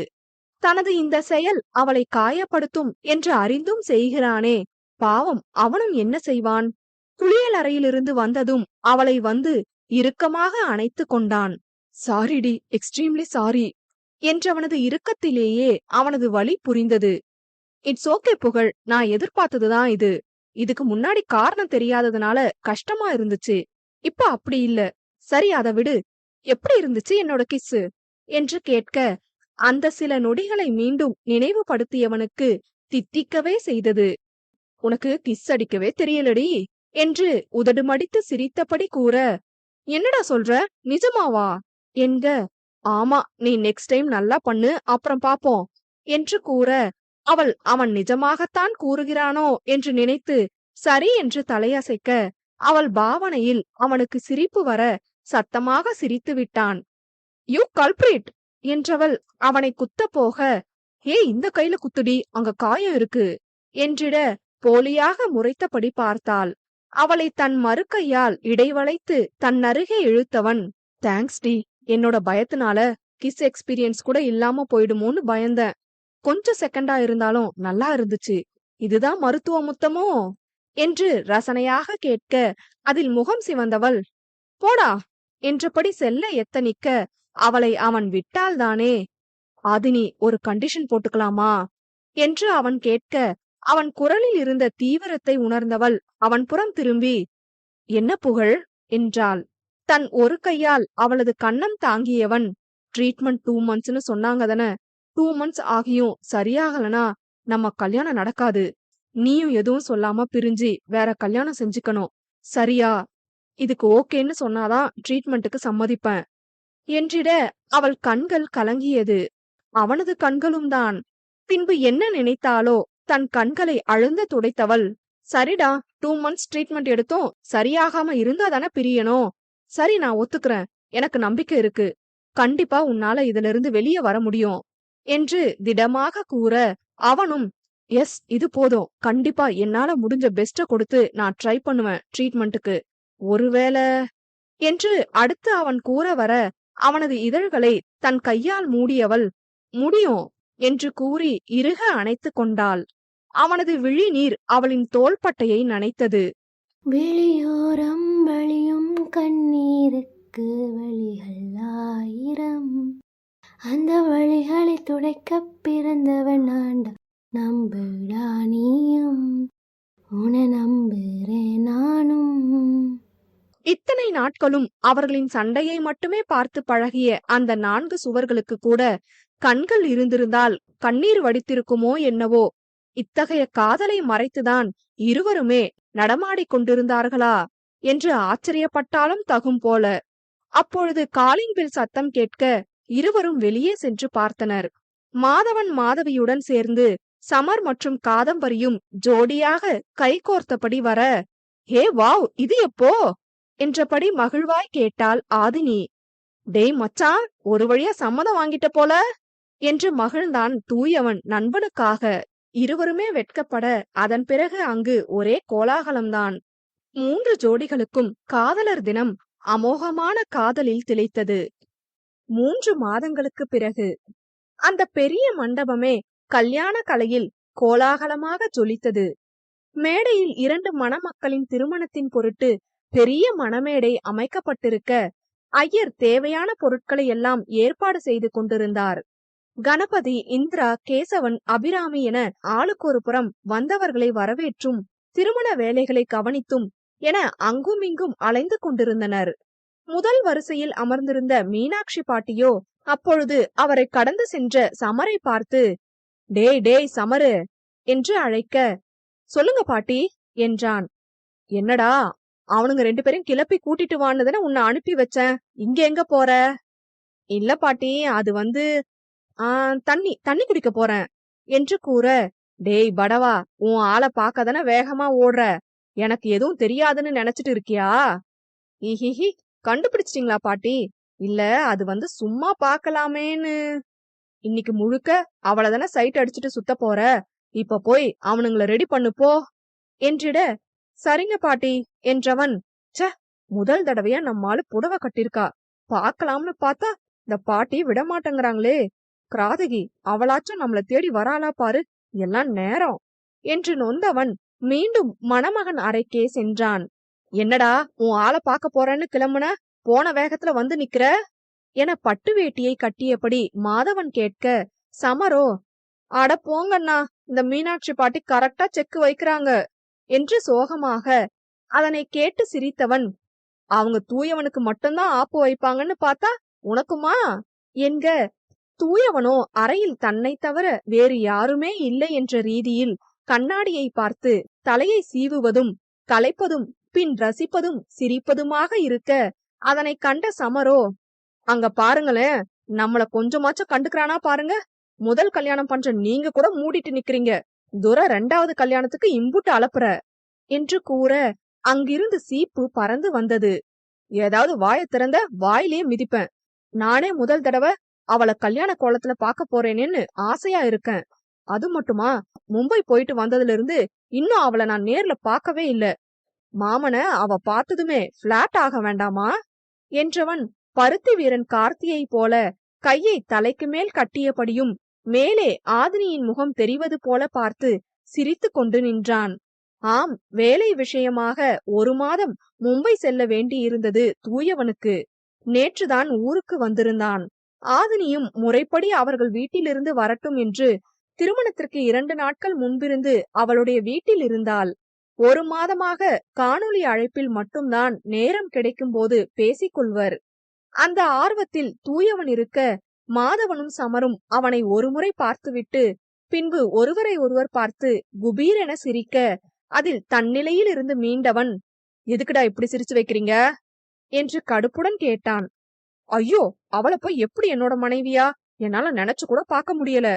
தனது இந்த செயல் அவளை காயப்படுத்தும் என்று அறிந்தும் செய்கிறானே, பாவம், அவனும் என்ன செய்வான்? குளியல் அறையிலிருந்து வந்ததும் அவளை வந்து இறுக்கமாக அணைத்து கொண்டான். சாரிடி, எக்ஸ்ட்ரீம்லி சாரி என்றவனது இறுக்கத்திலேயே அவனது வலி புரிந்தது. இட்ஸ் ஓகே புகழ், நான் எதிர்பார்த்ததுதான் இது. இதுக்கு முன்னாடி காரணம் தெரியாததுனால கஷ்டமா இருந்துச்சு. இப்ப அப்படி இல்ல. சரி, அதை விடு. எப்படி இருந்துச்சு என்னோட கிஸ்ஸு என்று கேட்க, அந்த சில நொடிகளை மீண்டும் நினைவுபடுத்தியவனுக்கு தித்திக்கவே செய்தது. உனக்கு கிஸ் அடிக்கவே தெரியலடி என்று உதடு மடித்து சிரித்தபடி கூற, என்னடா சொல்ற, நிஜமாவா என்க, ஆமா, நீ நெக்ஸ்ட் டைம் நல்லா பண்ணு, அப்புறம் பாப்போம் என்று கூற, அவன் நிஜமாகத்தான் கூறுகிறானோ என்று நினைத்து சரி என்று தலையசைக்க, அவள் பாவனையில் அவனுக்கு சிரிப்பு வர சத்தமாக சிரித்து விட்டான். யூ கல்பிரிட் என்றவள் அவனை குத்த போக, ஏ இந்த கையில குத்துடி, அங்க காயம் இருக்கு என்றிட போலியாக முறைத்தபடி பார்த்தாள். அவளை தன் மறுக்கையால் இடைவளைத்து தன் அருகே இழுத்தவன், தேங்க்ஸ் டி, என்னோட பயத்தினால கிஸ் எக்ஸ்பீரியன்ஸ் கூட இல்லாம போயிடுமோன்னு பயந்தேன். கொஞ்சம் செகண்டா இருந்தாலும் நல்லா இருந்துச்சு. இதுதான் மருத்துவ முத்தமோ என்று ரசனையாக கேட்க, அதில் முகம் சிவந்தவள், போடா என்றபடி செல்ல எத்தனிக்க அவளை அவன் விட்டால்தானே. ஆதினி, ஒரு கண்டிஷன் போட்டுக்கலாமா என்று அவன் கேட்க, அவன் குரலில் இருந்த தீவிரத்தை உணர்ந்தவள் அவன் புறம் திரும்பி, என்ன புகழ் என்றாள். தன் ஒரு கையால் அவளது கன்னம் தாங்கியவன், ட்ரீட்மெண்ட் 2 monthsன்னு சொன்னாங்கதானே, 2 months ஆகியும் சரியாகலனா நம்ம கல்யாணம் நடக்காது. நீயும் எதுவும் சொல்லாம பிரிஞ்சு வேற கல்யாணம் செஞ்சுக்கணும், சரியா? இதுக்கு ஓகேன்னு சொன்னாதான் ட்ரீட்மெண்ட்டுக்கு சம்மதிப்பேன் என்றிட அவள் கண்கள் கலங்கியது. அவனது கண்களும் தான். பின்பு என்ன நினைத்தாலோ தன் கண்களை அழுந்த துடைத்தவள், சரிடா, 2 months ட்ரீட்மெண்ட் எடுத்தோம், சரியாகாம இருந்தா தானே பிரியணும். சரி, நான் ஒத்துக்கிறேன், எனக்கு நம்பிக்கை இருக்கு, கண்டிப்பா உன்னால இதுல இருந்து வெளியே வர முடியும் என்று திடமாக கூற, அவனும் எஸ், இது போதும், கண்டிப்பா என்னால முடிஞ்ச பெஸ்ட கொடுத்து நான் ட்ரை பண்ணுவேன் ட்ரீட்மெண்ட்டுக்கு, ஒருவேளை என்று அடுத்து அவன் கூற வர, அவனது இதழ்களை தன் கையால் மூடியவள், முடியும் என்று கூறி இறுக அணைத்து கொண்டாள். அவனது விழிநீர் அவளின் தோள்பட்டையை நனைத்தது.
வெளியோரம் வழியும் கண்ணீருக்கு வழிகள் 1000, அந்த வழிகளை துடைக்க பிறந்தவன் ஆண்ட, நம்புடா நீயும், உன நம்புறேன் நானும்.
இத்தனை நாட்களும் அவர்களின் சண்டையை மட்டுமே பார்த்து பழகிய அந்த 4 சுவர்களுக்கு கூட கண்கள் இருந்திருந்தால் கண்ணீர் வடித்திருக்குமோ என்னவோ. இத்தகைய காதலை மறைத்துதான் இருவருமே நடமாடிக் கொண்டிருந்தார்களா என்று ஆச்சரியப்பட்டாலும் தகும் போல. அப்பொழுது காலிங் பெல் சத்தம் கேட்க இருவரும் வெளியே சென்று பார்த்தனர். மாதவன் மாதவியுடன் சேர்ந்து சமர் மற்றும் காதம்பரியும் ஜோடியாக கைகோர்த்தபடி வர, ஹே வாவ், இது எப்போ என்றபடி மகிழ்வாய் கேட்டாள் ஆதினி. டேய் மச்சான், ஒரு வழியா சம்மதம் வாங்கிட்ட போல என்று மகிழ்ந்தான் தூயவன் நண்பனுக்காக. இருவருமே வெட்கப்பட அதன் பிறகு அங்கு ஒரே கோலாகலம்தான். 3 ஜோடிகளுக்கும் காதலர் தினம் அமோகமான காதலில் திளைத்தது. 3 மாதங்களுக்கு பிறகு அந்த பெரிய மண்டபமே கல்யாண கலையில் கோலாகலமாக ஜொலித்தது. மேடையில் 2 மணமக்களின் திருமணத்தின் பொருட்டு பெரிய மணமேடை அமைக்கப்பட்டிருக்க, ஐயர் தேவையான பொருட்களை எல்லாம் ஏற்பாடு செய்து கொண்டிருந்தார். கணபதி, இந்திரா, கேசவன், அபிராமி என ஆளுக்கு ஒரு புறம் வந்தவர்களை வரவேற்றும் திருமண வேலைகளை கவனித்தும் என அங்குமிங்கும் அலைந்து கொண்டிருந்தனர். முதல் வரிசையில் அமர்ந்திருந்த மீனாட்சி பாட்டியோ அப்பொழுது அவரை கடந்து சென்ற சமரை பார்த்து, டேய் டேய் சமரு என்று அழைக்க, சொல்லுங்க பாட்டி என்றான். என்னடா, அவனுங்க 2 பேரும் கிளப்பி கூட்டிட்டு வான்னு உன்னை அனுப்பி வச்சேன், இங்க எங்க போற? இல்ல பாட்டி, அது வந்து தண்ணி குடிக்க போறேன் என்று கூற, டேய் படவா, உன் ஆளை பாக்கதானே வேகமா ஓடுற, எனக்கு எதுவும் தெரியாதுன்னு நினைச்சிட்டு இருக்கியா? ஹிஹிஹி, கண்டுபிடிச்சிட்டீங்களா பாட்டி? இல்ல, அது வந்து சும்மா பாக்கலாமேன்னு. இன்னைக்கு முழுக்க அவளதானே சைட் அடிச்சுட்டு சுத்த போற, இப்ப போய் அவனுங்களை ரெடி பண்ணு போ என்றிட, சரிங்க பாட்டி என்றவன், ச, முதல் தடவையா நம்மால புடவை கட்டிருக்கா, பாக்கலாம்னு பார்த்தா இந்த பாட்டி விடமாட்டேங்கிறாங்களே, கிராதகி அவளாச்சும் நம்மள தேடி வராளா பாரு, எல்லாம் நேரம் என்று நொந்தவன் மீண்டும் மணமகன் அறைக்கே சென்றான். என்னடா, உன் ஆளை பாக்க போறேன்னு கிளம்புன, போன வேகத்துல வந்து நிக்கிற என பட்டு வேட்டியை கட்டியபடி மாதவன் கேட்க, சமரோ, அட போங்கண்ணா, இந்த மீனாட்சி பாட்டி கரெக்டா செக்கு வைக்கிறாங்க என்று சோகமாக அதனை கேட்டு சிரித்தவன், அவங்க தூயவனுக்கு மட்டும்தான் ஆப்பு வைப்பாங்கன்னு பார்த்தா உனக்குமா என்க, தூயவனோ அறையில் தன்னை தவிர வேறு யாருமே இல்லை என்ற ரீதியில் கண்ணாடியை பார்த்து தலையை சீவுவதும் கலைப்பதும் பின் ரசிப்பதும் சிரிப்பதுமாக இருக்க, அதனை கண்ட சமரோ, அங்க பாருங்களேன், நம்மள கொஞ்சமாச்சும் கண்டுக்கிறானா பாருங்க, முதல் கல்யாணம் பண்ற நீங்க கூட மூடிட்டு நிக்கிறீங்க, துரை 2வது கல்யாணத்துக்கு இம்புட்டு அலப்புற என்று கூற, அங்கிருந்து சீப்பு பறந்து வந்தது. ஏதாவது வாய திறந்த வாயிலேயே மிதிப்பேன். நானே முதல் தடவை அவளை கல்யாண கோலத்துல பாக்க போறேனேன்னு ஆசையா இருக்கேன். அது மட்டுமா, மும்பை போயிட்டு வந்ததுல இருந்து இன்னும் அவளை நான் நேர்ல பாக்கவே இல்ல. மாமன அவ பார்த்ததுமே பிளாட் ஆக வேண்டாமா என்றவன் பருத்தி வீரன் கார்த்தியை போல கையை தலைக்கு மேல் கட்டியபடியும் மேலே ஆதினியின் முகம் தெரிவது போல பார்த்து சிரித்து கொண்டு நின்றான். ஆம், வேலை விஷயமாக 1 மாதம் மும்பை செல்ல வேண்டியிருந்தது தூயவனுக்கு. நேற்றுதான் ஊருக்கு வந்திருந்தான். ஆதினியும் முறைப்படி அவர்கள் வீட்டிலிருந்து வரட்டும் என்று திருமணத்திற்கு 2 நாட்கள் முன்பிருந்து அவளுடைய வீட்டில் இருந்தாள். 1 மாதமாக காணொளி அழைப்பில் மட்டும்தான் நேரம் கிடைக்கும் போது பேசிக்கொள்வர். அந்த ஆர்வத்தில் தூயவன் இருக்க, மாதவனும் சமரும் அவனை ஒருமுறை பார்த்துவிட்டு பின்பு ஒருவரை ஒருவர் பார்த்து குபீரென சிரிக்க, அதில் தன்னிலையில் இருந்து மீண்டவன், எதுக்குடா இப்படி சிரிச்சு வைக்கிறீங்க என்று கடுப்புடன் கேட்டான். ஐயோ, அவளை போய் எப்படி என்னோட மனைவியா, என்னால நினைச்சு கூட பார்க்க முடியல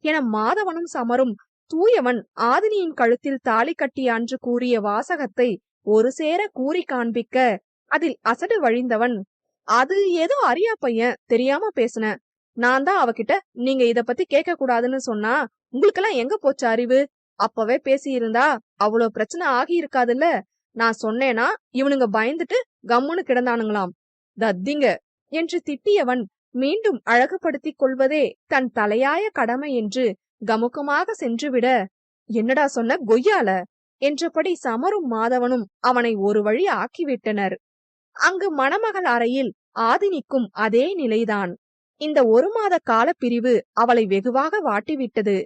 என மாதவனும் சமரும் தூயவன் ஆதினியின் கழுத்தில் தாலி கட்டிய அன்று கூறிய வாசகத்தை ஒரு சேர கூறி காண்பிக்க, அதில் அசடு வழிந்தவன், அது ஏதோ அரியா பையன், தெரியாம பேசுன. நான் தான் அவகிட்ட நீங்க இத பத்தி கேட்க கூடாதுன்னு சொன்னா உங்களுக்கெல்லாம் எங்க போச்சு அறிவு? அப்பவே பேசியிருந்தா அவ்வளவு பிரச்சனை ஆகி இருக்காதுல்ல. நான் சொன்னேனா இவனுங்க பயந்துட்டு கம்முன்னு கிடந்தானுங்களாம். தத்திங்க என்று திட்டியவன் மீண்டும் அழகுபடுத்திக் கொள்வதே தன் தலையாய கடமை என்று கமுக்கமாக சென்றுவிட, என்னடா சொன்ன கொய்யால என்றபடி சமரும் மாதவனும் அவனை ஒரு வழி ஆக்கிவிட்டனர். அங்கு மணமகள் அறையில் ஆதினிக்கும் அதே நிலைதான். இந்த 1 மாத கால பிரிவு அவளை வெகுவாக வாட்டிவிட்டது.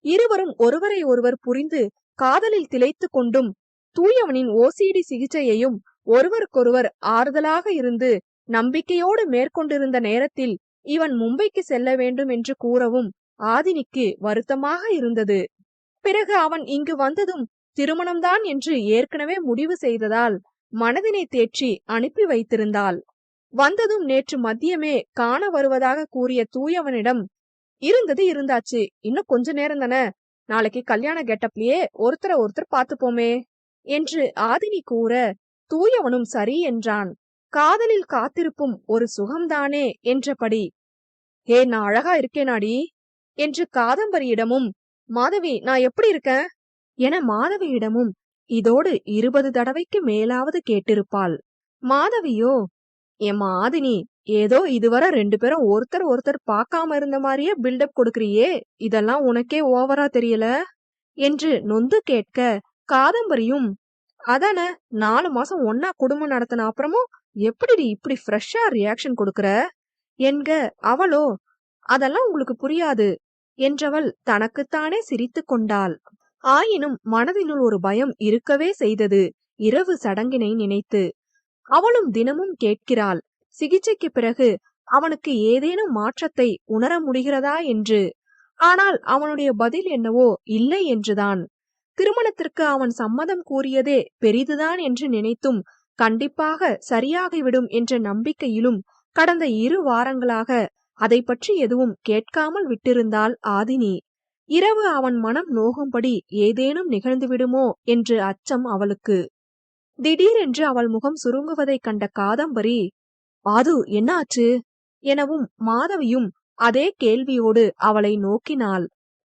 இருவரும் ஒருவரை ஒருவர் புரிந்து காதலில் திளைத்து கொண்டும் தூயவனின் ஓசிடி சிகிச்சையையும் ஒருவருக்கொருவர் ஆறுதலாக இருந்து நம்பிக்கையோடு மேற்கொண்டிருந்த நேரத்தில் இவன் மும்பைக்கு செல்ல வேண்டும் என்று கூறவும் ஆதினிக்கு வருத்தமாக இருந்தது. பிறகு அவன் இங்கு வந்ததும் திருமணம்தான் என்று ஏற்கனவே முடிவு செய்ததால் மனதினை தேற்றி அனுப்பி வைத்திருந்தாள். வந்ததும் நேற்று மதியமே காண வருவதாக கூறிய தூயவனிடம், இருந்தது இருந்தாச்சு, இன்னும் கொஞ்ச நேரம் தானே, நாளைக்கு கல்யாண கெட்டப்லயே ஒருத்தர் பாத்துப்போமே என்று ஆதினி கூற, தூயவனும் சரி என்றான். காதலில் காத்திருப்பும் ஒரு சுகம்தானே என்றபடி, ஹே, நான் அழகா இருக்கேனாடி என்று காதம்பரியிடமும், மாதவி நான் எப்படி இருக்கேன் என மாதவியிடமும் இதோடு 20 தடவைக்கு மேலாவது கேட்டிருப்பாள். மாதவியோ, ஏம்மா ஆதினி, ஏதோ இதுவரை 2 பேரும் ஒருத்தர் பார்க்காம இருந்த மாதிரியே பில்டப் கொடுக்கறியே, இதெல்லாம் உனக்கே ஓவரா தெரியல என்று நொந்து கேட்க, காதம்பரியும், அதான 4 மாசம் ஒன்னா குடும்பம் நடத்தின அப்புறமும் எப்படி இப்படி ஃப்ரெஷ்ஷா ரியாக்ஷன் கொடுக்கற என்க, அவளோ, அதெல்லாம் உங்களுக்கு புரியாது என்றவள் தனக்குத்தானே சிரித்து கொண்டாள். ஆயினும் மனதினுள் ஒரு பயம் இருக்கவே செய்தது இரவு சடங்கினை நினைத்து. அவளும் தினமும் கேட்கிறாள், சிகிச்சைக்கு பிறகு அவனுக்கு ஏதேனும் மாற்றத்தை உணர முடிகிறதா என்று. ஆனால் அவனுடைய பதில் என்னவோ இல்லை என்றுதான். திருமணத்திற்கு அவன் சம்மதம் கூறியதே பெரிதுதான் என்று நினைத்தும் கண்டிப்பாக சரியாகிவிடும் என்ற நம்பிக்கையிலும் கடந்த 2 வாரங்களாக அதை பற்றி எதுவும் கேட்காமல் விட்டிருந்தாள் ஆதினி. இரவு அவன் மனம் நோகும்படி ஏதேனும் நிகழ்ந்துவிடுமோ என்று அச்சம் அவளுக்கு. திடீரென்று அவள் முகம் சுருங்குவதைக் கண்ட காதம்பரி, ஆது என்ன ஆச்சு எனவும் மாதவியும் அதே கேள்வியோடு அவளை நோக்கினாள்.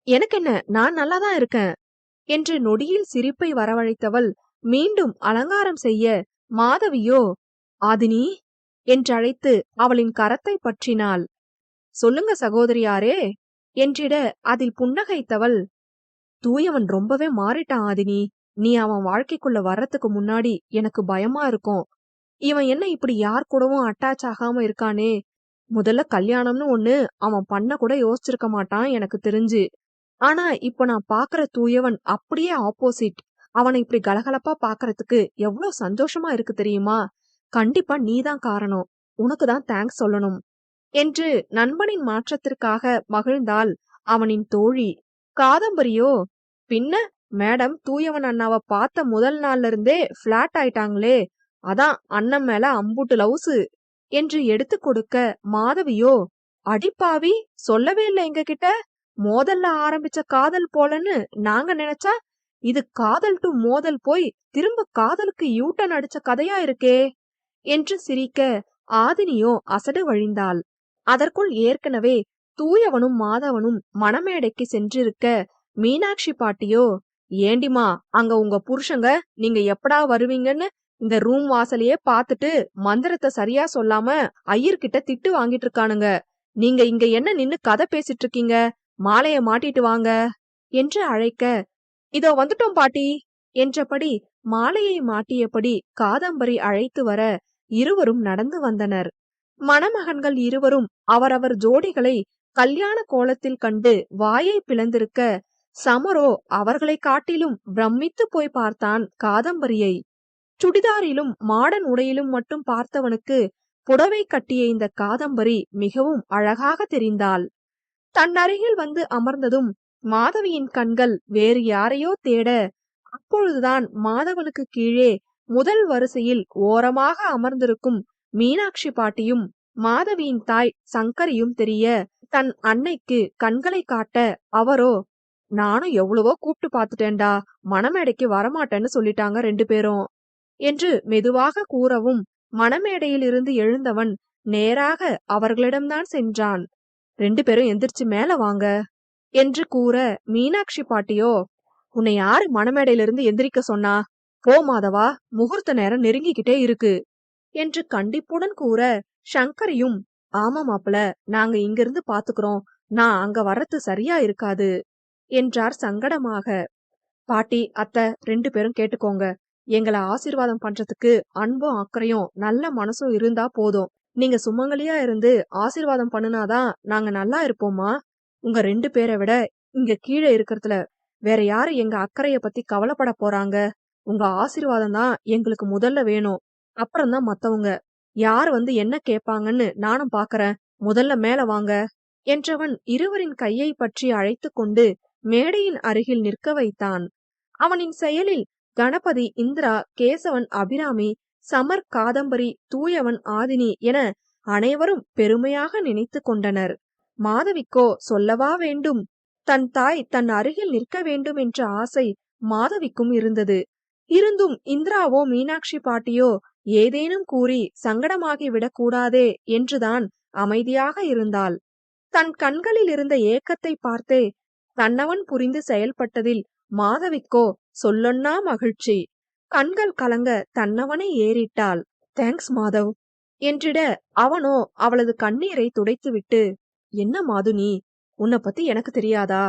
எனக்கென்ன, நான் நல்லாதான் இருக்கேன் என்று நொடியில் சிரிப்பை வரவழைத்தவள் மீண்டும் அலங்காரம் செய்ய, மாதவியோ ஆதினி என்றழைத்து அவளின் கரத்தை பற்றினாள். சொல்லுங்க சகோதரியாரே என்றிட அதில் புன்னகைத்தவள், தூயவன் ரொம்பவே மாறிட்டான் ஆதினி, நீ அவன் வாழ்க்கைக்குள்ள வர்றதுக்கு முன்னாடி எனக்கு பயமா இருக்கும். இவன் என்ன இப்படி யார் கூடவும் அட்டாச் ஆகாம இருக்கானே, முதல்ல கல்யாணம்னு ஒண்ணு அவன் பண்ண கூட யோசிச்சிருக்க மாட்டான் எனக்கு தெரிஞ்சு. ஆனா இப்ப நான் பாக்குற தூயவன் அப்படியே ஆப்போசிட். அவனை இப்படி கலகலப்பா பாக்குறதுக்கு எவ்வளவு சந்தோஷமா இருக்கு தெரியுமா? கண்டிப்பா நீதான் காரணம், உனக்குதான் தேங்க்ஸ் சொல்லணும் என்று நண்பனின் மாற்றத்திற்காக மகிழ்ந்தாள் அவனின் தோழி. காதம்பரியோ, பின்ன மேடம் தூயவன் அண்ணாவை பார்த்த முதல் நாள்ல இருந்தே பிளாட் ஆயிட்டாங்களே, அதான் அண்ணன் மேல அம்புட்டு லவ்ஸு என்று எடுத்து கொடுக்க, மாதவியோ, அடிப்பாவி, சொல்லவே இல்லை எங்க கிட்ட, மோதல்ல ஆரம்பிச்ச காதல் போலன்னு நாங்க நினைச்சா இது காதல் டு மோதல் போய் திரும்ப காதலுக்கு யூட்டன் அடிச்ச கதையா இருக்கே என்று சிரிக்க, ஆதினியோ அசடு வழிந்தாள். அதற்குள் ஏற்கனவே தூயவனும் மாதவனும் மணமேடைக்கு சென்றிருக்க, மீனாட்சி பாட்டியோ, ஏண்டிமா அங்க உங்க புருஷங்க நீங்க எப்படா வருவீங்கன்னு இந்த ரூம் வாசலையே பாத்துட்டு மந்திரத்தை சரியா சொல்லாம ஐயர்கிட்ட திட்டு வாங்கிட்டு இருக்கானுங்க. நீங்க இங்க என்ன நின்னு கதை பேசிட்டு இருக்கீங்க, மாலைய மாட்டிட்டு வாங்க என்று அழைக்க, இதோ வந்துட்டோம் பாட்டி என்றபடி மாலையை மாட்டியபடி காதம்பரி அழைத்து வர இருவரும் நடந்து வந்தனர். மணமகன்கள் இருவரும் அவரவர் ஜோடிகளை கல்யாண கோலத்தில் கண்டு வாயை பிளந்திருக்க, சமரோ அவர்களை காட்டிலும் பிரமித்து போய் பார்த்தான் காதம்பரியை. சுடிதாரிலும் மாடன் உடையிலும் மட்டும் பார்த்தவனுக்கு புடவை கட்டிய இந்த காதம்பரி மிகவும் அழகாக தெரிந்தாள். தன் அருகில் வந்து அமர்ந்ததும் மாதவியின் கண்கள் வேறு யாரையோ தேட, அப்பொழுதுதான் மாதவனுக்கு கீழே முதல் வரிசையில் ஓரமாக அமர்ந்திருக்கும் மீனாட்சி பாட்டியும் மாதவியின் தாய் சங்கரியும் தெரிய, தன் அன்னைக்கு கண்களை காட்ட, அவரோ, நானும் எவ்வளவோ கூப்பிட்டு பாத்துட்டேன்டா, மணமேடைக்கு வரமாட்டேன்னு சொல்லிட்டாங்க 2 பேரும் என்று மெதுவாக கூறவும், மணமேடையில் இருந்து எழுந்தவன் நேராக அவர்களிடம்தான் சென்றான். 2 பேரும் எந்திரிச்சு மேல வாங்க என்று கூற, மீனாட்சி பாட்டியோ, உன்னை யாரு மணமேடையிலிருந்து எந்திரிக்க சொன்னா, போ மாதவா, முகூர்த்த நேரம் நெருங்கிக்கிட்டே இருக்கு என்று கண்டிப்புடன் கூற, சங்கரியும், ஆமா மாப்பிள, நாங்க இங்கிருந்து பாத்துக்கிறோம், நான் அங்க வர்றது சரியா இருக்காது என்றார் சங்கடமாக. பாட்டி, அத்தை 2 பேரும் கேட்டுக்கோங்க, எங்களை ஆசீர்வாதம் பண்றதுக்கு அன்பும் அக்கறையும் நல்ல மனசும் இருந்தா போதும். நீங்க சுமங்கலியா இருந்து ஆசீர்வாதம் பண்ணுனாதான் நாங்க நல்லா இருப்போமா. உங்க 2 பேரை விட இங்க கீழே இருக்கிறதுல வேற யாரு எங்க அக்கறைய பத்தி கவலைப்பட போறாங்க. உங்க ஆசீர்வாதம் தான் எங்களுக்கு முதல்ல வேணும், அப்புறம்தான் மத்தவங்க. யார் வந்து என்ன கேட்பாங்கன்னு நானும் பாக்கறேன், முதல்ல மேல வாங்க என்றவன் இருவரின் கையை பற்றி அழைத்து கொண்டு மேடையின் அருகில் நிற்க வைத்தான். அவனின் செயலில் கணபதி, இந்திரா, கேசவன், அபிராமி, சமர், காதம்பரி, தூயவன், ஆதினி என அனைவரும் பெருமையாக நினைத்து கொண்டனர். மாதவிக்கோ சொல்லவா வேண்டும், தன் தாய் தன் அருகில் நிற்க வேண்டும் என்ற ஆசை மாதவிக்கும் இருந்தது. இருந்தும் இந்திராவோ மீனாட்சி பாட்டியோ ஏதேனும் கூறி சங்கடமாகி விடக்கூடாதே என்றுதான் அமைதியாக இருந்தாள். தன் கண்களில் இருந்த ஏக்கத்தை பார்த்தே தன்னவன் புரிந்து செயல்பட்டதில் மாதவிக்கோ சொல்லொன்னா மகிழ்ச்சி. கண்கள் கலங்க தன்னவனை ஏறிட்டாள். தேங்க்ஸ் மாதவ் என்றிட, அவனோ அவளது கண்ணீரை துடைத்துவிட்டு, என்ன மாது நீ, உன்னை பத்தி எனக்கு தெரியாதா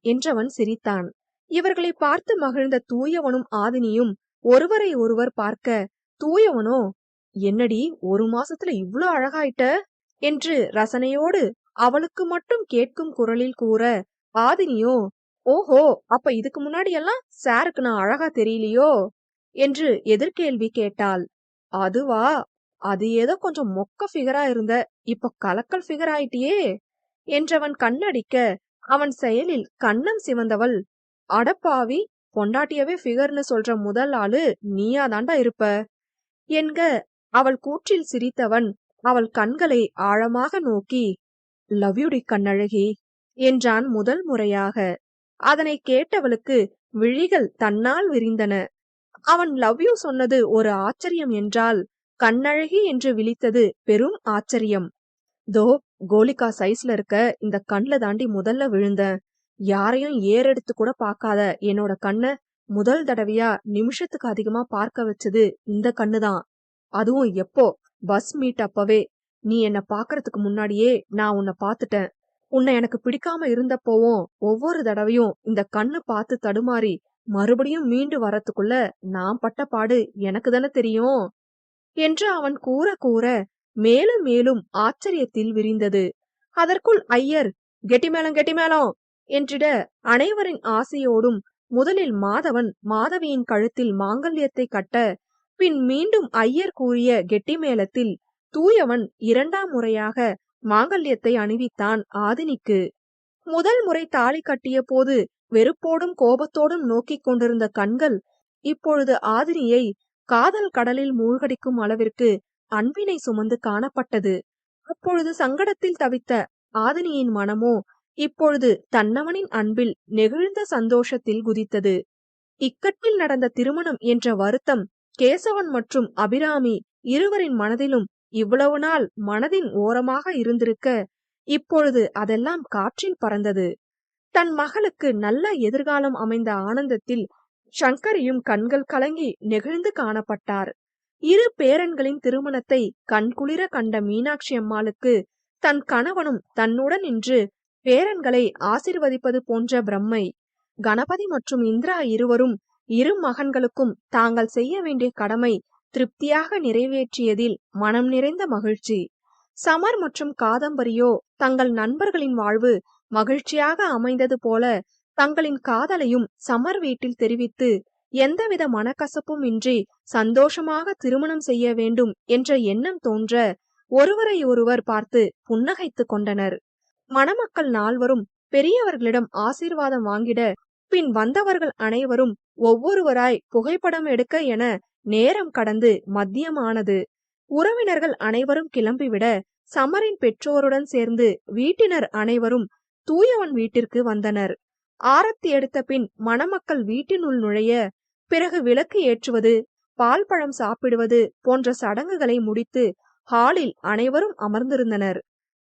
என்றவன் சிரித்தான். இவர்களை பார்த்து மகிழ்ந்த தூயவனும் ஆதினியும் ஒருவரை ஒருவர் பார்க்க, தூயவனோ, என்னடி 1 மாசத்துல இவ்ளோ அழகாயிட்ட என்று ரசனையோடு அவளுக்கு மட்டும் கேட்கும் குரலில் கூற, ஆதினியோ, ஓஹோ, அப்ப இதுக்கு முன்னாடி எல்லாம் சாருக்கு நான் அழகா தெரியலையோ என்று எதிர்கேள்வி கேட்டாள். அதுவா, அது ஏதோ கொஞ்சம் மொக்க ஃபிகரா இருந்த, இப்ப கலக்கல் ஃபிகர் ஆயிட்டியே என்றவன் கண்ணடிக்க, அவன் செயலில் கண்ணம் சிவந்தவள், அடப்பாவி, பொண்டாட்டியவே ஃபிகர்னு சொல்ற முதல் ஆளு நீயாதாண்டா இருப்ப என்க. அவள் கூற்றில் சிரித்தவன் அவள் கண்களை ஆழமாக நோக்கி, லவ் யூ டி கண்ணழகி என்றான் முதல் முறையாக. அதனை கேட்டவளுக்கு விழிகள் தன்னால் விரிந்தன. அவன் லவ் யூ சொன்னது ஒரு ஆச்சரியம் என்றால், கண்ணழகி என்று விழித்தது பெரும் ஆச்சரியம். தோ கோலிகா சைஸ்ல இருக்க இந்த கண்ல தாண்டி முதல்ல விழுந்தேன். யாரையும் ஏறெடுத்து கூட பார்க்காத என்னோட கண்ண முதல் தடவையா நிமிஷத்துக்கு அதிகமா பார்க்க வச்சது இந்த கண்ணுதான். அதுவும் எப்போ, பஸ் மீட் அப்பவே. நீ என்ன பாக்குறதுக்கு முன்னாடியே நான் உன்னை பாத்துட்டேன். உன்னை எனக்கு பிடிக்காம இருந்தப்போவும் ஒவ்வொரு தடவையும் இந்த கண்ணு பார்த்து தடுமாறி மறுபடியும் மீண்டு வரத்துக்குள்ள நான் பட்ட பாடு எனக்கு தானே தெரியும் என்று அவன் கூற கூற மேலும் மேலும் ஆச்சரியத்தில் விரிந்தது. அதற்குள் ஐயர் கெட்டிமேளம் கெட்டிமேளம் என்றிட, அனைவரின் ஆசையோடும் முதலில் மாதவன் மாதவியின் கழுத்தில் மாங்கல்யத்தை கட்ட, பின் மீண்டும் ஐயர் கூறிய கெட்டிமேளத்தில் தூயவன் 2ஆம் முறையாக மாங்கல்யத்தை அணிவித்தான் ஆதினிக்கு. முதல் முறை தாலி கட்டிய போது வெறுப்போடும் கோபத்தோடும் நோக்கிக் கொண்டிருந்த கண்கள் இப்பொழுது ஆதினியை காதல் கடலில் மூழ்கடிக்கும் அளவிற்கு அன்பினை சுமந்து காணப்பட்டது. அப்பொழுது சங்கடத்தில் தவித்த ஆதினியின் மனமோ இப்பொழுது தன்னவனின் அன்பில் நெகிழ்ந்த சந்தோஷத்தில் குதித்தது. இக்கட்டில் நடந்த திருமணம் என்ற வருத்தம் கேசவன் மற்றும் அபிராமி இருவரின் மனதிலும் இவ்வளவு நாள் மனதின் ஓரமாக இருந்திருக்க, இப்பொழுது அதெல்லாம் காற்றில் பறந்தது. தன் மகளுக்கு நல்ல எதிர்காலம் அமைந்த ஆனந்தத்தில் சங்கரியும் கண்கள் கலங்கி நெகிழ்ந்து காணப்பட்டார். இரு பேரன்களின் திருமணத்தை கண்குளிர கண்ட மீனாட்சி அம்மாளுக்கு தன் கணவனும் தன்னுடன் நின்று பேரன்களை ஆசிர்வதிப்பது போன்ற பிரம்மை. கணபதி மற்றும் இந்திரா இருவரும் இரு மகன்களுக்கும் தாங்கள் செய்ய வேண்டிய கடமை திருப்தியாக நிறைவேற்றியதில் மனம் நிறைந்த மகிழ்ச்சி. சமர் மற்றும் காதம்பரியோ தங்கள் நண்பர்களின் வாழ்வு மகிழ்ச்சியாக அமைந்தது போல தங்களின் காதலையும் சமர் வீட்டில் தெரிவித்து எந்தவித மனக்கசப்பும் இன்றி சந்தோஷமாக திருமணம் செய்ய வேண்டும் என்ற எண்ணம் தோன்ற ஒருவரை ஒருவர் பார்த்து புன்னகைத்து கொண்டனர். மணமக்கள் நால்வரும் பெரியவர்களிடம் ஆசீர்வாதம் வாங்கிட, பின் வந்தவர்கள் அனைவரும் ஒவ்வொருவராய் புகைப்படம் எடுக்க என நேரம் கடந்து மத்தியமானது. உறவினர்கள் அனைவரும் கிளம்பிவிட சமரின் பெற்றோருடன் சேர்ந்து வீட்டினர் அனைவரும் தூயவன் வீட்டிற்கு வந்தனர். ஆரத்தி எடுத்த பின் மணமக்கள் வீட்டினுள் நுழைய, பிறகு விளக்கு ஏற்றுவது, பால் பழம் சாப்பிடுவது போன்ற சடங்குகளை முடித்து ஹாலில் அனைவரும் அமர்ந்திருந்தனர்.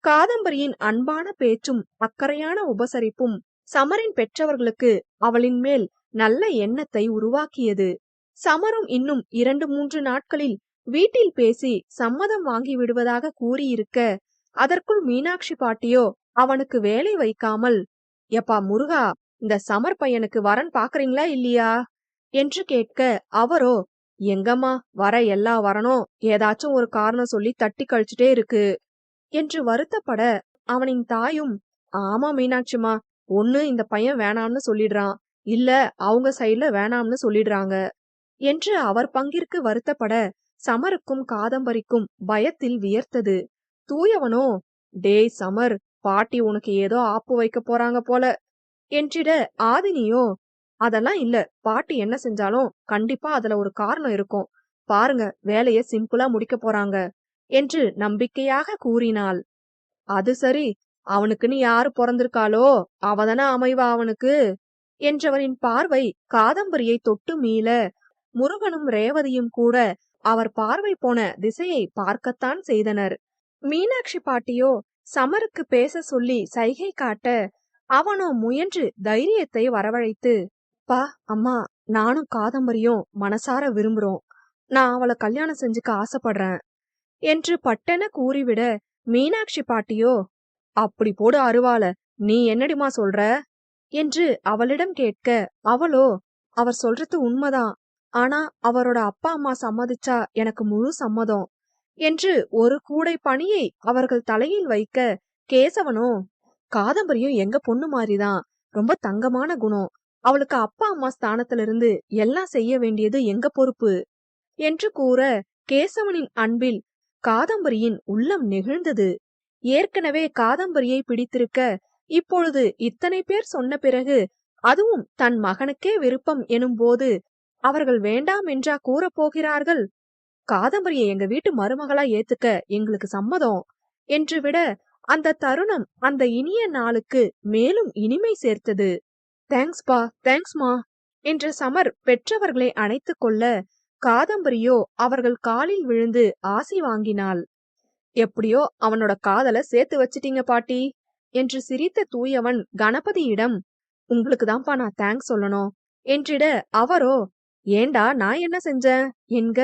காதம்பரியின் அன்பான பேச்சும் அக்கறையான உபசரிப்பும் சமரின் பெற்றவர்களுக்கு அவளின் மேல் நல்ல எண்ணத்தை உருவாக்கியது. சமரும் இன்னும் 2-3 நாட்களில் வீட்டில் பேசி சம்மதம் வாங்கி விடுவதாக கூறியிருக்க, அதற்குள் மீனாட்சி பாட்டியோ அவனுக்கு வேலை வைக்காமல், எப்பா முருகா, இந்த சமர் பையனுக்கு வரன் பாக்குறீங்களா இல்லையா என்று கேட்க, அவரோ, எங்கம்மா வர எல்லா வரணும் ஏதாச்சும் ஒரு காரணம் சொல்லி தட்டி கழிச்சுட்டே இருக்கு என்று வருத்தப்பட, அவனின் தாயும், ஆமா மீனாட்சிமா, ஒண்ணு இந்த பையன் வேணாம்னு சொல்லிடுறான், இல்ல அவங்க சைடுல வேணாம்னு சொல்லிடுறாங்க என்று அவர் பங்கிற்கு வருத்தப்பட, சமருக்கும் காதம்பரிக்கும் பயத்தில் வியர்த்தது. தூயவனோ, டேய் சமர், பாட்டி உனக்கு ஏதோ ஆப்பு வைக்க போறாங்க போல என்றிட, ஆதினியோ, அதெல்லாம் இல்ல, பாட்டி என்ன செஞ்சாலும் கண்டிப்பா அதுல ஒரு காரணம் இருக்கும், பாருங்க வேலைய சிம்பிளா முடிக்க போறாங்க என்று நம்பிக்கையாக கூறினாள். அது சரி, அவனுக்குன்னு யாரு பிறந்திருக்காளோ அவதானே அமைவா அவனுக்கு என்றவரின் பார்வை காதம்பரியை தொட்டு மீள, முருகனும் ரேவதியும் கூட அவர் பார்வை போன திசையை பார்க்கத்தான் செய்தனர். மீனாட்சி பாட்டியோ சமருக்கு பேச சொல்லி சைகை காட்ட, அவனோ முயன்று தைரியத்தை வரவழைத்து, பா அம்மா, நானும் காதம்பரியும் மனசார விரும்புறோம், நான் அவளை கல்யாணம் செஞ்சுக்க ஆசைப்படுறேன் என்று பட்டென கூறிவிட, மீனாட்சி பாட்டியோ, அப்படி போடு அருவாள, நீ என்னடிமா சொல்ற என்று அவளிடம் கேட்க, அவளோ, அவர் சொல்றது உண்மைதான், ஆனா அவரோட அப்பா அம்மா சம்மதிச்சா எனக்கு முழு சம்மதம் என்று ஒரு கூடை பணியை அவர்கள் தலையில் வைக்க, கேசவனோ, காதம்பரியும் எங்க பொண்ணு மாதிரிதான், ரொம்ப தங்கமான குணம், அவளுக்கு அப்பா அம்மா ஸ்தானத்திலிருந்து எல்லாம் செய்ய வேண்டியது எங்க பொறுப்பு என்று கூற, கேசவனின் அன்பில் காதம்பரியின் உள்ளம் நெகிழ்ந்தது. ஏற்கனவே காதம்பரியை பிடித்திருக்க, இப்பொழுது இத்தனை பேர் சொன்ன பிறகு அதுவும் தன் மகனுக்கே விருப்பம் எனும் போது அவர்கள் வேண்டாம் என்றா கூறப்போகிறார்கள்? காதம்பரியை எங்க வீட்டு மருமகளா ஏத்துக்க எங்களுக்கு சம்மதம் என்று விட, அந்த தருணம் அந்த இனிய நாளுக்கு மேலும் இனிமை சேர்த்தது. தேங்க்ஸ்பா, தேங்க்ஸ்மா என்ற சமர் பெற்றவர்களை அணைத்துக் கொள்ள, காதம்பரியோ அவர்கள் காலில் விழுந்து ஆசி வாங்கினாள். எப்படியோ அவனோட காதல சேர்த்து வச்சிட்டீங்க பாட்டி என்று சிரித்த தூயவன் கணபதியிடம், உங்களுக்கு தான்ப்பா நான் தேங்க்ஸ் சொல்லணும் என்றிட, அவரோ, ஏண்டா நான் என்ன செஞ்சேன் என்க,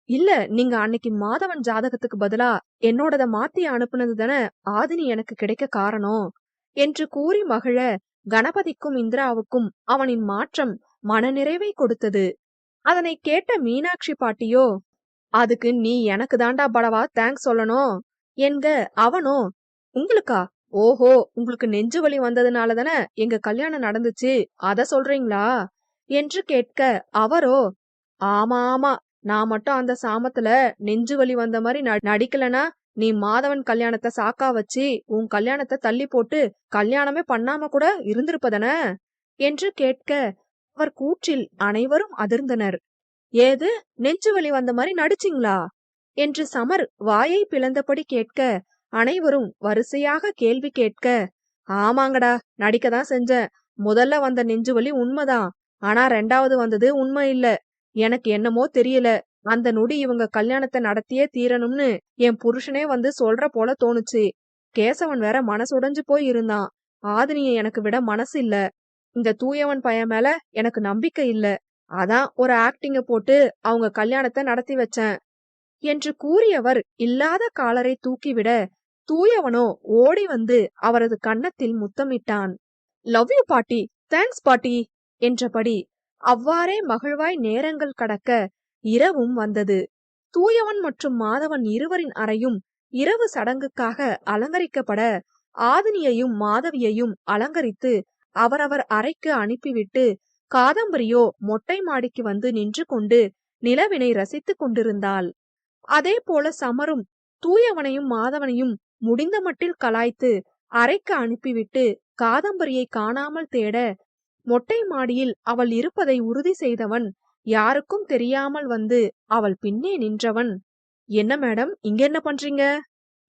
இல்ல நீங்க அன்னைக்கு மாதவன் ஜாதகத்துக்கு பதிலா என்னோடத மாத்தி அனுப்புனது தானே ஆதினி எனக்கு கிடைக்க காரணம் என்று கூறி மகிழ, கணபதிக்கும் இந்திராவுக்கும் அவனின் மாற்றம் மனநிறைவை கொடுத்தது. அதனை கேட்ட மீனாட்சி பாட்டியோ, அதுக்கு நீ எனக்கு தாண்டா படவா தேங்க்ஸ் சொல்லணும் என்க, அவனோ, உங்களுக்கா, ஓஹோ, உங்களுக்கு நெஞ்சு வலி வந்ததுனால தானே எங்க கல்யாணம் நடந்துச்சு அத சொல்றீங்களா என்று கேட்க, அவரோ, ஆமா ஆமா, நான் மட்டும் அந்த சாமத்துல நெஞ்சு வலி வந்த மாதிரி நடிக்கலனா நீ மாதவன் கல்யாணத்தை சாக்கா வச்சு உன் கல்யாணத்தை தள்ளி போட்டு கல்யாணமே பண்ணாம கூட இருந்திருப்பதன என்று கேட்க அவர் கூற்றில் அனைவரும் அதிர்ந்தனர். ஏது, நெஞ்சுவலி வந்த மாதிரி நடிச்சிங்களா என்று சமர் வாயை பிளந்தபடி கேட்க அனைவரும் வரிசையாக கேள்வி கேட்க, ஆமாங்கடா, நடிக்கதான் செஞ்சேன். முதல்ல வந்த நெஞ்சுவலி உண்மைதான், ஆனா ரெண்டாவது வந்தது உண்மை இல்ல. எனக்கு என்னமோ தெரியல, அந்த நொடி இவங்க கல்யாணத்தை நடத்தியே தீரணும்னு என் புருஷனே வந்து சொல்ற போல தோணுச்சு. கேசவன் வேற மனசுடைஞ்சு போய் இருந்தான். ஆதினியை எனக்கு விட மனசு இல்ல. இந்த தூயவன் பையன் மேல எனக்கு நம்பிக்கை இல்ல. அதான் ஒரு ஆக்டிங்க போட்டு அவங்க கல்யாணத்தை நடத்தி வச்சேன் என்று கூறியவர் இல்லாத காலரை தூக்கிவிட, தூயவனோ ஓடி வந்து அவரது கன்னத்தில் முத்தமிட்டான். லவ் யூ பாட்டி, தேங்க்ஸ் பாட்டி என்றபடி அவ்வாறே மகிழ்வாய் நேரங்கள் கடக்க இரவும் வந்தது. தூயவன் மற்றும் மாதவன் இருவரின் அறையும் இரவு சடங்குக்காக அலங்கரிக்கப்பட, ஆதினியையும் மாதவியையும் அலங்கரித்து அவரவர் அறைக்கு அனுப்பிவிட்டு காதம்பரியோ மொட்டை மாடிக்கு வந்து நின்று கொண்டு நிலவினை ரசித்துக் கொண்டிருந்தாள். அதே போல சமரும் தூயவனையும் மாதவனையும் முடிந்த மட்டில் கலாய்த்து அறைக்கு அனுப்பிவிட்டு காதம்பரியை காணாமல் தேட, மொட்டை மாடியில் அவள் இருப்பதை உறுதி செய்தவன் யாருக்கும் தெரியாமல் வந்து அவள் பின்னே நின்றவன், என்ன மேடம், இங்க என்ன பண்றீங்க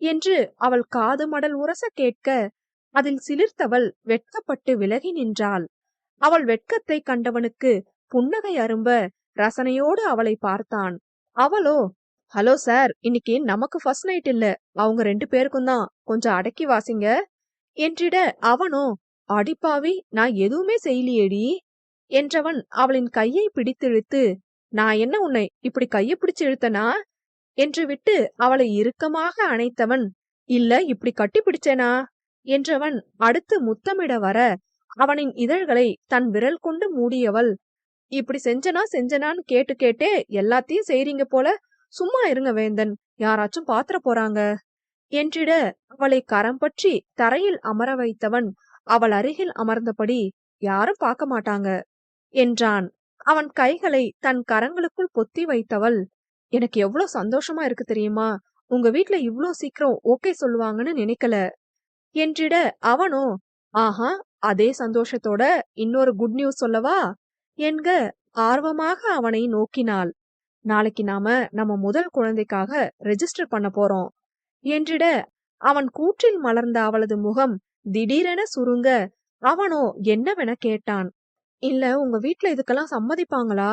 என்று அவள் காது மடல் உரச கேட்க, அதில் சிலிர்த்தவள் வெட்கப்பட்டு விலகி நின்றாள். அவள் வெட்கத்தை கண்டவனுக்கு புன்னகை அரும்ப ரசனையோடு அவளை பார்த்தான். அவளோ, ஹலோ சார், இன்னைக்கு நமக்கு ஃபர்ஸ்ட் நைட் இல்ல, அவங்க 2 பேருக்கும் தான், கொஞ்சம் அடக்கி வாசிங்க என்றிட, அவனோ, அடிப்பாவி, நான் எதுவுமே செய்யலியேடி என்றவன் அவளின் கையை பிடித்திழுத்து, நான் என்ன உன்னை இப்படி கையை பிடிச்சு இழுத்தனா என்று விட்டு அவளை இறுக்கமாக அணைத்தவன், இல்ல இப்படி கட்டி பிடிச்சேனா என்றவன் அடுத்து முத்தமிட வர, அவனின் இதழ்களை தன் விரல் கொண்டு மூடியவள், இப்படி செஞ்சனான்னு கேட்டு கேட்டே எல்லாத்தையும் செய்றீங்க போல, சும்மா இருங்க வேந்தன், யாராச்சும் பாத்திர போறாங்க என்றிட, அவளை கரம் பற்றி தரையில் அமர வைத்தவன் அவள் அருகில் அமர்ந்தபடி, யாரும் பார்க்க மாட்டாங்க என்றான். அவன் கைகளை தன் கரங்களுக்குள் பொத்தி வைத்தவள், எனக்கு எவ்வளவு சந்தோஷமா இருக்கு தெரியுமா, உங்க வீட்ல இவ்ளோ சீக்கிரம் ஓகே சொல்லுவாங்கன்னு நினைக்கல என்றிட, அவனோ, ஆஹா, அதே சந்தோஷத்தோட இன்னொரு குட் நியூஸ் சொல்லவா என்க ஆர்வமாக அவனை நோக்கினாள். நாளைக்கு நாம நம்ம முதல் குழந்தைக்காக ரெஜிஸ்டர் பண்ண போறோம் என்றிட, அவன் கூற்றில் மலர்ந்த அவளது முகம் திடீரென சுருங்க, அவனோ என்னவென கேட்டான். இல்ல, உங்க வீட்ல இதுக்கெல்லாம் சம்மதிப்பாங்களா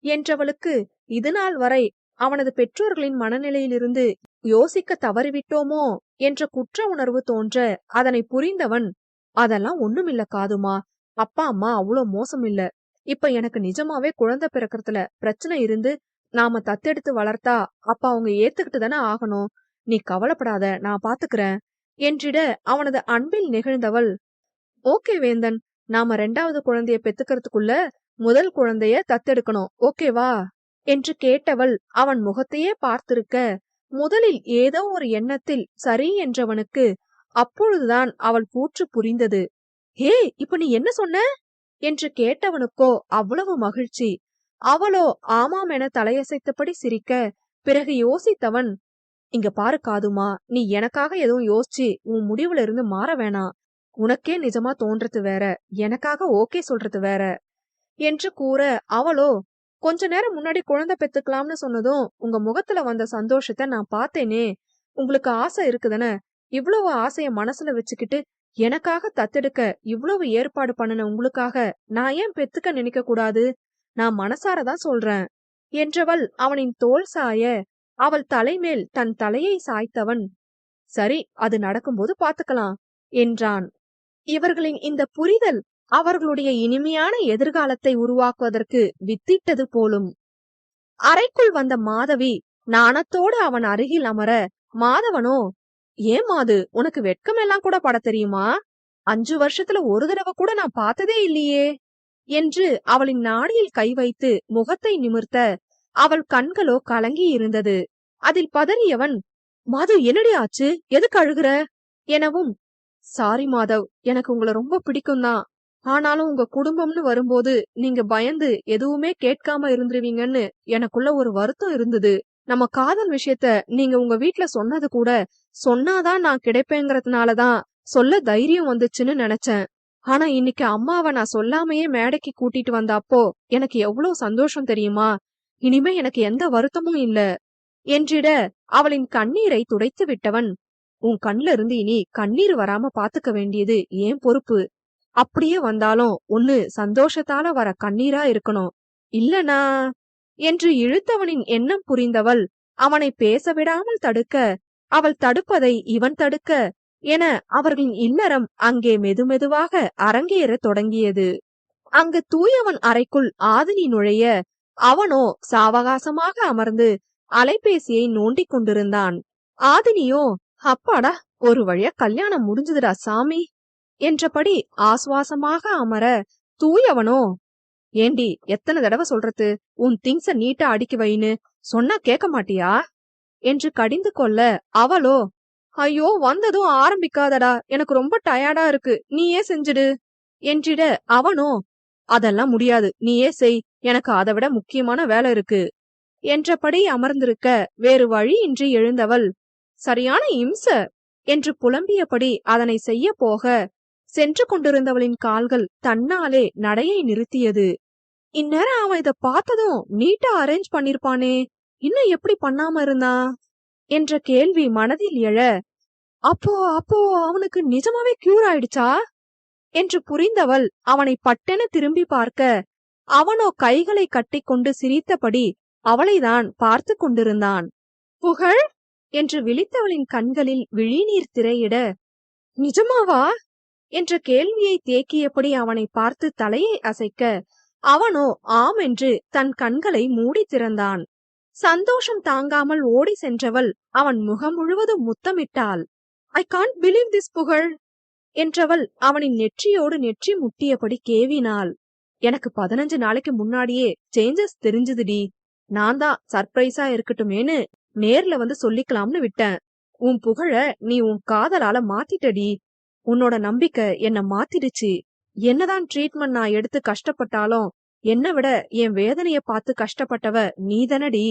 என்றவளுக்கு இதுநாள் வரை அவனது பெற்றோர்களின் மனநிலையிலிருந்து யோசிக்க தவறிவிட்டோமோ என்ற குற்ற உணர்வு தோன்ற, அதனை புரிந்தவன், அதெல்லாம் ஒண்ணுமில்ல காதுமா, அப்பா அம்மா அவ்வளோ மோசம் இல்ல. இப்ப எனக்கு நிஜமாவே குழந்தை பிறக்கறதுல பிரச்சனை இருந்து நாம தத்தெடுத்து வளர்த்தா அப்ப அவங்க ஏத்துக்கிட்டு தானே ஆகணும். நீ கவலைப்படாத, நான் பாத்துக்கிறேன் என்றிட, அவனது அன்பில் நெகிழ்ந்தவள், ஓகே வேந்தன், நாம 2வது குழந்தைய பெத்துக்கிறதுக்குள்ள முதல் குழந்தைய தத்தெடுக்கணும், ஓகேவா என்று கேட்டவள் அவன் முகத்தையே பார்த்திருக்க, முதலில் ஏதோ ஒரு எண்ணத்தில் சரி என்றவனுக்கு அப்பொழுதுதான் அவள் கூற்று புரிந்தது. ஹே, இப்ப நீ என்ன சொன்ன என்று கேட்டவனுக்கோ அவ்வளவு மகிழ்ச்சி. அவளோ ஆமாம் என தலையசைத்தபடி சிரிக்க, பிறகு யோசித்தவன், இங்க பாரு காதுமா, நீ எனக்காக எதுவும் யோசிச்சு உன் முடிவுல இருந்து மாற வேணாம். உனக்கே நிஜமா தோன்றது வேற, எனக்காக ஓகே சொல்றது வேற என்று கூற, அவளோ, கொஞ்ச நேரம் முன்னாடி குழந்தை பெத்துக்கலாம்னு சொன்னதும் உங்க முகத்துல வந்த சந்தோஷத்தை நான் பார்த்தேனே, உங்களுக்கு ஆசை இருக்குதானே, இவ்வளவு ஆசைய மனசுல வச்சுக்கிட்டு எனக்காக தத்தெடுக்க இவ்வளவு ஏற்பாடு பண்ணின உங்களுக்காக நான் ஏன் பெத்துக்க நினைக்க கூடாது, நான் மனசாரதான் சொல்றேன் என்றவள் அவனின் தோள் சாய, அவள் தலைமேல் தன் தலையை சாய்த்தவன், சரி, அது நடக்கும்போது பாத்துக்கலாம் என்றான். இவர்களின் இந்த புரிதல் அவர்களுடைய இனிமையான எதிர்காலத்தை உருவாக்குவதற்கு வித்திட்டது போலும். அறைக்குள் வந்த மாதவி நாணத்தோடு அவன் அருகில் அமர, மாதவனோ, ஏன் மாது, உனக்கு வெட்கமெல்லாம் கூட பட தெரியுமா? 5 வருஷத்துல ஒரு தடவை கூட நான் பார்த்ததே இல்லையே என்று அவளின் நாடியில் கை வைத்து முகத்தை நிமிர்த்த, அவள் கண்களோ கலங்கி இருந்தது. அதில் பதறியவன், மாது, என்னடி ஆச்சு, எதுக்கு அழுகுற எனவும், சாரி மாதவ், எனக்கு உங்களை ரொம்ப பிடிக்கும் தான், ஆனாலும் உங்க குடும்பம்னு வரும்போது நீங்க பயந்து எதுவுமே கேட்காம இருந்துருவீங்கன்னு எனக்குள்ள ஒரு வருத்தம் இருந்தது நம்ம காதல் விஷயத்த நீங்க உங்க வீட்ல சொன்னது கூட சொன்னாதான் நான் கிடைப்பேங்கிறதுனாலதான் சொல்ல தைரியம் வந்துச்சுன்னு நினைச்சேன். ஆனா இன்னைக்கு அம்மாவை நான் சொல்லாமையே மேடைக்கு கூட்டிட்டு வந்தப்போ எனக்கு எவ்வளவு சந்தோஷம் தெரியுமா? இனிமே எனக்கு எந்த வருத்தமும் இல்ல என்றிட அவளின் கண்ணீரை துடைத்து விட்டவன், உன் கண்ல இருந்து இனி கண்ணீர் வராம பாத்துக்க வேண்டியது ஏன் பொறுப்பு. அப்படியே வந்தாலும் ஒண்ணு சந்தோஷத்தால வர கண்ணீரா இருக்கணும், இல்லனா என்று இழுத்தவனின் எண்ணம் புரிந்தவள் அவனை பேச விடாமல் தடுக்க, அவள் தடுப்பதை இவன் தடுக்க என அவர்களின் இல்லறம் அங்கே மெதுமெதுவாக அரங்கேறத் தொடங்கியது. அங்கு தூயவன் அறைக்குள் ஆதினி நுழைய அவனோ சாவகாசமாக அமர்ந்து அலைபேசியை நோண்டிக் கொண்டிருந்தான். ஆதினியோ, அப்பாடா, ஒரு வழியா கல்யாணம் முடிஞ்சதுடா சாமி என்றபடி ஆசுவாசமாக அமர, தூயவனோ, ஏண்டி எத்தனை தடவை சொல்றது உன் திங்ஸ நீட்டா அடுக்கி வைன்னு, சொன்னா கேட்க மாட்டியா என்று கடிந்து கொள்ள, அவளோ, ஐயோ வந்ததும் ஆரம்பிக்காதடா, எனக்கு ரொம்ப டயர்டா இருக்கு, நீயே செஞ்சிடு என்றிட அவனோ, அதெல்லாம் முடியாது, நீயே செய், எனக்கு அதை விட முக்கியமான வேலை இருக்கு என்றபடி அமர்ந்திருக்க வேறு வழியின்றி எழுந்தவள், சரியான இம்ச என்று புலம்பியபடி அதனை செய்ய போக, சென்று கொண்டிருந்தவளின் கால்கள் தன்னாலே நடையை நிறுத்தியது. இந்நேரம் அவன் இத பார்த்ததும் நீட்டா அரேஞ்ச் பண்ணிருப்பானே, இன்னும் எப்படி பண்ணாம இருந்தா என்ற கேள்வி மனதில் எழ, அப்போ அப்போ அவனுக்கு நிஜமாவே கியூர் ஆயிடுச்சா என்று புரிந்தவள் அவனை பட்டென திரும்பி பார்க்க, அவனோ கைகளை கட்டிக்கொண்டு சிரித்தபடி அவளைதான் பார்த்து கொண்டிருந்தான். புகழ் என்று விழித்தவளின் கண்களில் விழிநீர் திரையிட, நிஜமாவா என்ற கேள்வியை தேக்கியபடி அவனை பார்த்து தலையை அசைக்க, அவனோ ஆம் என்று தன் கண்களை மூடி திறந்தான். சந்தோஷம் தாங்காமல் ஓடி சென்றவள் அவன் முகம் முழுவதும் முத்தமிட்டாள். ஐ காண்ட் பிலீவ் திஸ் புகழ் என்றவள் அவனின் நெற்றியோடு நெற்றி முட்டியபடி கேவினாள். எனக்கு 15 நாளைக்கு முன்னாடியே சேஞ்சஸ் தெரிஞ்சதுடி, நான் தான் சர்ப்ரைஸா இருக்கட்டுமேனு நேர்ல வந்து சொல்லிக்கலாம்னு விட்டேன். உன் புகழ நீ உன் காதலால மாத்திட்டடி, உன்னோட நம்பிக்கை என்ன மாத்திடுச்சு. என்னதான் ட்ரீட்மெண்ட் நான் எடுத்து கஷ்டப்பட்டாலும் என்ன விட என் வேதனைய பார்த்து கஷ்டப்பட்டவ நீதனடி.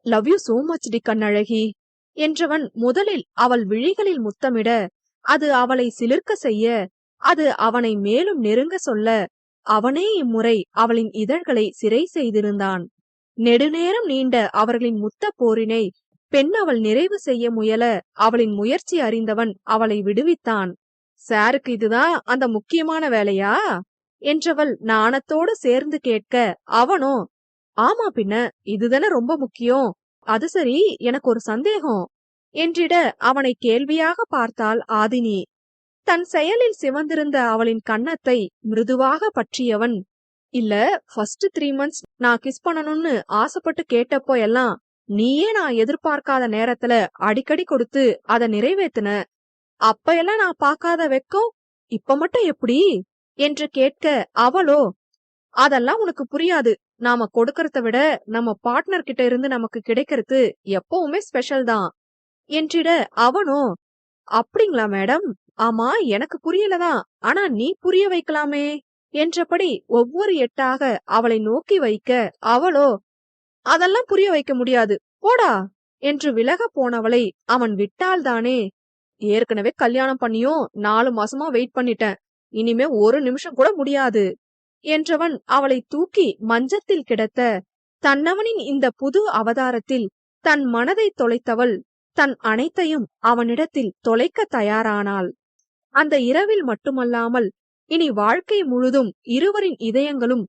லவ் யூ சோ மச் டி கண்ணழகி என்றவன் முதலில் அவள் விழிகளில் முத்தமிட, அது அவளை சிலிர்க்க செய்ய, அது அவனை மேலும் நெருங்க சொல்ல, அவனே இம்முறை அவளின் இதழ்களை சிறை செய்திருந்தான். நெடுநேரம் நீண்ட அவர்களின் முத்த போரினை பெண் அவள் நிறைவு செய்ய முயல, அவளின் முயற்சி அறிந்தவன் அவளை விடுவித்தான். சாருக்கு இதுதான் அந்த முக்கியமான வேலையா என்றவள் நாணத்தோடு சேர்ந்து கேட்க, அவனோ, ஆமா பின்ன இதுதானே ரொம்ப முக்கியம். அது சரி, எனக்கு ஒரு சந்தேகம் என்றிட அவனை கேள்வியாக பார்த்தாள் ஆதினி. தன் செயலில் சிவந்திருந்த அவளின் கன்னத்தை மிருதுவாக பற்றியவன், இல்ல ஃபர்ஸ்ட் 3 months நான் கிஸ் பண்ணணும்னு ஆசைப்பட்டு கேட்டப்போ எல்லாம் நீயே நான் எதிர்பார்க்காத நேரத்துல அடிக்கடி கொடுத்து அதை நிறைவேத்தின. அப்ப எல்லாம் நான் பார்க்காத வெக்கம் இப்ப மட்டும் எப்படி என்று கேட்க, அவளோ, அதெல்லாம் உனக்கு புரியாது. நாம கொடுக்கறத விட நம்ம பார்ட்னர் கிட்ட இருந்து நமக்கு கிடைக்கிறது எப்பவுமே ஸ்பெஷல் தான் என்றிட அவனோ, அப்படிங்களா மேடம், ஆமா எனக்கு புரியலதான், ஆனா நீ புரிய வைக்கலாமே என்றபடி ஒவ்வொரு எட்டாக அவளை நோக்கி வைக்க, அவளோ, அதெல்லாம் புரிய வைக்க முடியாது, போடா என்று விலக போனவளை அவன் விட்டால்தானே. ஏற்கனவே கல்யாணம் பண்ணியும் 4 மாசமா வெயிட் பண்ணிட்டேன், இனிமே ஒரு நிமிஷம் கூட முடியாது என்றவன் அவளை தூக்கி மஞ்சத்தில் கிடத்த, தன்னவனின் இந்த புது அவதாரத்தில் தன் மனதை தொலைத்தவள் தன் அனைத்தையும் அவனிடத்தில் தொலைக்க தயாரானாள். அந்த இரவில் மட்டுமல்லாமல் இனி வாழ்க்கை முழுதும் இருவரின் இதயங்களும்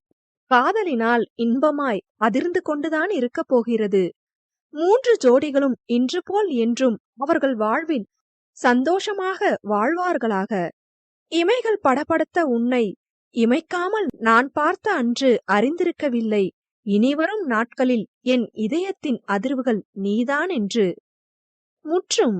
காதலினால் இன்பமாய் அதிர்ந்து கொண்டுதான் இருக்கப் போகிறது. 3 ஜோடிகளும் இன்று போல் என்றும் அவர்கள் வாழ்வில் சந்தோஷமாக வாழ்வார்களாக. இமைகள் படபடத்த உன்னை இமைக்காமல் நான் பார்த்த அன்று அறிந்திருக்கவில்லை, இனிவரும் நாட்களில் என் இதயத்தின் அதிர்வுகள் நீதான் என்று. முற்றும்.